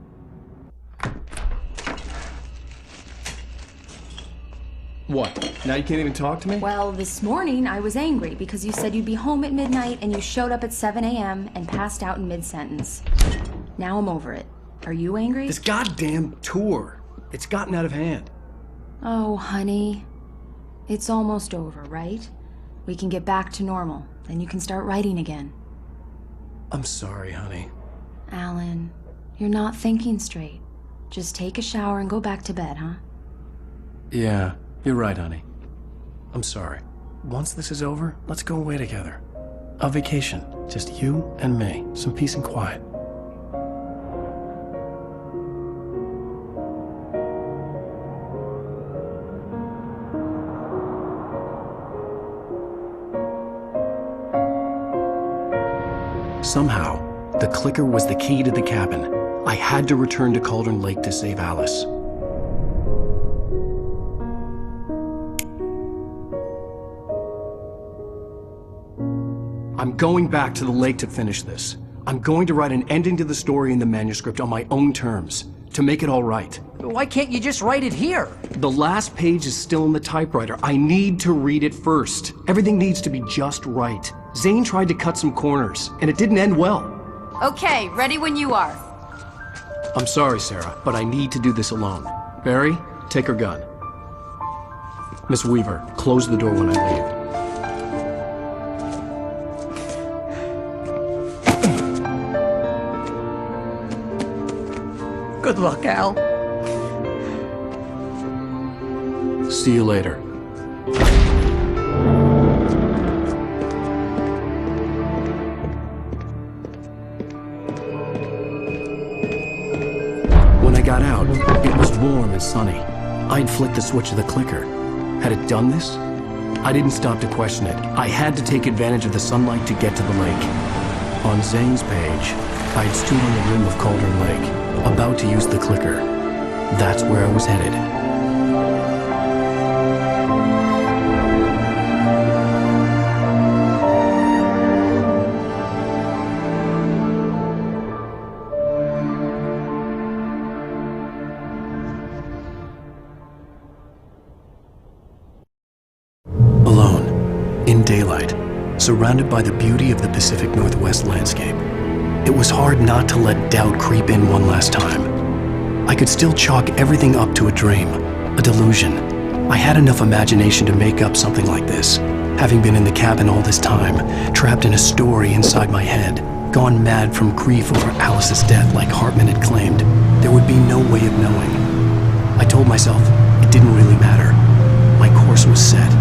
What? Now you can't even talk to me? Well, this morning I was angry because you said you'd be home at midnight and you showed up at 7 a.m. and passed out in mid-sentence. Now I'm over it. Are you angry? This goddamn tour. It's gotten out of hand. Oh, honey. It's almost over, right? We can get back to normal. Then you can start writing again. I'm sorry, honey. Alan, you're not thinking straight. Just take a shower and go back to bed, huh? Yeah, you're right, honey. I'm sorry. Once this is over, let's go away together. A vacation. Just you and me. Some peace and quiet. Somehow, the clicker was the key to the cabin. I had to return to Cauldron Lake to save Alice. I'm going back to the lake to finish this. I'm going to write an ending to the story in the manuscript on my own terms, to make it all right. Why can't you just write it here? The last page is still in the typewriter. I need to read it first. Everything needs to be just right. Zane tried to cut some corners, and it didn't end well. Okay, ready when you are. I'm sorry, Sarah, but I need to do this alone. Barry, take her gun. Miss Weaver, close the door when I leave. Good luck, Al. See you later. When I got out, it was warm and sunny. I'd flicked the switch of the clicker. Had it done this? I didn't stop to question it. I had to take advantage of the sunlight to get to the lake. On Zane's page, I'd stood on the rim of Cauldron Lake, about to use the clicker, That's where I was headed. Alone, in daylight, surrounded by the beauty of the Pacific Northwest landscape, it was hard not to let doubt creep in one last time. I could still chalk everything up to a dream, a delusion. I had enough imagination to make up something like this, having been in the cabin all this time, trapped in a story inside my head, gone mad from grief over Alice's death like Hartman had claimed. There would be no way of knowing. I told myself it didn't really matter. My course was set.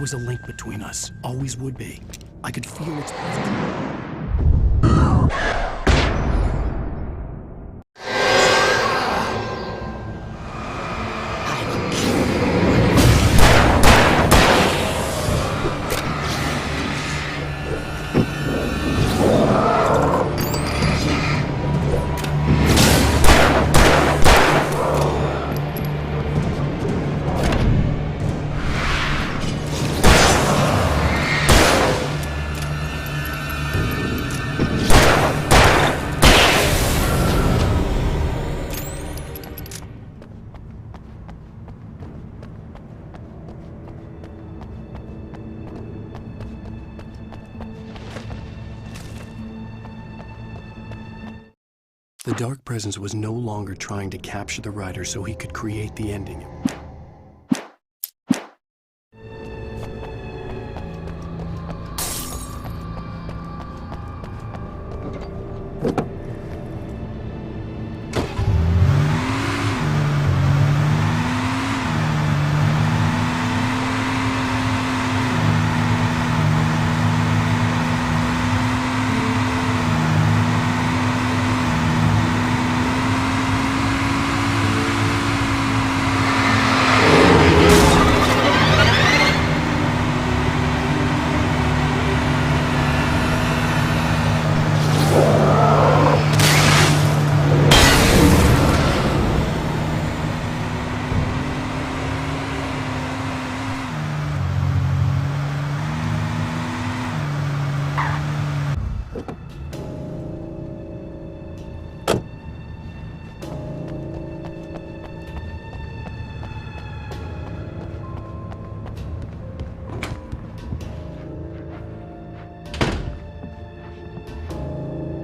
was a link between us. Always would be. I could feel its presence. The Dark Presence was no longer trying to capture the writer so he could create the ending.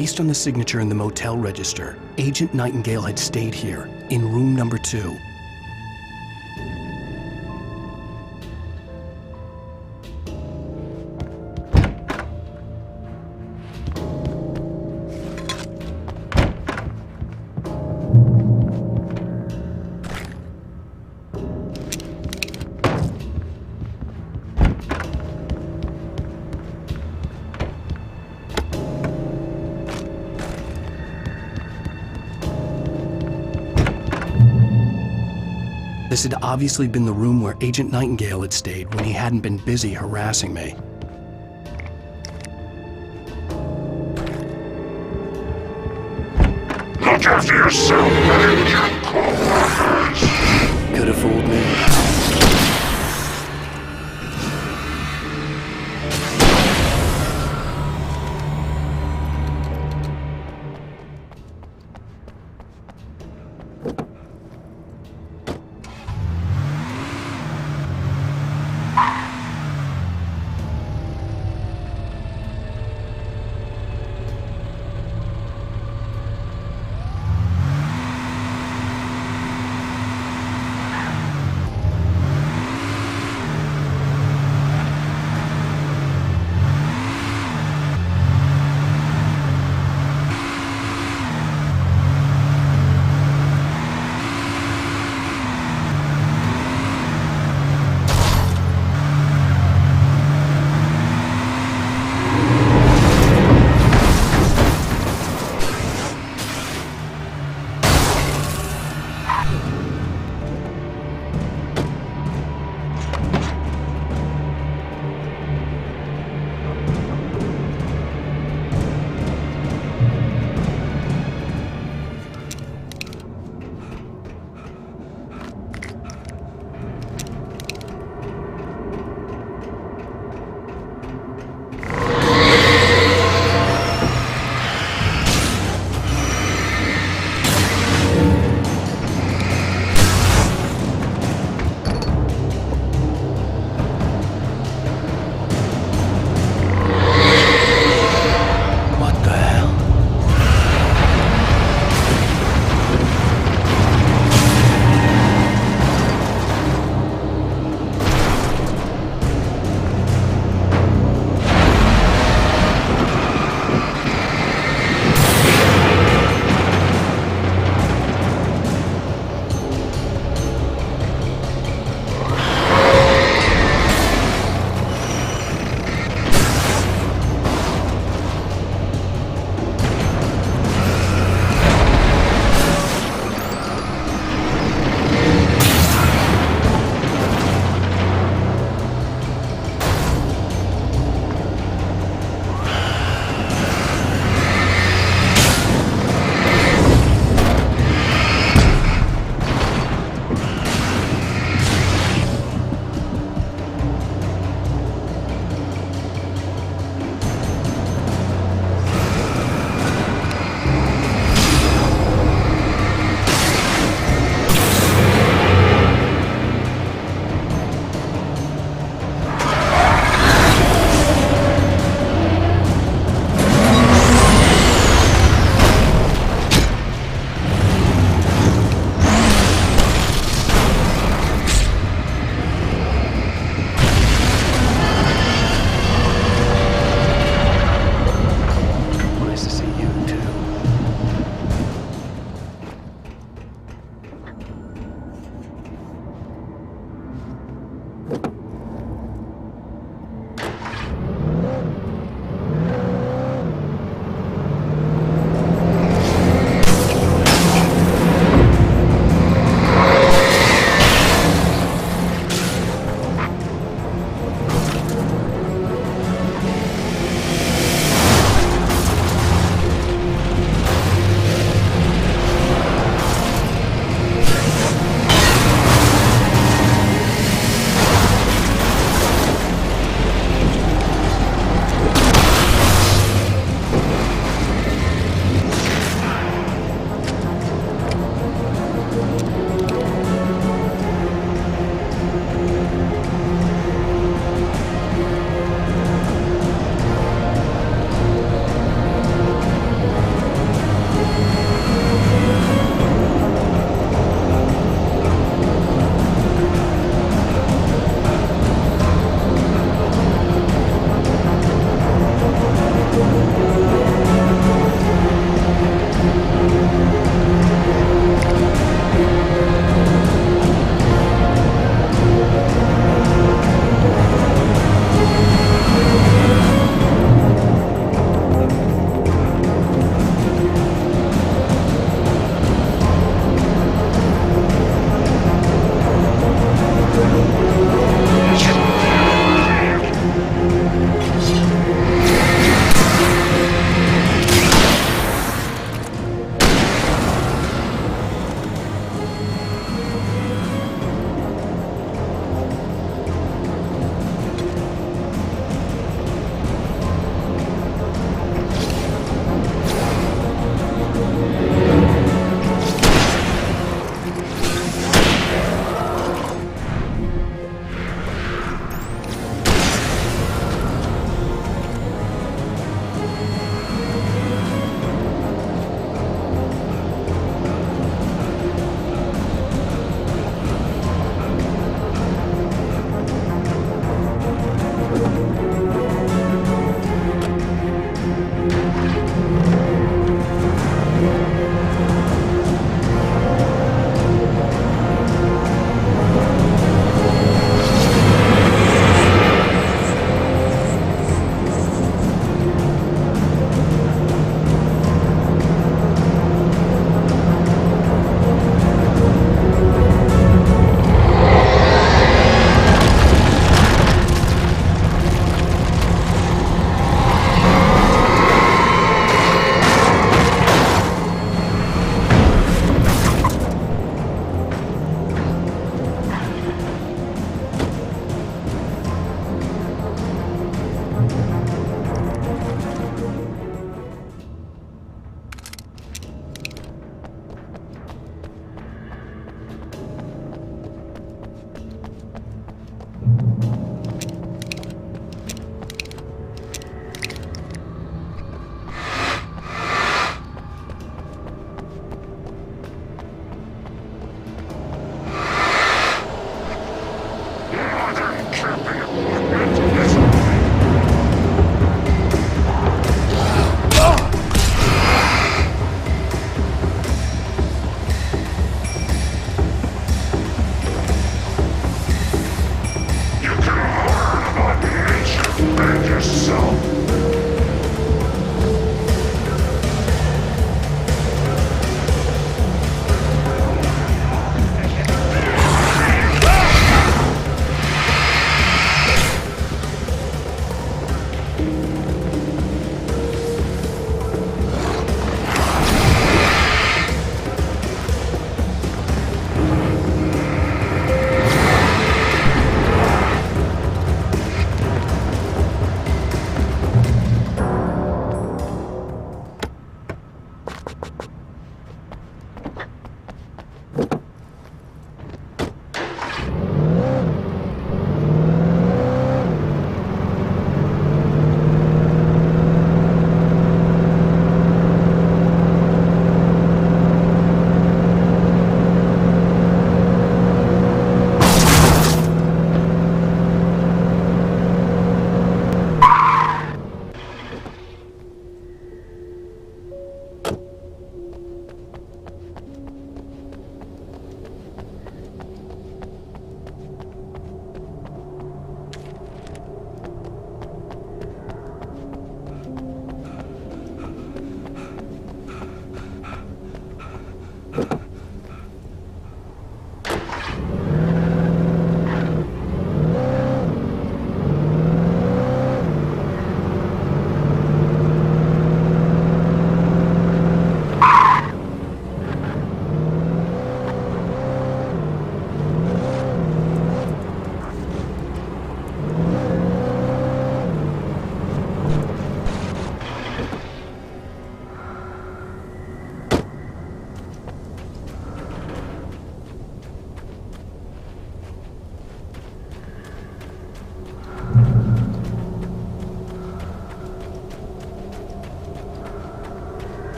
Based on the signature in the motel register, Agent Nightingale had stayed here, in room number 2. This had obviously been the room where Agent Nightingale had stayed when he hadn't been busy harassing me. Look after yourself, man. Could have fooled me.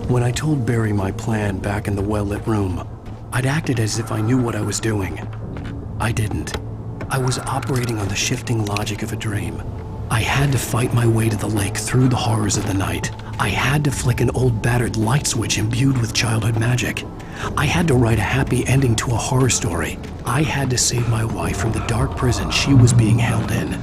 When I told Barry my plan back in the well-lit room, I'd acted as if I knew what I was doing. I didn't. I was operating on the shifting logic of a dream. I had to fight my way to the lake through the horrors of the night. I had to flick an old battered light switch imbued with childhood magic. I had to write a happy ending to a horror story. I had to save my wife from the dark prison she was being held in.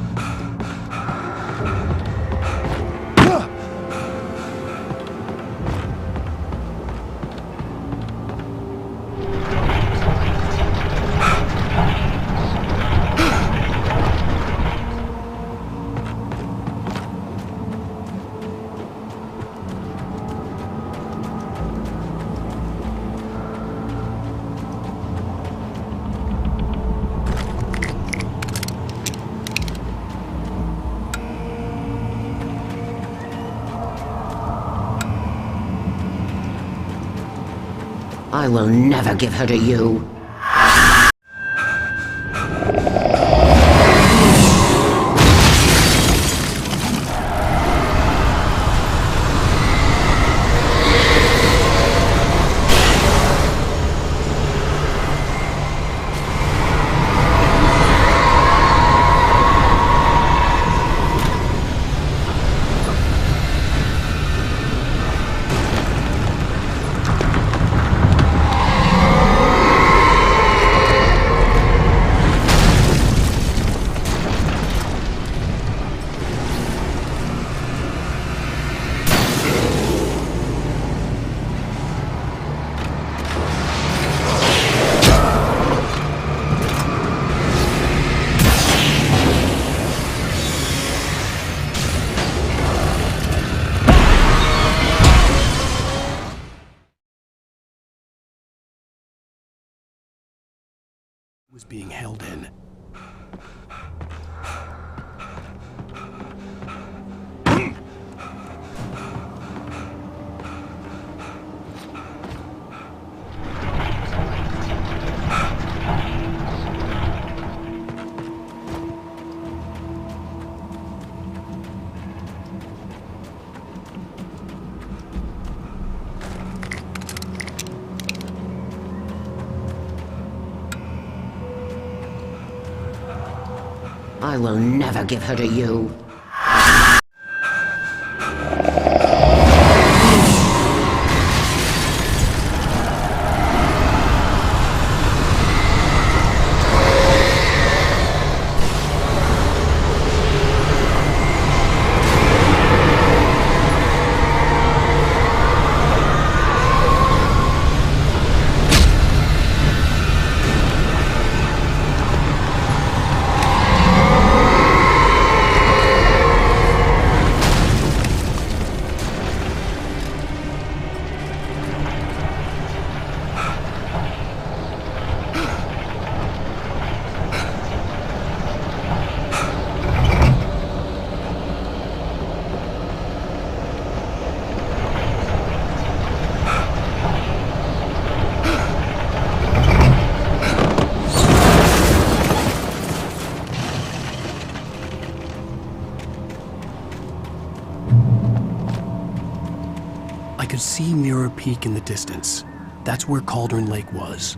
I will never give her to you. Was being held in. I will never give her to you. I could see Mirror Peak in the distance. That's where Cauldron Lake was.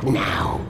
back now.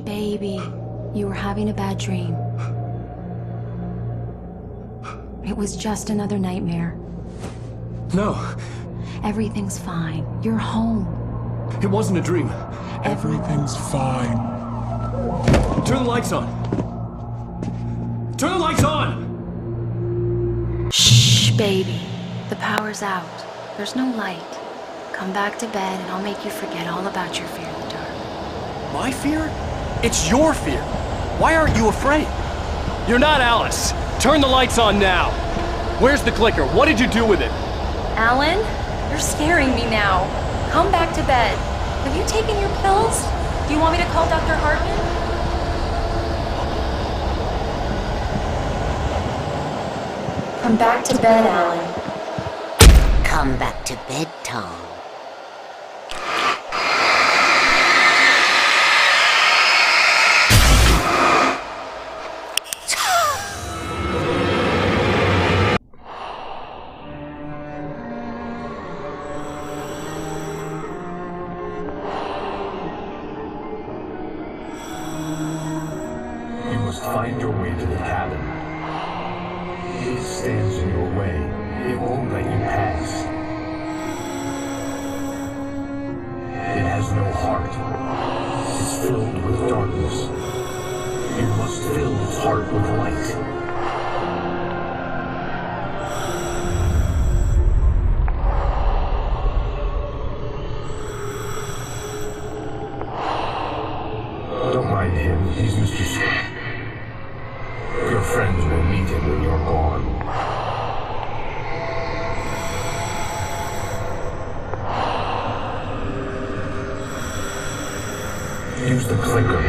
Baby, you were having a bad dream. It was just another nightmare. No, Everything's fine. You're home. it wasn't a dream. Everything's fine. Turn the lights on. Turn the lights on! Shh, baby. The power's out. There's no light. Come back to bed and I'll make you forget all about your fear in the dark. My fear? It's your fear. Why aren't you afraid? You're not Alice. Turn the lights on now. Where's the clicker? What did you do with it? Alan, you're scaring me now. Come back to bed. Have you taken your pills? Do you want me to call Dr. Hartman? Come back to bed, Alan. Come back to bed, Tom. You must find your way to the cabin. It stands in your way. It won't let you pass. It has no heart. It's filled with darkness. You must fill its heart with light. Don't mind him. He's Mr. Scott. Your friends will use the clicker.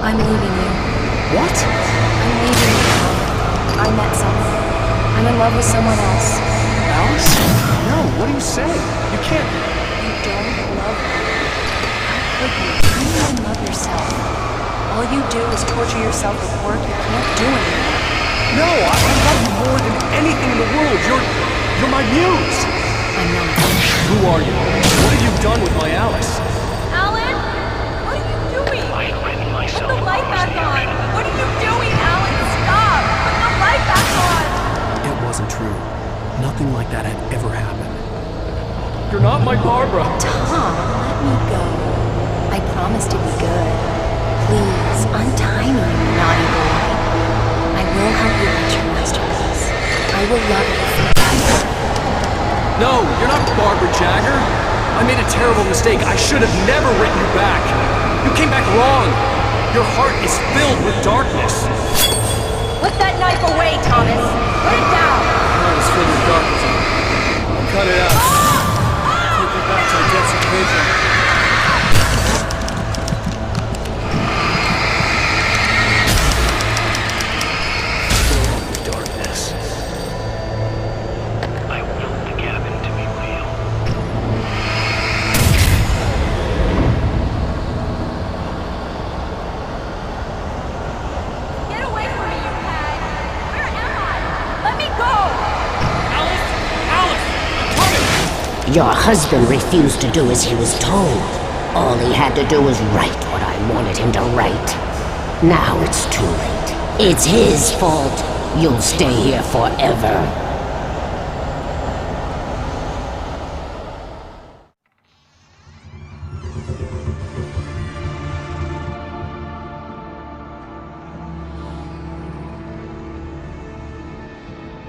I'm leaving you. What? I'm leaving you. I met someone. I'm in love with someone else. Alice? No, what are you saying? You can't. You don't love me. How could you? You don't even love yourself. All you do is torture yourself with work you can't do anymore. No, I love you more than anything in the world. You're my muse. I'm not. Who are you? What have you done with my Alice? Alan? What are you doing? I've written myself. Put the light back on! What are you doing, Alan? Stop! Put the light back on! It wasn't true. Nothing like that had ever happened. You're not my Barbara. Tom, let me go. I promise to be good. Please, untie me, you naughty boy. I will help you reach your masterpiece. I will love you forever. No, you're not Barbara Jagger. I made a terrible mistake. I should have never written you back. You came back wrong. Your heart is filled with darkness. Put that knife away, Thomas! Put it down! Mine is filled with darkness. Cut it out. Take me back to the depths of prison. Your husband refused to do as he was told. All he had to do was write what I wanted him to write. Now it's too late. It's his fault. You'll stay here forever.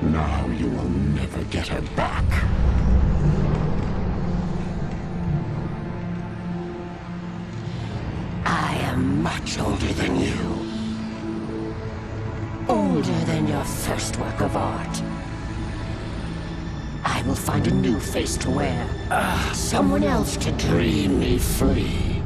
Now you will never get her back. I am much older than you. Older than your first work of art. I will find a new face to wear. Someone else to dream me free.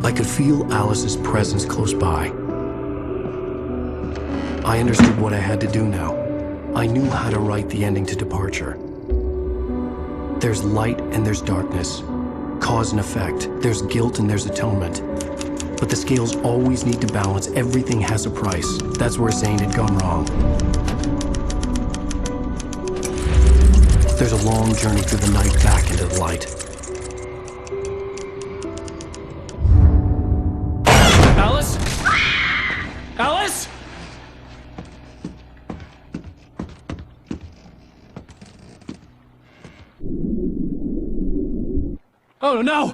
I could feel Alice's presence close by. I understood what I had to do now. I knew how to write the ending to Departure. There's light and there's darkness. Cause and effect. There's guilt and there's atonement. But the scales always need to balance. Everything has a price. That's where Zane had gone wrong. There's a long journey through the night back into the light. Alice? Alice? Oh no!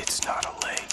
It's not a lake.